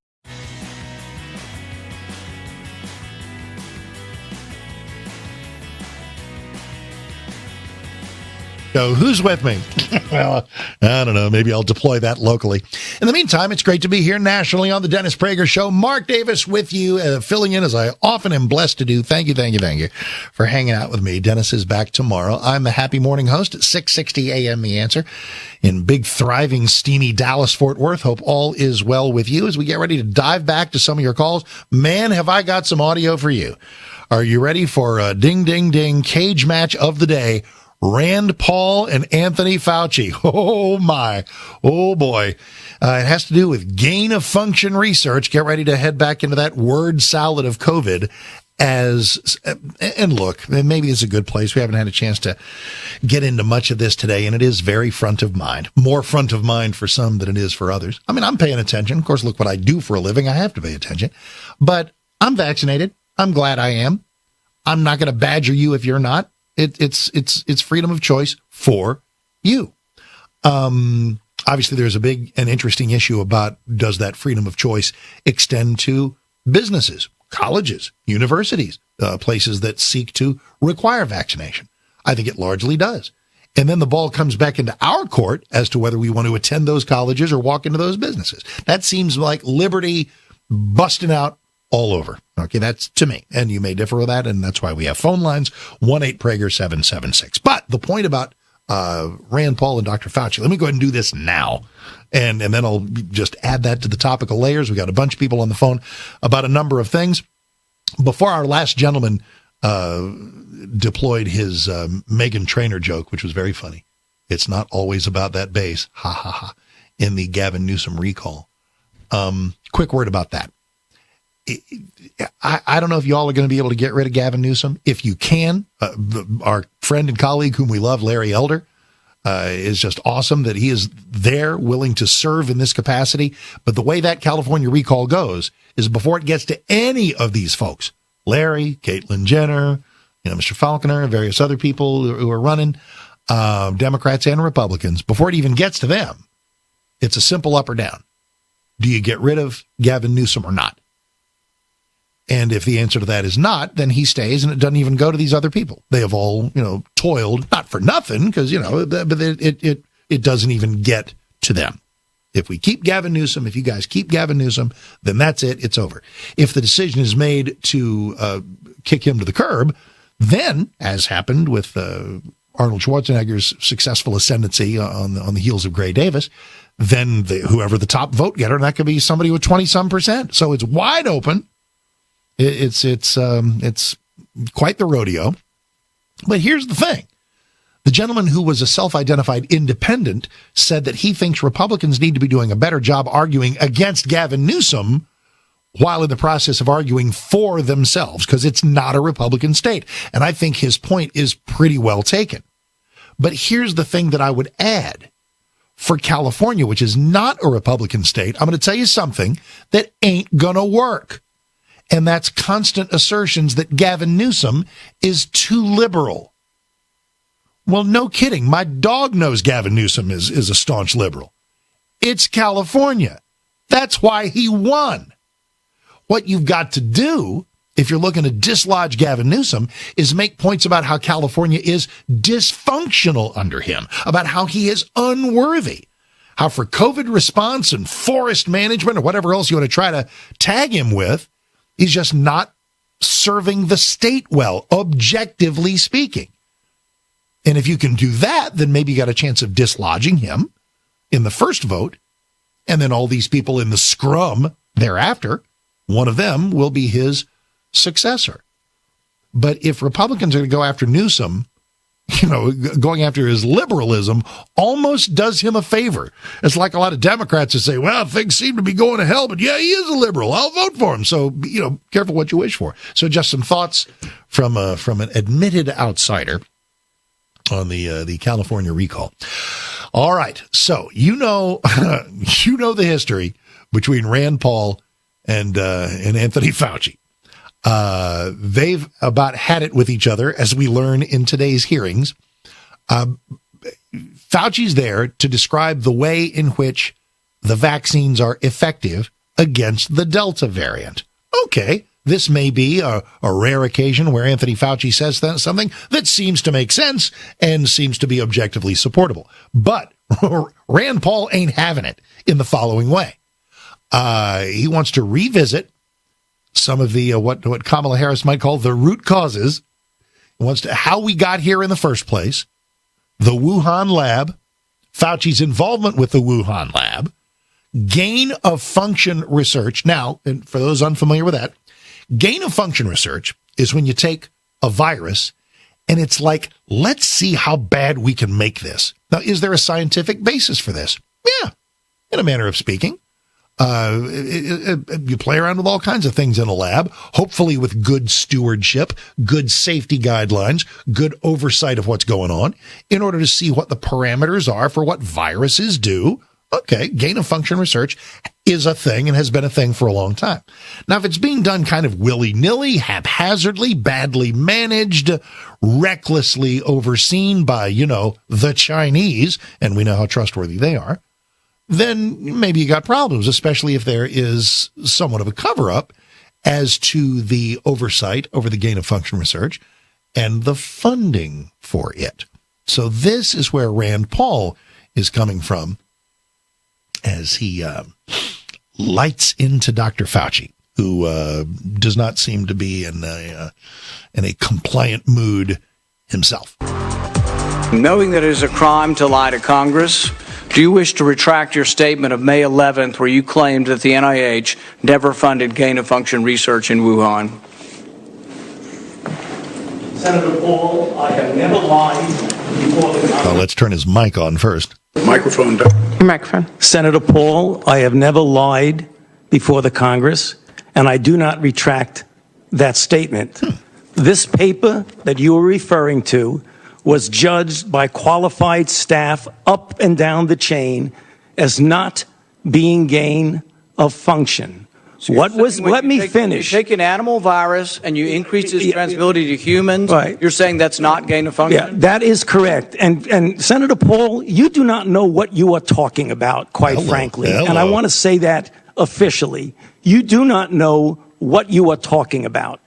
So who's with me? Well, I don't know. Maybe I'll deploy that locally. In the meantime, it's great to be here nationally on the Dennis Prager Show. Mark Davis with you, filling in as I often am blessed to do. Thank you for hanging out with me. Dennis is back tomorrow. I'm the Happy Morning host at 6:60 a.m. The Answer in big, thriving, steamy Dallas-Fort Worth. Hope all is well with you as we get ready to dive back to some of your calls. Man, have I got some audio for you. Are you ready for a ding, ding, ding cage match of the day? Rand Paul and Anthony Fauci. Oh, my. Oh, boy. It has to do with gain of function research. Get ready to head back into that word salad of COVID. And look, maybe it's a good place. We haven't had a chance to get into much of this today, and it is very front of mind. More front of mind for some than it is for others. I mean, I'm paying attention. Of course, look what I do for a living. I have to pay attention. But I'm vaccinated. I'm glad I am. I'm not going to badger you if you're not. It's freedom of choice for you. Obviously, there's a big and interesting issue about does that freedom of choice extend to businesses, colleges, universities, places that seek to require vaccination. I think it largely does. And then the ball comes back into our court as to whether we want to attend those colleges or walk into those businesses. That seems like liberty busting out all over. Okay, that's to me. And you may differ with that, and that's why we have phone lines, 1-8-PRAGER-776. But the point about Rand Paul and Dr. Fauci, let me go ahead and do this now. And then I'll just add that to the topical layers. We got a bunch of people on the phone about a number of things. Before our last gentleman deployed his Meghan Trainor joke, which was very funny. It's not always about that base, ha ha ha, in the Gavin Newsom recall. Quick word about that. I don't know if y'all are going to be able to get rid of Gavin Newsom. If you can, our friend and colleague whom we love, Larry Elder, is just awesome that he is there willing to serve in this capacity. But the way that California recall goes is before it gets to any of these folks, Larry, Caitlyn Jenner, Mr. Falconer, and various other people who are running, Democrats and Republicans, before it even gets to them, it's a simple up or down. Do you get rid of Gavin Newsom or not? And if the answer to that is not, then he stays and it doesn't even go to these other people. They have all, toiled, not for nothing, because, but it doesn't even get to them. If we keep Gavin Newsom, if you guys keep Gavin Newsom, then that's it. It's over. If the decision is made to kick him to the curb, then, as happened with Arnold Schwarzenegger's successful ascendancy on the heels of Gray Davis, then whoever the top vote getter, that could be somebody with 20-some%. So it's wide open. It's quite the rodeo. But here's the thing. The gentleman who was a self-identified independent said that he thinks Republicans need to be doing a better job arguing against Gavin Newsom while in the process of arguing for themselves, because it's not a Republican state. And I think his point is pretty well taken. But here's the thing that I would add. For California, which is not a Republican state, I'm going to tell you something that ain't going to work. And that's constant assertions that Gavin Newsom is too liberal. Well, no kidding. My dog knows Gavin Newsom is a staunch liberal. It's California. That's why he won. What you've got to do, if you're looking to dislodge Gavin Newsom, is make points about how California is dysfunctional under him, about how he is unworthy, how for COVID response and forest management or whatever else you want to try to tag him with, he's just not serving the state well, objectively speaking. And if you can do that, then maybe you got a chance of dislodging him in the first vote. And then all these people in the scrum thereafter, one of them will be his successor. But if Republicans are going to go after Newsom going after his liberalism almost does him a favor. It's like a lot of Democrats that say, well, things seem to be going to hell, but yeah, he is a liberal. I'll vote for him. So, careful what you wish for. So just some thoughts from an admitted outsider on the California recall. All right. So, you know the history between Rand Paul and Anthony Fauci. They've about had it with each other, as we learn in today's hearings. Fauci's there to describe the way in which the vaccines are effective against the Delta variant. Okay, this may be a rare occasion where Anthony Fauci says something that seems to make sense and seems to be objectively supportable. But Rand Paul ain't having it in the following way. He wants to revisit some of the what Kamala Harris might call the root causes. He wants to how we got here in the first place, the Wuhan lab, Fauci's involvement with the Wuhan lab, gain of function research. Now, and for those unfamiliar with that, gain of function research is when you take a virus and it's like, let's see how bad we can make this. Now, is there a scientific basis for this? Yeah, in a manner of speaking. You play around with all kinds of things in a lab, hopefully with good stewardship, good safety guidelines, good oversight of what's going on, in order to see what the parameters are for what viruses do. Okay, gain of function research is a thing and has been a thing for a long time. Now, if it's being done kind of willy-nilly, haphazardly, badly managed, recklessly overseen by, the Chinese, and we know how trustworthy they are, then maybe you got problems, especially if there is somewhat of a cover-up as to the oversight over the gain of function research and the funding for it. So this is where Rand Paul is coming from as he lights into Dr. Fauci, who does not seem to be in a compliant mood himself. Knowing that it is a crime to lie to Congress, do you wish to retract your statement of May 11th where you claimed that the NIH never funded gain-of-function research in Wuhan? Senator Paul, I have never lied before the Congress. Let's turn his mic on first. Microphone. Senator Paul, I have never lied before the Congress, and I do not retract that statement. This paper that you are referring to was judged by qualified staff up and down the chain as not being gain of function. So let me finish. You take an animal virus and you increase its transmissibility to humans. Right. You're saying that's not gain of function? Yeah, that is correct. And Senator Paul, you do not know what you are talking about, quite frankly. And I want to say that officially. You do not know what you are talking about.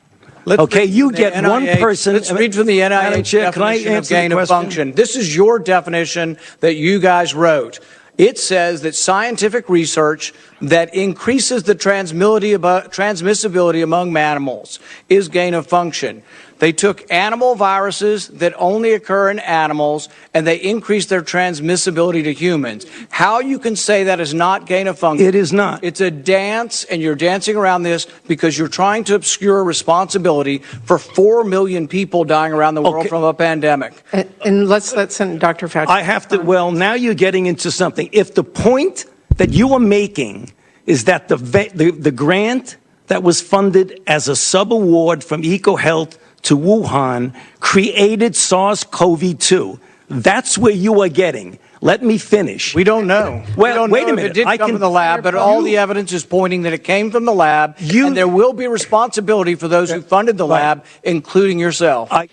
You get one person. Let's read from the NIH definition of gain of function. This is your definition that you guys wrote. It says that scientific research that increases the transmissibility among mammals is gain of function. They took animal viruses that only occur in animals and they increased their transmissibility to humans. How you can say that is not gain of function? It is not. It's a dance, and you're dancing around this because you're trying to obscure responsibility for 4 million people dying around the world from a pandemic. And let's send Dr. Fauci. I have to, now you're getting into something. If the point that you are making is that the grant that was funded as a sub-award from EcoHealth to Wuhan created SARS-CoV-2. That's where you are getting. Let me finish. We don't know. Well, wait a minute. It did come from the lab, but all the evidence is pointing that it came from the lab, and there will be responsibility for those who funded the lab, including yourself. All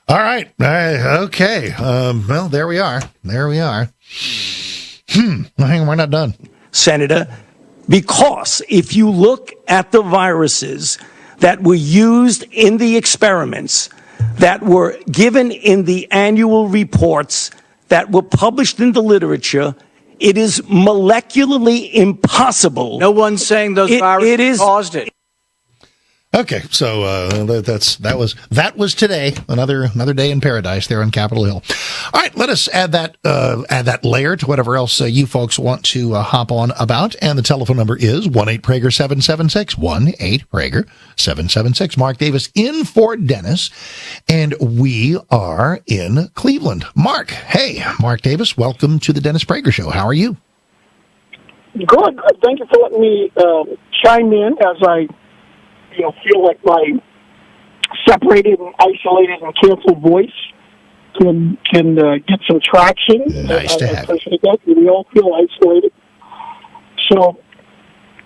right. Okay. Well, there we are. We're not done. Senator, because if you look at the viruses that were used in the experiments, that were given in the annual reports, that were published in the literature, it is molecularly impossible. No one's saying those viruses caused it. Okay, so that was today. Another day in paradise there on Capitol Hill. All right, let us add that layer to whatever else you folks want to hop on about. And the telephone number is 1-8-PRAGER-776, 1-8-PRAGER-776. Mark Davis in for Dennis, and we are in Cleveland. Mark, hey, Mark Davis, welcome to the Dennis Prager Show. How are you? Good. Thank you for letting me chime in as I feel like my separated and isolated and canceled voice can get some traction. Nice to have you. That. We all feel isolated. So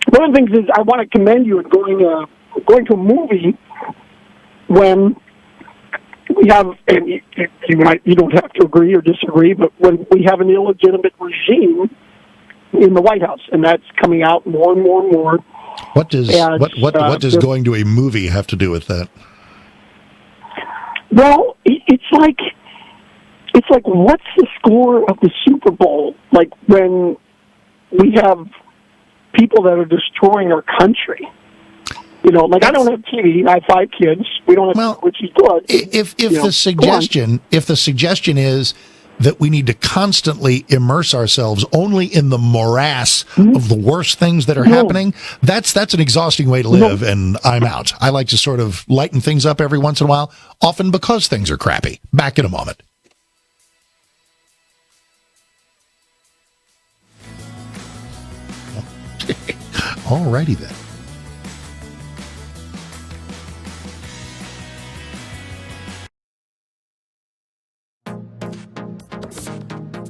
one of the things is I want to commend you at going to a movie when we have, and you don't have to agree or disagree, but when we have an illegitimate regime in the White House, and that's coming out more and more and more. What does going to a movie have to do with that? Well, it's like what's the score of the Super Bowl? Like when we have people that are destroying our country. I don't have TV. I have 5 kids. We don't have, which is good. If the suggestion is that we need to constantly immerse ourselves only in the morass of the worst things that are happening, that's an exhausting way to live, and I'm out. I like to sort of lighten things up every once in a while, often because things are crappy. Back in a moment. All righty then.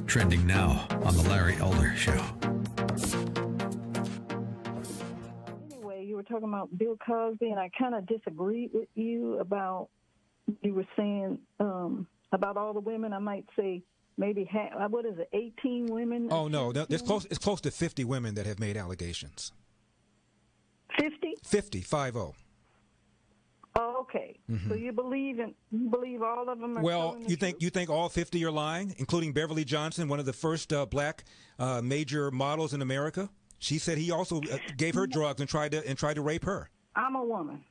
Trending now on the Larry Elder Show. Anyway, you were talking about Bill Cosby, and I kind of disagreed with you about, you were saying about all the women, I might say maybe 18 women? Oh, no, it's close to 50 women that have made allegations. 50? 50. Oh, okay. Mm-hmm. So you believe all of them are you think all 50 are lying, including Beverly Johnson, one of the first black major models in America? She said he also gave her drugs and tried to rape her. I'm a woman,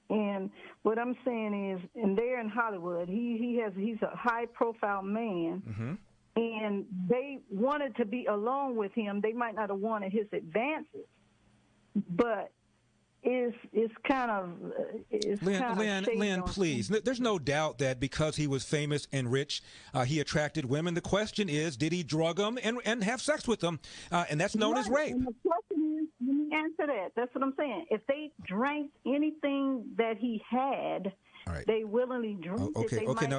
and what I'm saying is, and they're in Hollywood. He's a high profile man, and they wanted to be alone with him. They might not have wanted his advances, but it's kind of Lynn, please. There's no doubt that because he was famous and rich, he attracted women. The question is, did he drug them and have sex with them? And that's known as rape. And the question is, let me answer that. That's what I'm saying. If they drank anything that he had, they willingly drink it. Okay. Now,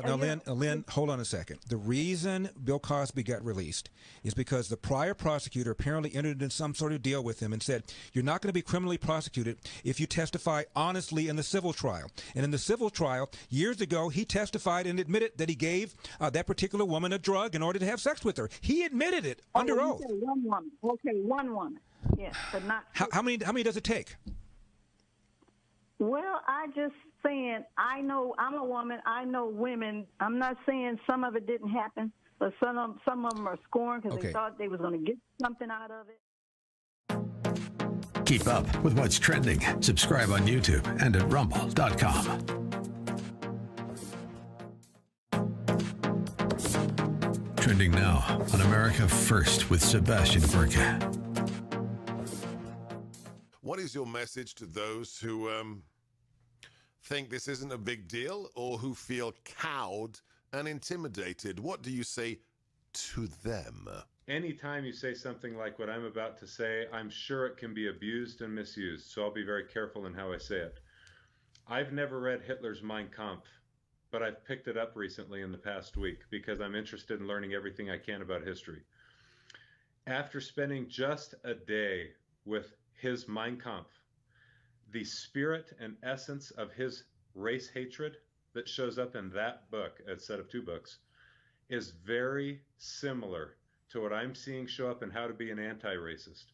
Lynn, hold on a second. The reason Bill Cosby got released is because the prior prosecutor apparently entered into some sort of deal with him and said, you're not going to be criminally prosecuted if you testify honestly in the civil trial. And in the civil trial, years ago, he testified and admitted that he gave that particular woman a drug in order to have sex with her. He admitted it under oath. One woman. Okay, one woman. Yes, but not. How many does it take? Well, I just saying, I know I'm a woman. I know women. I'm not saying some of it didn't happen, but some of them are scorned because they thought they was going to get something out of it. Keep up with what's trending. Subscribe on YouTube and at rumble.com. Trending now on America First with Sebastian Gorka. What is your message to those who think this isn't a big deal or who feel cowed and intimidated? What do you say to them? Anytime you say something like what I'm about to say, I'm sure it can be abused and misused, so I'll be very careful in how I say it. I've never read Hitler's Mein Kampf, but I've picked it up recently in the past week because I'm interested in learning everything I can about history. After spending just a day with his Mein Kampf, the spirit and essence of his race hatred that shows up in that book, a set of 2 books, is very similar to what I'm seeing show up in How to Be an Anti-Racist.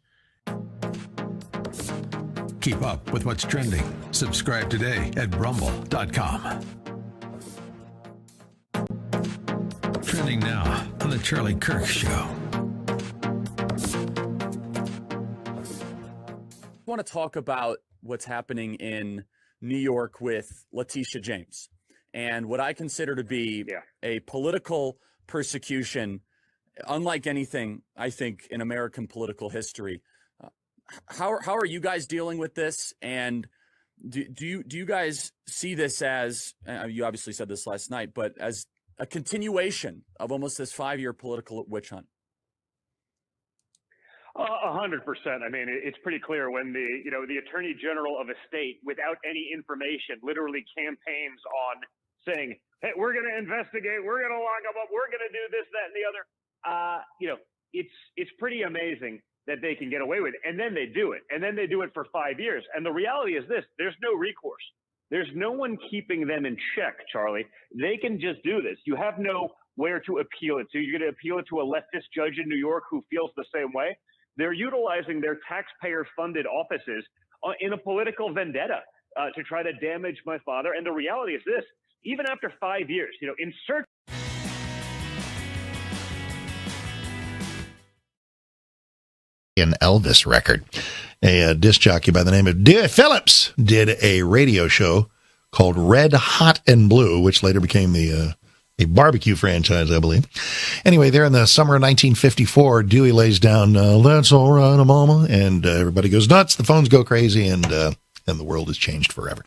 Keep up with what's trending. Subscribe today at rumble.com. Trending now on the Charlie Kirk Show. I want to talk about what's happening in New York with Letitia James, and what I consider to be a political persecution unlike anything, I think, in American political history. How are you guys dealing with this? And do you guys see this as, you obviously said this last night, but as a continuation of almost this 5-year political witch hunt? 100%. I mean, it's pretty clear when the Attorney General of a state, without any information, literally campaigns on saying, "Hey, we're going to investigate, we're going to lock them up, we're going to do this, that, and the other." It's pretty amazing that they can get away with it, and then they do it, and then they do it for 5 years. And the reality is this: there's no recourse. There's no one keeping them in check, Charlie. They can just do this. You have nowhere to appeal it to. You're going to appeal it to a leftist judge in New York who feels the same way. They're utilizing their taxpayer-funded offices in a political vendetta to try to damage my father. And the reality is this: even after 5 years, in search. An Elvis record. A disc jockey by the name of Dewey Phillips did a radio show called Red Hot and Blue, which later became a barbecue franchise, I believe. Anyway, there in the summer of 1954, Dewey lays down, "That's all right, Mama," and everybody goes nuts, the phones go crazy, and the world has changed forever.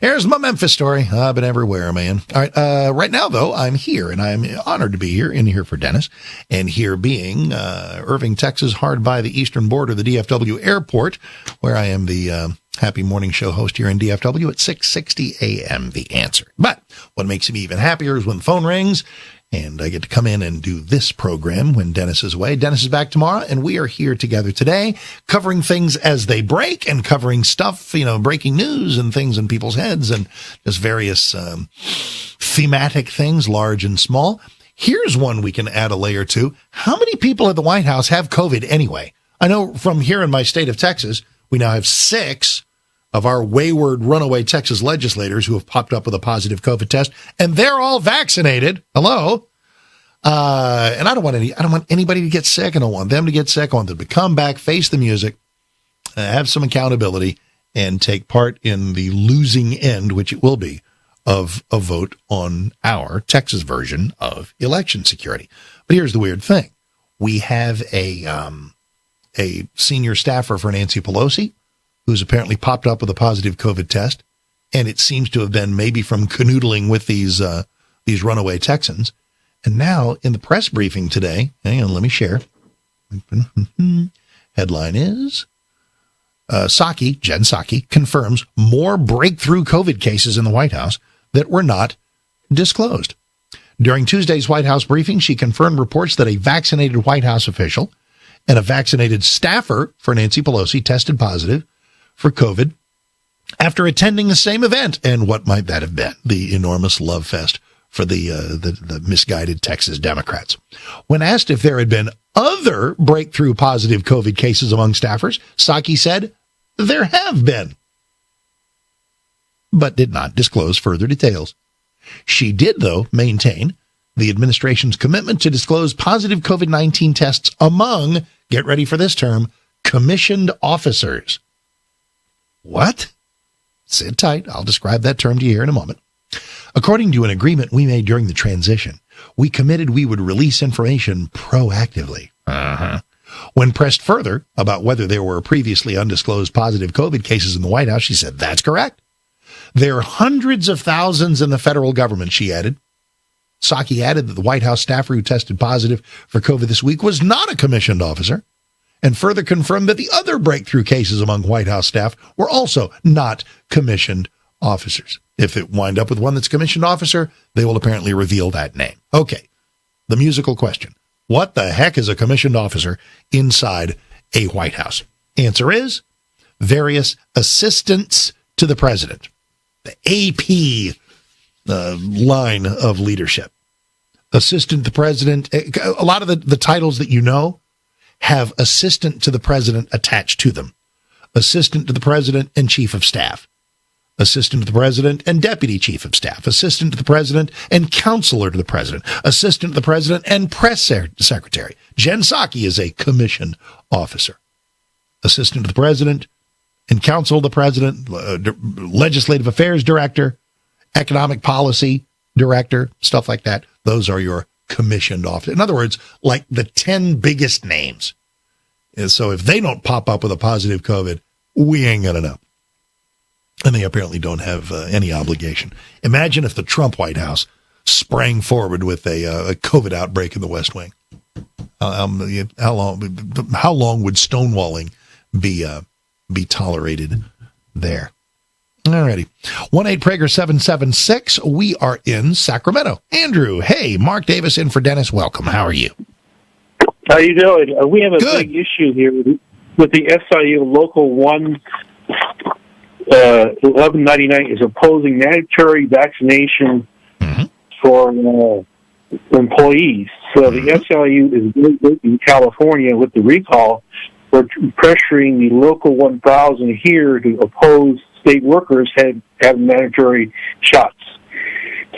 Here's my Memphis story. I've been everywhere, man. All right, right now, though, I'm here, and I'm honored to be here for Dennis, and here being Irving, Texas, hard by the eastern border, the DFW airport, where I am the Happy Morning Show host here in DFW at 6:60 a.m., The Answer. But what makes me even happier is when the phone rings, and I get to come in and do this program when Dennis is away. Dennis is back tomorrow, and we are here together today, covering things as they break and covering stuff, breaking news and things in people's heads and just various thematic things, large and small. Here's one we can add a layer to. How many people at the White House have COVID anyway? I know from here in my state of Texas, we now have 6 of our wayward runaway Texas legislators who have popped up with a positive COVID test, and they're all vaccinated. Hello. And I don't want anybody to get sick. I don't want them to get sick. I want them to come back, face the music, have some accountability, and take part in the losing end, which it will be, of a vote on our Texas version of election security. But here's the weird thing. We have a senior staffer for Nancy Pelosi who's apparently popped up with a positive COVID test, and it seems to have been maybe from canoodling with these runaway Texans. And now in the press briefing today, hang on, let me share. Headline is, Jen Psaki confirms more breakthrough COVID cases in the White House that were not disclosed. During Tuesday's White House briefing, she confirmed reports that a vaccinated White House official and a vaccinated staffer for Nancy Pelosi tested positive for COVID after attending the same event. And what might that have been? The enormous love fest for the misguided Texas Democrats. When asked if there had been other breakthrough positive COVID cases among staffers, Psaki said there have been, but did not disclose further details. She did, though, maintain the administration's commitment to disclose positive COVID-19 tests among, get ready for this term, commissioned officers. What? Sit tight. I'll describe that term to you here in a moment. According to an agreement we made during the transition, we committed we would release information proactively. When pressed further about whether there were previously undisclosed positive COVID cases in the White House, she said, that's correct. There are hundreds of thousands in the federal government, she added. Psaki added that the White House staffer who tested positive for COVID this week was not a commissioned officer, and further confirmed that the other breakthrough cases among White House staff were also not commissioned officers. If it wind up with one that's commissioned officer, they will apparently reveal that name. Okay, the musical question. What the heck is a commissioned officer inside a White House? Answer is various assistants to the president. The AP line of leadership. Assistant to the president. A lot of the titles that you know have assistant to the president attached to them. Assistant to the president and chief of staff. Assistant to the president and deputy chief of staff. Assistant to the president and counselor to the president. Assistant to the president and press secretary. Jen Psaki is a commissioned officer. Assistant to the president and counsel, the president, legislative affairs director, economic policy director, stuff like that. Those are your commissioned officers. In other words, like the 10 biggest names. And so if they don't pop up with a positive COVID, we ain't going to know. And they apparently don't have any obligation. Imagine if the Trump White House sprang forward with a COVID outbreak in the West Wing. How long would stonewalling be tolerated there? All righty. 1-8-Prager-776. We are in Sacramento. Andrew, hey, Mark Davis in for Dennis. Welcome. How are you? How you doing? We have a big issue here with the SIU Local 1199 is opposing mandatory vaccination for employees. So the SIU is in California with the recall. We're pressuring the Local 1000 here to oppose state workers having mandatory shots.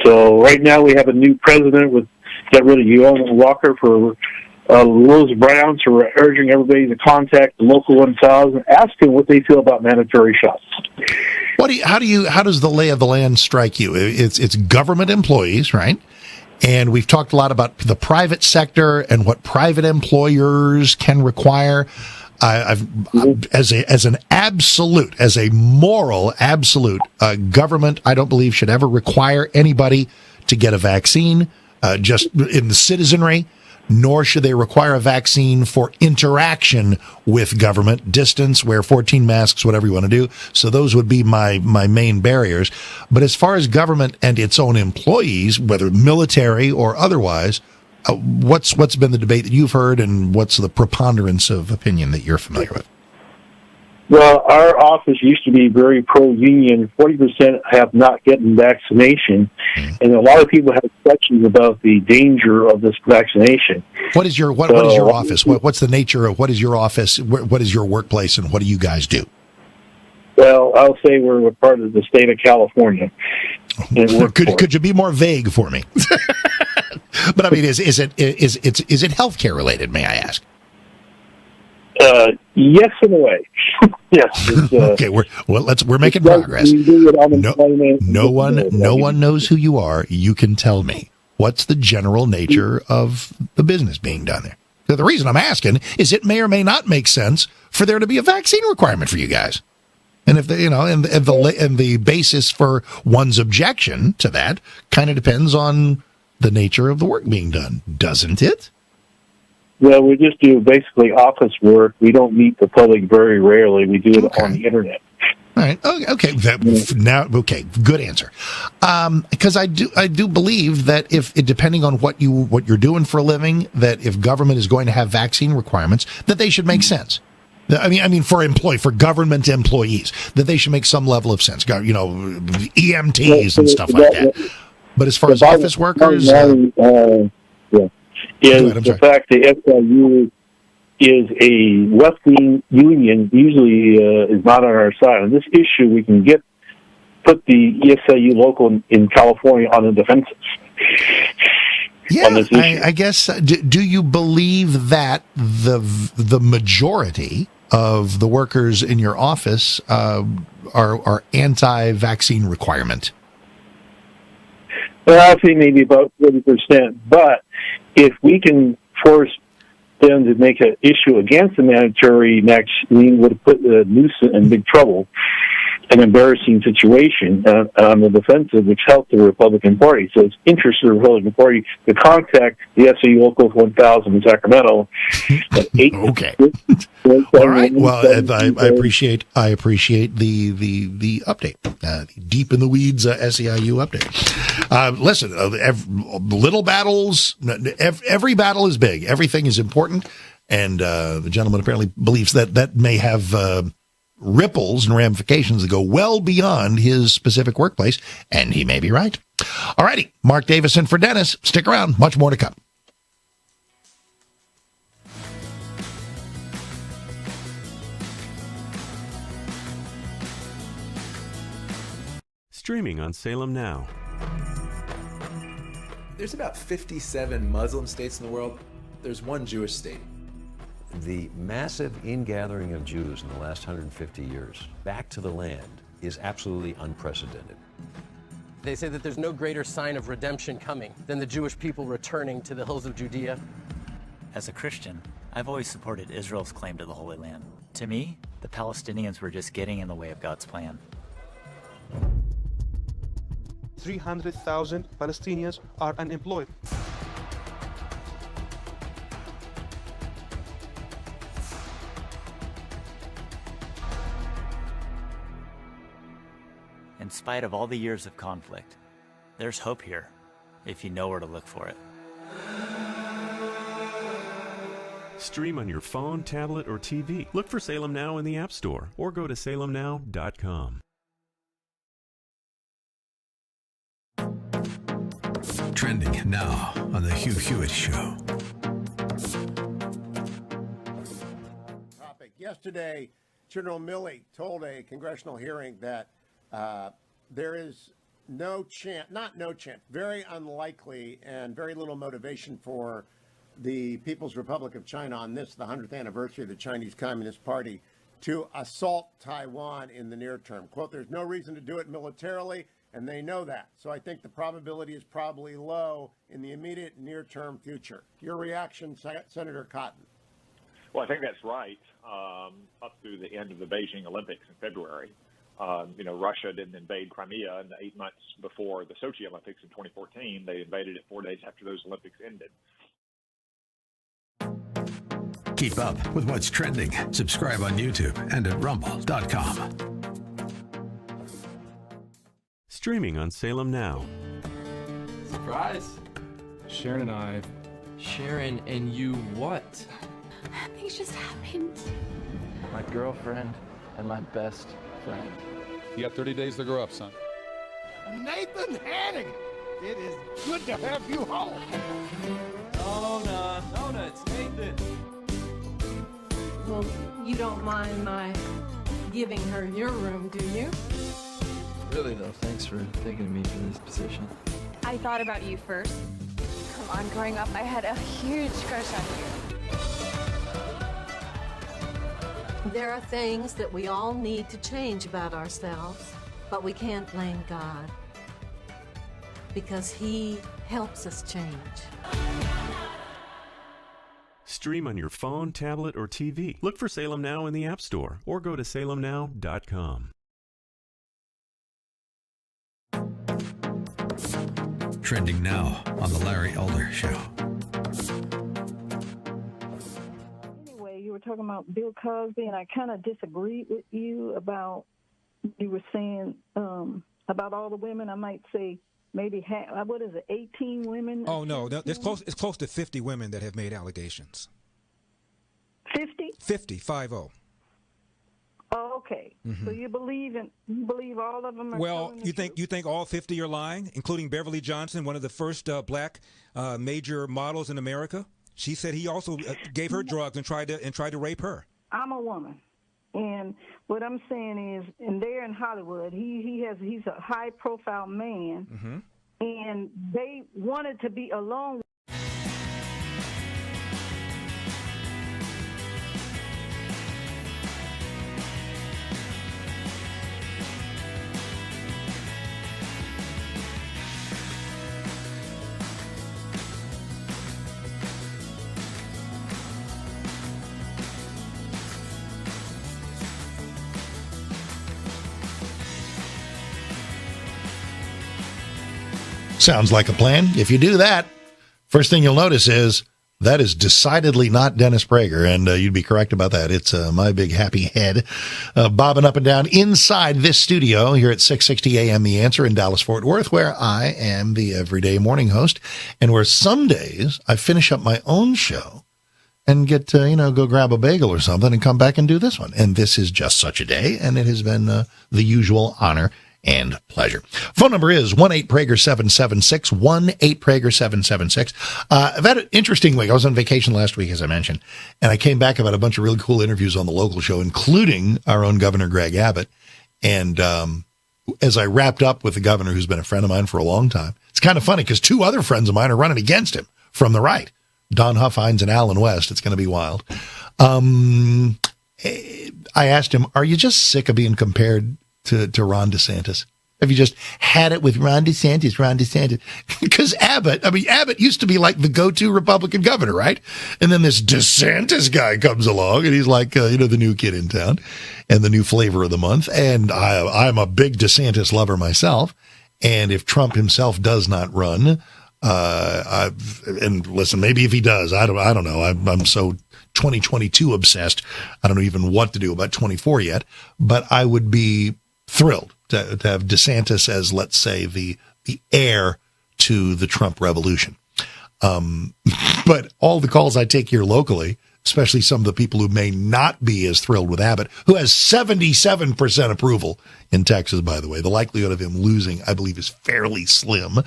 So right now we have a new president with got rid of Yoel Walker for Rose Brown, so we're urging everybody to contact the Local 1000, asking what they feel about mandatory shots. How does the lay of the land strike you? It's government employees, right? And we've talked a lot about the private sector and what private employers can require. As a moral absolute, government, I don't believe should ever require anybody to get a vaccine, just in the citizenry, nor should they require a vaccine for interaction with government, distance, wear 14 masks, whatever you want to do. So those would be my main barriers. But as far as government and its own employees, whether military or otherwise, what's been the debate that you've heard, and what's the preponderance of opinion that you're familiar with? Well, our office used to be very pro-union. 40% have not gotten vaccination, and a lot of people have questions about the danger of this vaccination. What is your office? What's the nature of what is your office? What is your workplace, and what do you guys do? Well, I'll say we're a part of the state of California. Could you be more vague for me? But I mean, is it healthcare related? May I ask? Yes, in a way. Yes. Okay, we're making progress. No one knows who you are. You can tell me what's the general nature of the business being done there. So the reason I'm asking is it may or may not make sense for there to be a vaccine requirement for you guys. And if the basis for one's objection to that kind of depends on the nature of the work being done, doesn't it? Well, we just do basically office work. We don't meet the public very rarely. We do it on the internet. All right. Okay. Good answer. Because I do believe that if depending on what you're doing for a living, that if government is going to have vaccine requirements, that they should make sense. I mean, for government employees, that they should make some level of sense. EMTs and stuff like that. But as far as office workers, the fact that SIU is a left-wing union usually is not on our side. On this issue, we can put the SIU local in California on the defensive. Yeah, I guess. Do you believe that the majority of the workers in your office are anti-vaccine requirement? Well, I think maybe about 40%. But if we can force them to make an issue against the mandatory vaccine, would put the noose in big trouble, an embarrassing situation on the defensive, which helped the Republican Party. So it's interesting the Republican Party to contact the SIU Local 1000 in Sacramento. Okay. All right. Well, I appreciate the update. Deep in the weeds SEIU update. Listen, little battles. Every battle is big. Everything is important, and the gentleman apparently believes that may have ripples and ramifications that go well beyond his specific workplace, and he may be right. All righty, Mark Davis in for Dennis. Stick around. Much more to come. Streaming on Salem Now. There's about 57 Muslim states in the world. There's one Jewish state. The massive ingathering of Jews in the last 150 years back to the land is absolutely unprecedented. They say that there's no greater sign of redemption coming than the Jewish people returning to the hills of Judea. As a Christian, I've always supported Israel's claim to the Holy Land. To me, the Palestinians were just getting in the way of God's plan. 300,000 Palestinians are unemployed. In spite of all the years of conflict, there's hope here, if you know where to look for it. Stream on your phone, tablet, or TV. Look for Salem Now in the App Store or go to salemnow.com. Trending now on The Hugh Hewitt Show. Yesterday, General Milley told a congressional hearing that there is no chance, very unlikely and very little motivation for the People's Republic of China on this, the 100th anniversary of the Chinese Communist Party, to assault Taiwan in the near term. Quote, there's no reason to do it militarily, and they know that. So I think the probability is probably low in the immediate near-term future. Your reaction, Senator Cotton? Well, I think that's right, up through the end of the Beijing Olympics in February. Russia didn't invade Crimea in the 8 months before the Sochi Olympics in 2014. They invaded it 4 days after those Olympics ended. Keep up with what's trending. Subscribe on YouTube and at rumble.com. Streaming on Salem Now. Surprise! Sharon and you what? Things just happened. My girlfriend and my best friend. You got 30 days to grow up, son. Nathan Hannigan, it is good to have you home. Nona, it's Nathan. Well, you don't mind my giving her your room, do you? Really though, thanks for thinking me for this position. I thought about you first. Come on, growing up, I had a huge crush on you. There are things that we all need to change about ourselves, but we can't blame God because He helps us change. Stream on your phone, tablet, or TV. Look for Salem Now in the App Store or go to salemnow.com. Trending now on The Larry Elder Show. You were talking about Bill Cosby, and I kind of disagreed with you about, you were saying about all the women. I might say maybe 18 women? Oh, no, it's close to 50 women that have made allegations. 50? 50. Oh, okay. Mm-hmm. So you believe all of them are Well, you think all 50 are lying, including Beverly Johnson, one of the first black major models in America? She said he also gave her drugs and tried to rape her. I'm a woman, and what I'm saying is, and they're in Hollywood. He's a high profile man, mm-hmm. and they wanted to be alone. Sounds like a plan. If you do that, first thing you'll notice is that is decidedly not Dennis Prager, and you'd be correct about that. It's my big happy head bobbing up and down inside this studio here at 660 AM The Answer in Dallas-Fort Worth, where I am the everyday morning host, and where some days I finish up my own show and get to, go grab a bagel or something and come back and do this one. And this is just such a day, and it has been the usual honor and pleasure. Phone number is 1-8-PRAGER-776, 1-8-PRAGER-776. I've had an interesting week. I was on vacation last week, as I mentioned, and I came back about a bunch of really cool interviews on the local show, including our own Governor Greg Abbott. And as I wrapped up with the governor, who's been a friend of mine for a long time, it's kind of funny because two other friends of mine are running against him from the right. Don Huffines and Alan West. It's going to be wild. I asked him, are you just sick of being compared to Ron DeSantis? Have you just had it with Ron DeSantis? Because Abbott used to be like the go-to Republican governor, right? And then this DeSantis guy comes along, and he's like, the new kid in town and the new flavor of the month. And I'm a big DeSantis lover myself. And if Trump himself does not run, and listen, maybe if he does, I don't know. I'm so 2022 obsessed. I don't know even what to do about 24 yet, but I would be thrilled to have DeSantis as, let's say, the heir to the Trump revolution. But all the calls I take here locally, especially some of the people who may not be as thrilled with Abbott, who has 77% approval in Texas, by the way. The likelihood of him losing, I believe, is fairly slim.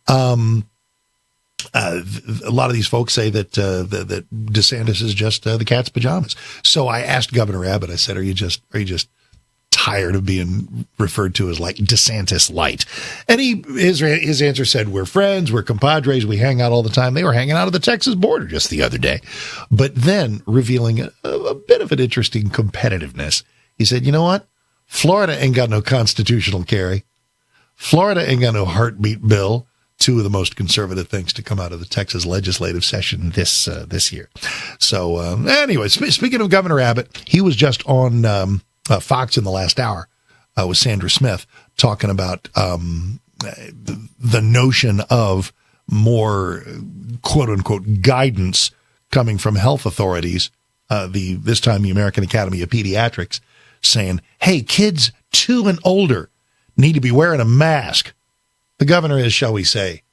A lot of these folks say that DeSantis is just the cat's pajamas. So I asked Governor Abbott, I said, are you just tired of being referred to as like DeSantis light? And his answer said, we're friends, we're compadres, we hang out all the time. They were hanging out at the Texas border just the other day. But then revealing a bit of an interesting competitiveness. He said, you know what? Florida ain't got no constitutional carry. Florida ain't got no heartbeat bill. Two of the most conservative things to come out of the Texas legislative session this year. So anyway, speaking of Governor Abbott, he was just on Fox in the last hour with Sandra Smith talking about the notion of more quote unquote guidance coming from health authorities. This time the American Academy of Pediatrics saying, hey, kids 2 and older need to be wearing a mask. The governor is, shall we say,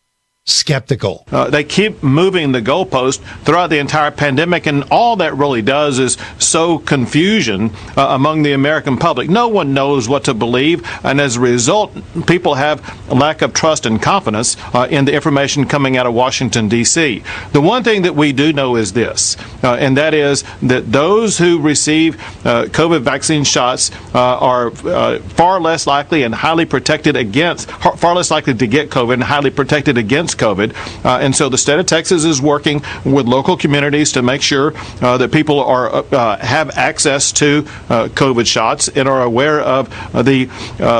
skeptical. They keep moving the goalpost throughout the entire pandemic, and all that really does is sow confusion among the American public. No one knows what to believe, and as a result, people have a lack of trust and confidence in the information coming out of Washington, D.C. The one thing that we do know is this, and that is that those who receive COVID vaccine shots are far less likely and highly protected against, far less likely to get COVID and highly protected against COVID. And so the state of Texas is working with local communities to make sure that people are have access to COVID shots and are aware of the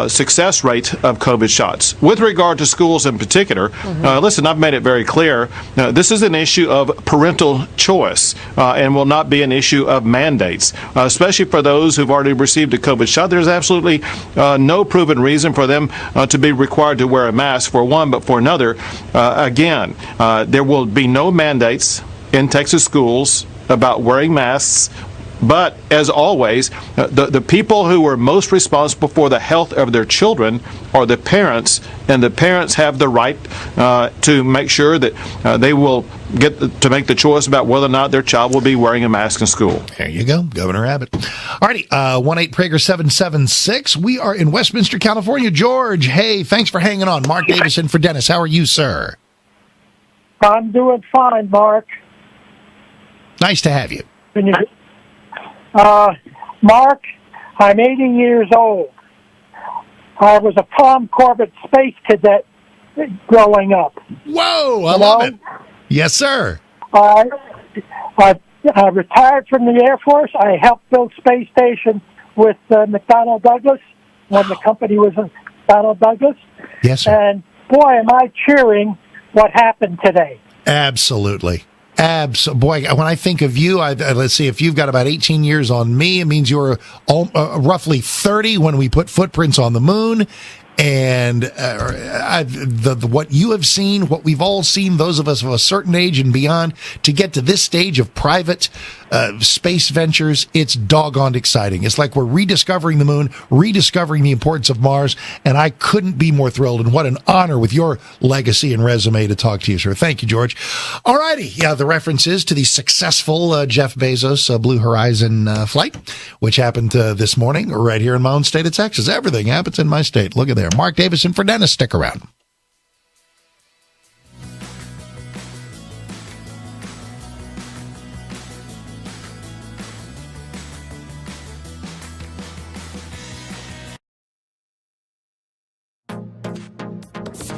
success rate of COVID shots. With regard to schools in particular, listen, I've made it very clear, this is an issue of parental choice and will not be an issue of mandates, especially for those who've already received a COVID shot. There's absolutely no proven reason for them to be required to wear a mask, for one, but for another, again, there will be no mandates in Texas schools about wearing masks. But as always, the people who are most responsible for the health of their children are the parents, and the parents have the right to make sure that they will get to make the choice about whether or not their child will be wearing a mask in school. There you go, Governor Abbott. All righty, 1-8-Prager-776. We are in Westminster, California. George, hey, thanks for hanging on. Mark Davison for Dennis. How are you, sir? I'm doing fine, Mark. Nice to have you. Mark, I'm 80 years old. I was a Tom Corbett space cadet growing up. Whoa, I love it. Yes, sir. I retired from the Air Force. I helped build space station with McDonnell Douglas when the company was McDonnell Douglas. Yes, sir. And boy, am I cheering what happened today. Absolutely. Boy, when I think of you, let's see, if you've got about 18 years on me, it means you were roughly 30 when we put footprints on the moon. And what you have seen, what we've all seen, those of us of a certain age and beyond, to get to this stage of private space ventures, it's doggone exciting. It's like we're rediscovering the moon, rediscovering the importance of Mars, and I couldn't be more thrilled. And what an honor with your legacy and resume to talk to you, sir. Thank you, George. All righty. Yeah, the references to the successful Jeff Bezos Blue Horizon flight, which happened this morning right here in my own state of Texas. Everything happens in my state. Look at there. Mark Davison for Dennis. Stick around.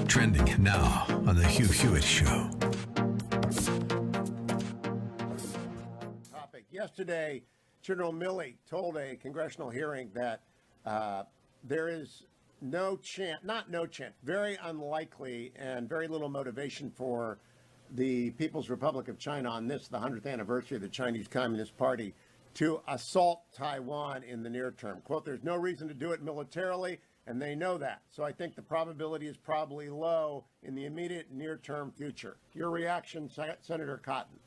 Trending now on the Hugh Hewitt Show. Yesterday, General Milley told a congressional hearing that there is no chance, not no chance, very unlikely and very little motivation for the People's Republic of China on this, the 100th anniversary of the Chinese Communist Party, to assault Taiwan in the near term. Quote, there's no reason to do it militarily, and they know that. So I think the probability is probably low in the immediate near-term future. Your reaction, Senator Cotton?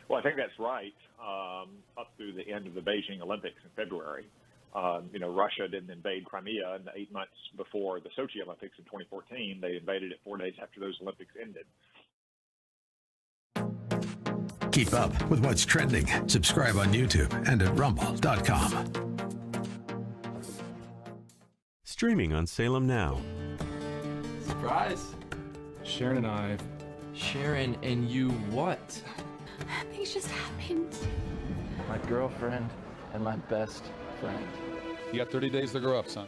Well, I think that's right. Up through the end of the Beijing Olympics in February, Russia didn't invade Crimea, and 8 months before the Sochi Olympics in 2014, they invaded it 4 days after those Olympics ended. Keep up with what's trending. Subscribe on YouTube and at rumble.com. Streaming on Salem Now. Surprise! Sharon and you what? Things just happened. My girlfriend and my best friend. You got 30 days to grow up, son.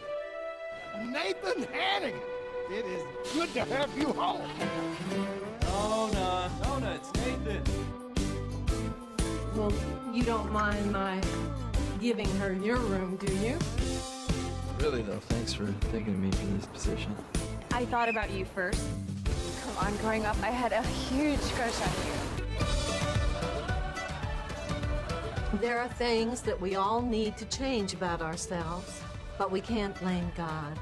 Nathan Hanning, it is good to have you home. Nona, it's Nathan. Well, you don't mind my giving her your room, do you? Really though, thanks for thinking of me for this position. I thought about you first. Come on, growing up, I had a huge crush on you. There are things that we all need to change about ourselves, but we can't blame God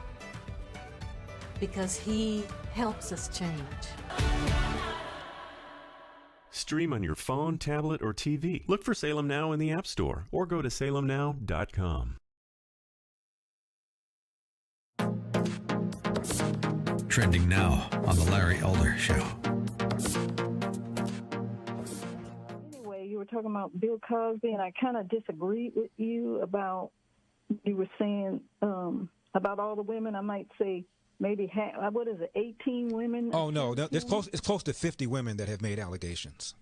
because He helps us change. Stream on your phone, tablet, or TV. Look for Salem Now in the App Store or go to salemnow.com. Trending now on The Larry Elder Show. Anyway, you were talking about Bill Cosby, and I kind of disagreed with you about, you were saying about all the women, I might say, maybe 18 women? Oh, no, it's close to 50 women that have made allegations.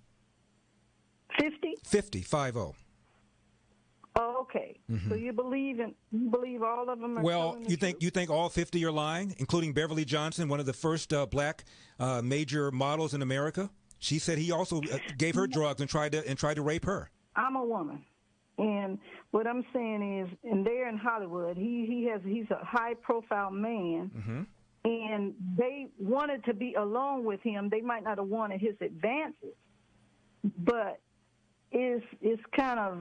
50? 50, 50. Oh, okay. Mm-hmm. So you believe all of them are Well, telling the truth? you think all 50 are lying, including Beverly Johnson, one of the first black major models in America? She said he also gave her drugs and tried to rape her. I'm a woman. And what I'm saying is, and they're in Hollywood, he's a high-profile man, mm-hmm. and they wanted to be alone with him. They might not have wanted his advances, but it's kind of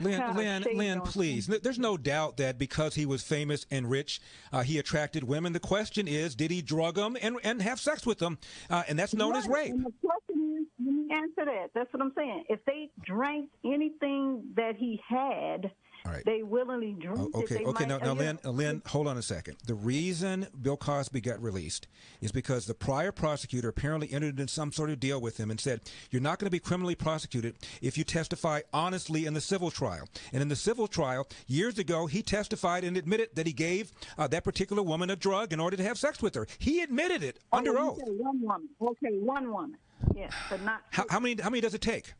Lynn, please. There's no doubt that because he was famous and rich, he attracted women. The question is, did he drug them and have sex with them? And that's known as rape. And the question is, let me answer that. That's what I'm saying. If they drank anything that he had, right. They willingly drank it. Okay. Now, Lynn, hold on a second. The reason Bill Cosby got released is because the prior prosecutor apparently entered into some sort of deal with him and said, you're not going to be criminally prosecuted if you testify honestly in the civil trial. And in the civil trial, years ago, he testified and admitted that he gave that particular woman a drug in order to have sex with her. He admitted it under oath. One woman. Okay, one woman. Yes, but not two. How many does it take?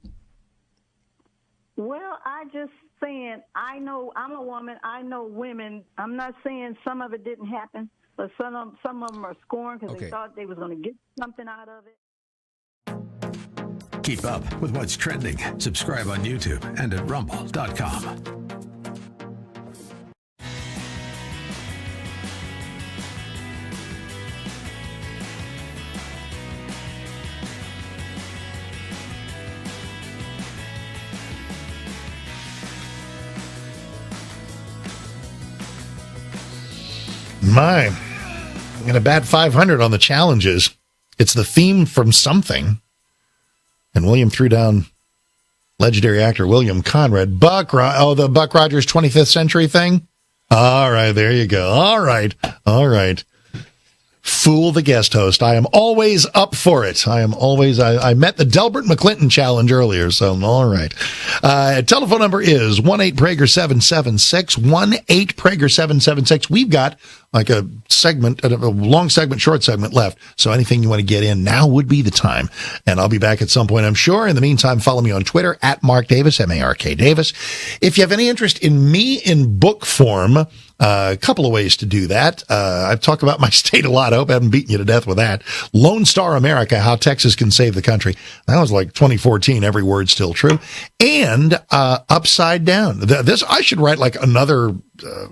Well, I just saying, I know I'm a woman. I know women. I'm not saying some of it didn't happen, but some of them are scorned because they thought they was going to get something out of it. Keep up with what's trending. Subscribe on YouTube and at rumble.com. My, and a bad 500 on the challenges. It's the theme from something. And William threw down legendary actor William Conrad. The Buck Rogers 25th century thing? All right, there you go. All right. Fool the guest host. I am always up for it. I met the Delbert McClinton challenge earlier, so all right. Telephone number is 1-8-PRAGER-776, 1-8-PRAGER-776. We've got like a segment, a long segment, short segment left. So anything you want to get in, now would be the time. And I'll be back at some point, I'm sure. In the meantime, follow me on Twitter at Mark Davis, M-A-R-K Davis. If you have any interest in me in book form, a couple of ways to do that. I've talked about my state a lot. I hope hope I haven't beaten you to death with that. Lone Star America, How Texas Can Save the Country. That was like 2014. Every word still true. And Upside Down. This I should write like another.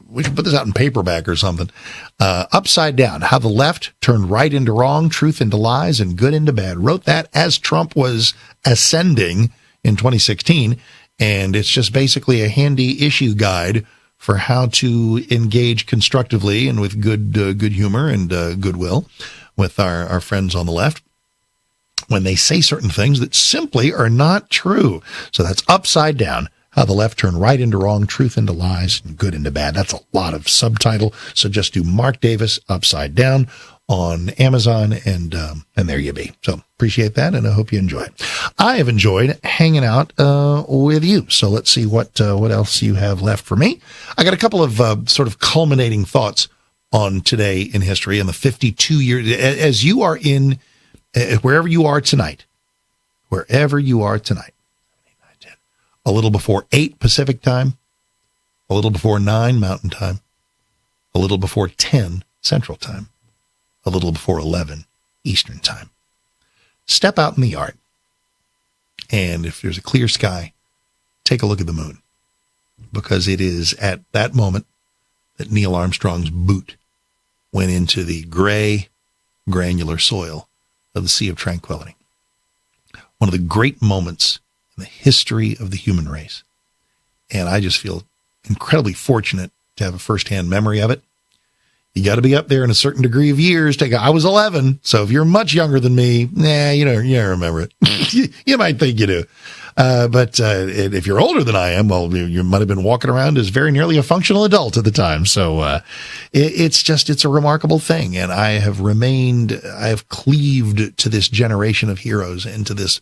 We should put this out in paperback or something. Upside Down, How the Left Turned Right into Wrong, Truth into Lies, and Good into Bad. Wrote that as Trump was ascending in 2016. And it's just basically a handy issue guide for how to engage constructively and with good humor and goodwill with our friends on the left when they say certain things that simply are not true. So that's Upside Down, How the Left Turned Right into Wrong, Truth into Lies, and Good into Bad. That's a lot of subtitle. So just do Mark Davis Upside Down on Amazon, and there you be. So appreciate that, and I hope you enjoy it. I have enjoyed hanging out with you. So let's see what else you have left for me. I got a couple of sort of culminating thoughts on today in history and the 52 years as you are in wherever you are tonight, a little before 8 Pacific time, a little before 9 Mountain time, a little before 10 Central time, a little before 11 Eastern time. Step out in the yard, and if there's a clear sky, take a look at the moon, because it is at that moment that Neil Armstrong's boot went into the gray, granular soil of the Sea of Tranquility. One of the great moments in the history of the human race. And I just feel incredibly fortunate to have a firsthand memory of it. You got to be up there in a certain degree of years. I was 11, so if you're much younger than me, you don't remember it. you might think you do. But if you're older than I am, well, you might have been walking around as very nearly a functional adult at the time. So it's a remarkable thing. And I have cleaved to this generation of heroes and to this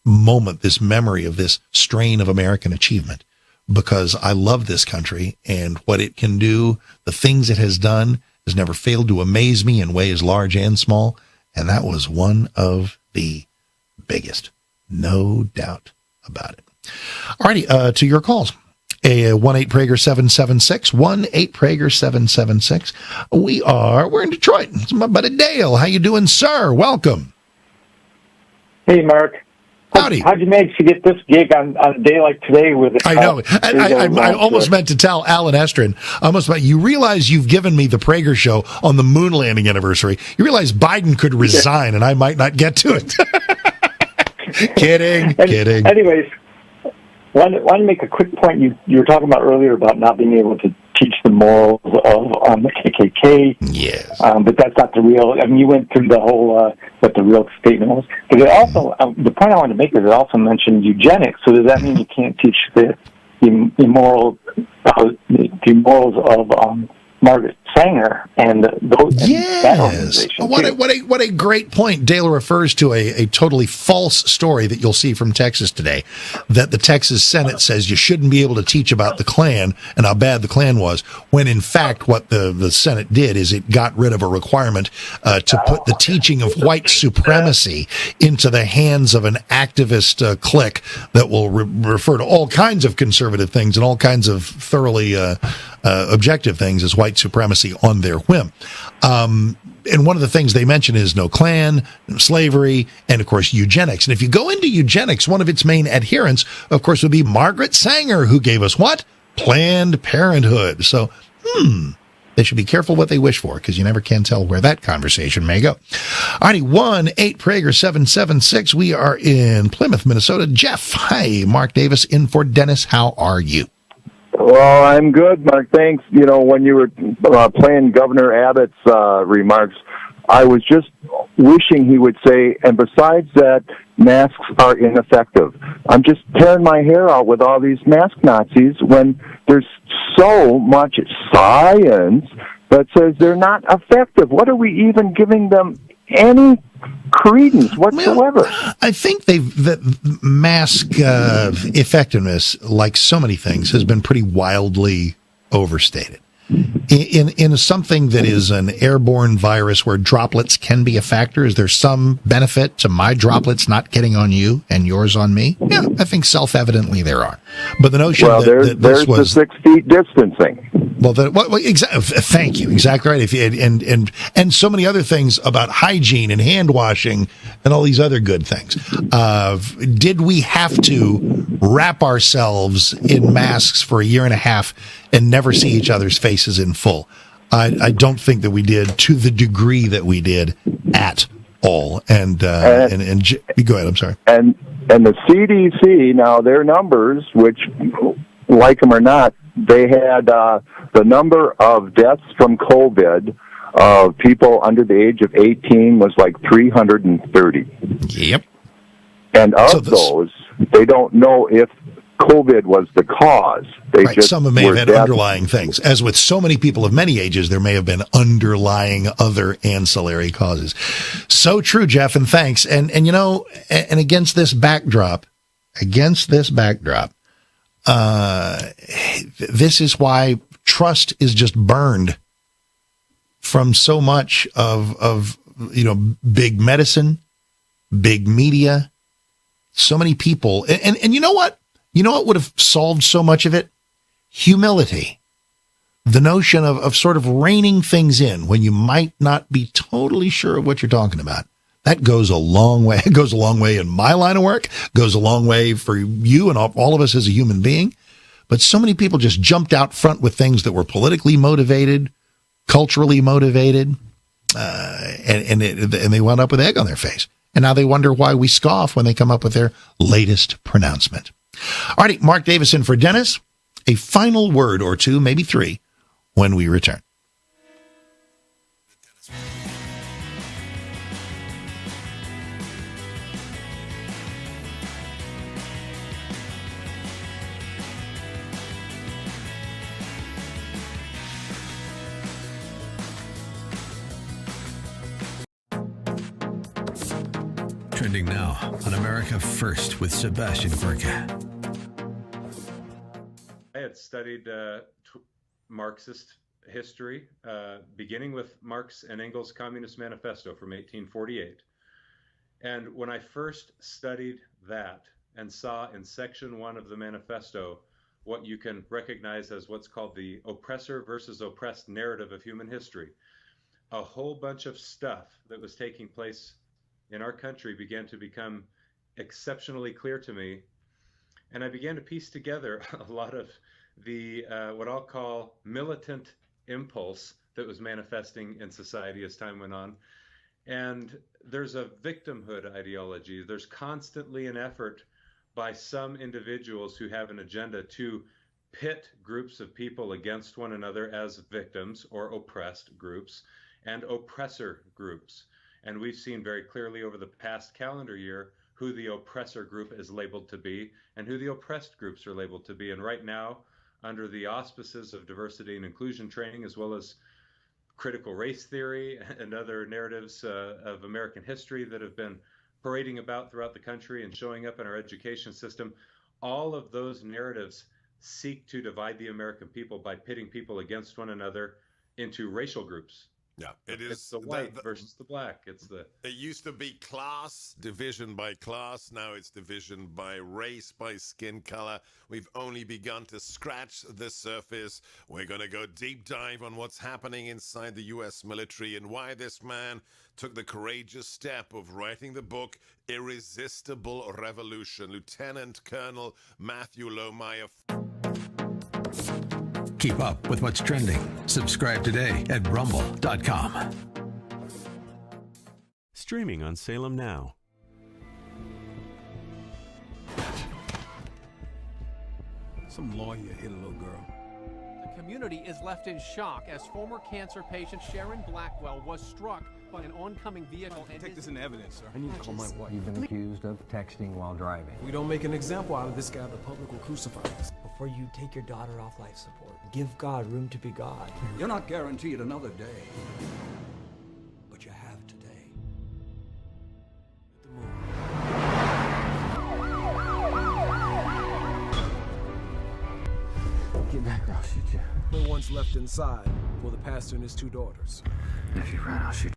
moment, this memory of this strain of American achievement, because I love this country, and what it can do, the things it has done, has never failed to amaze me in ways large and small. And that was one of the biggest. No doubt about it. All righty, to your calls. 1-8-PRAGER-776, 1-8-PRAGER-776. We're in Detroit. It's my buddy Dale. How you doing, sir? Welcome. Hey, Mark. Howdy. How'd you manage to get this gig on a day like today with it? I know. I almost meant to tell Alan Estrin, you realize you've given me the Prager show on the moon landing anniversary. You realize Biden could resign and I might not get to it. Kidding. Anyways, want to make a quick point. You were talking about earlier about not being able to teach the morals of the KKK. Yes. But that's not the real. I mean, you went through the whole what the real statement was. But it also, the point I wanted to make is it also mentioned eugenics. So does that mean you can't teach the morals of Margaret Sanger and those? Yes. That organization what a great point. Dale refers to a totally false story that you'll see from Texas today, that the Texas Senate says you shouldn't be able to teach about the Klan and how bad the Klan was, when in fact what the Senate did is it got rid of a requirement to put the teaching of white supremacy into the hands of an activist clique that will refer to all kinds of conservative things and all kinds of thoroughly objective things as white supremacy on their whim. And one of the things they mention is no Klan, no slavery, and of course eugenics. And if you go into eugenics, one of its main adherents, of course, would be Margaret Sanger, who gave us what? Planned Parenthood. So, they should be careful what they wish for, because you never can tell where that conversation may go. Alrighty, 1-8-PRAGER-776. We are in Plymouth, Minnesota. Jeff, hi. Mark Davis in for Dennis. How are you? Well, I'm good, Mark. Thanks. You know, when you were playing Governor Abbott's remarks, I was just wishing he would say, and besides that, masks are ineffective. I'm just tearing my hair out with all these mask Nazis when there's so much science that says they're not effective. What are we even giving them any credence whatsoever? Well, I think that mask effectiveness, like so many things, has been pretty wildly overstated. In something that is an airborne virus where droplets can be a factor, is there some benefit to my droplets not getting on you and yours on me? Yeah, I think self-evidently there are. But the notion that there's this was the 6 feet distancing. Well, thank you. Exactly right. If you, and so many other things about hygiene and hand washing and all these other good things. Did we have to wrap ourselves in masks for a year and a half and never see each other's faces in full? I don't think that we did to the degree that we did at all. And go ahead. I'm sorry. And the CDC, now their numbers, which like them or not, they had the number of deaths from COVID of people under the age of 18 was like 330. Yep. And of those, they don't know if COVID was the cause. Some may have had underlying things. As with so many people of many ages, there may have been underlying other ancillary causes. So true, Jeff, and thanks. And against this backdrop, this is why trust is just burned from so much of big medicine, big media, so many people. And you know what? You know what would have solved so much of it? Humility. The notion of sort of reining things in when you might not be totally sure of what you're talking about. That goes a long way. It goes a long way in my line of work, goes a long way for you and all of us as a human being. But so many people just jumped out front with things that were politically motivated, culturally motivated, and they wound up with egg on their face. And now they wonder why we scoff when they come up with their latest pronouncement. All righty, Mark Davison for Dennis. A final word or two, maybe three, when we return. Trending now on America First with Sebastian Gorka. I had studied Marxist history, beginning with Marx and Engels' Communist Manifesto from 1848. And when I first studied that and saw in section 1 of the manifesto what you can recognize as what's called the oppressor versus oppressed narrative of human history, a whole bunch of stuff that was taking place in our country began to become exceptionally clear to me. And I began to piece together a lot of the what I'll call militant impulse that was manifesting in society as time went on. And there's a victimhood ideology. There's constantly an effort by some individuals who have an agenda to pit groups of people against one another as victims or oppressed groups and oppressor groups. And we've seen very clearly over the past calendar year who the oppressor group is labeled to be and who the oppressed groups are labeled to be. And right now, under the auspices of diversity and inclusion training, as well as critical race theory and other narratives of American history that have been parading about throughout the country and showing up in our education system, all of those narratives seek to divide the American people by pitting people against one another into racial groups. Yeah, it's the white versus the black. It used to be class, division by class. Now it's division by race, by skin color. We've only begun to scratch the surface. We're going to go deep dive on what's happening inside the U.S. military and why this man took the courageous step of writing the book Irresistible Revolution. Lieutenant Colonel Matthew Lohmeyer. Keep up with what's trending. Subscribe today at rumble.com. Streaming on Salem Now. Some lawyer hit a little girl. The community is left in shock as former cancer patient Sharon Blackwell was struck by an oncoming vehicle. Take this into evidence, sir. I need to call my wife. You've been accused of texting while driving. We don't make an example out of this guy, the public will crucify us. Before you take your daughter off life support, give God room to be God. You're not guaranteed another day, but you have today. Get back or I'll shoot you. No one's left inside for the pastor and his 2 daughters. If you run, I'll shoot you.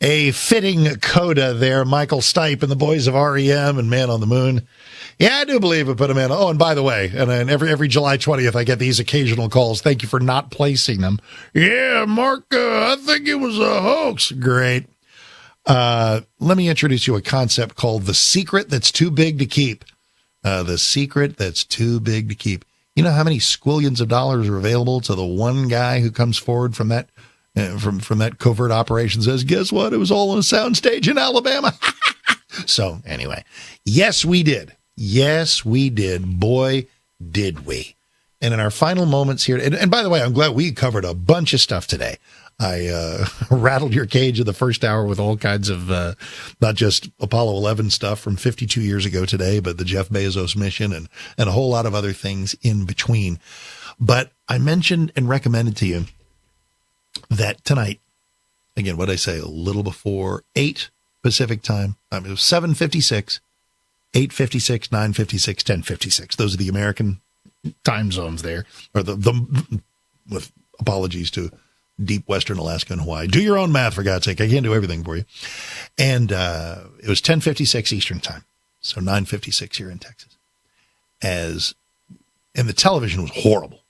A fitting coda there, Michael Stipe and the boys of REM and Man on the Moon. Yeah, I do believe it put a man. Oh, and by the way, and then every July 20th, I get these occasional calls. Thank you for not placing them. Yeah, Mark, I think it was a hoax. Great. Let me introduce you a concept called the secret that's too big to keep. The secret that's too big to keep. You know how many squillions of dollars are available to the one guy who comes forward from that from that covert operation, says, guess what? It was all on a soundstage in Alabama. So anyway, yes, we did. Yes, we did. Boy, did we. And in our final moments here, and by the way, I'm glad we covered a bunch of stuff today. I rattled your cage in the first hour with all kinds of, not just Apollo 11 stuff from 52 years ago today, but the Jeff Bezos mission and a whole lot of other things in between. But I mentioned and recommended to you that tonight, again, what did I say, a little before 8 Pacific time, it was 7:56, 8:56, 9:56, 10:56. Those are the American time zones there, or the with apologies to deep Western Alaska and Hawaii. Do your own math, for God's sake. I can't do everything for you. And it was 10:56 Eastern time, so 9:56 here in Texas. And the television was horrible.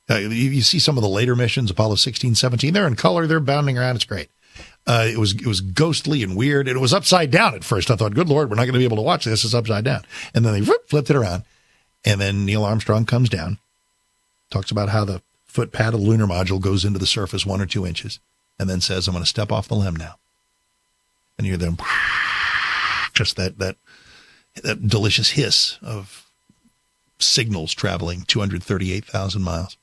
You see some of the later missions, Apollo 16, 17, they're in color, they're bounding around, it's great. It was ghostly and weird, and it was upside down at first. I thought, good Lord, we're not going to be able to watch this. It's upside down. And then they flipped it around, and then Neil Armstrong comes down, talks about how the footpad of the lunar module goes into the surface 1 or 2 inches, and then says, I'm going to step off the limb now. And you hear them, just that delicious hiss of signals traveling 238,000 miles.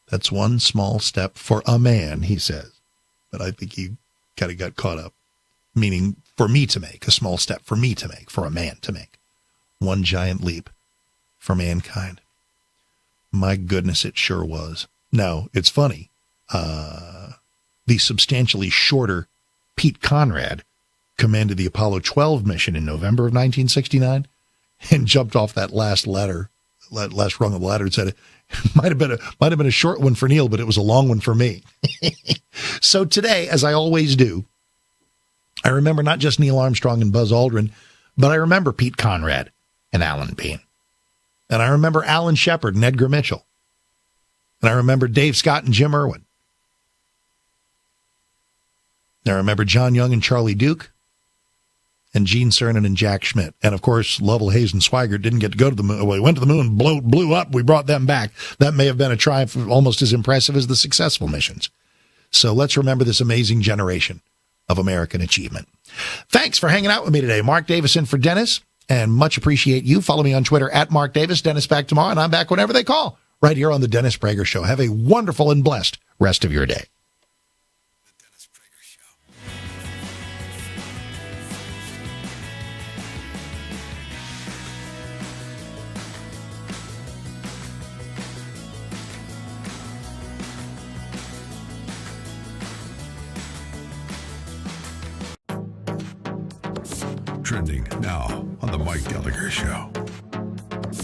That's one small step for a man, he says. But I think he kind of got caught up, meaning for me to make, a small step for me to make, for a man to make. One giant leap for mankind. My goodness, it sure was. Now, it's funny. The substantially shorter Pete Conrad commanded the Apollo 12 mission in November of 1969 and jumped off that last rung of the ladder and said, it might have been a short one for Neil, but it was a long one for me. So today, as I always do, I remember not just Neil Armstrong and Buzz Aldrin, but I remember Pete Conrad and Alan Bean. And I remember Alan Shepard and Edgar Mitchell. And I remember Dave Scott and Jim Irwin. And I remember John Young and Charlie Duke. And Gene Cernan and Jack Schmidt. And, of course, Lovell, Hayes, and Swigert didn't get to go to the moon. Well, they went to the moon, blew up. We brought them back. That may have been a triumph almost as impressive as the successful missions. So let's remember this amazing generation of American achievement. Thanks for hanging out with me today. Mark Davis in for Dennis, and much appreciate you. Follow me on Twitter at Mark Davis. Dennis back tomorrow, and I'm back whenever they call, right here on the Dennis Prager Show. Have a wonderful and blessed rest of your day. Trending now on The Mike Gallagher Show.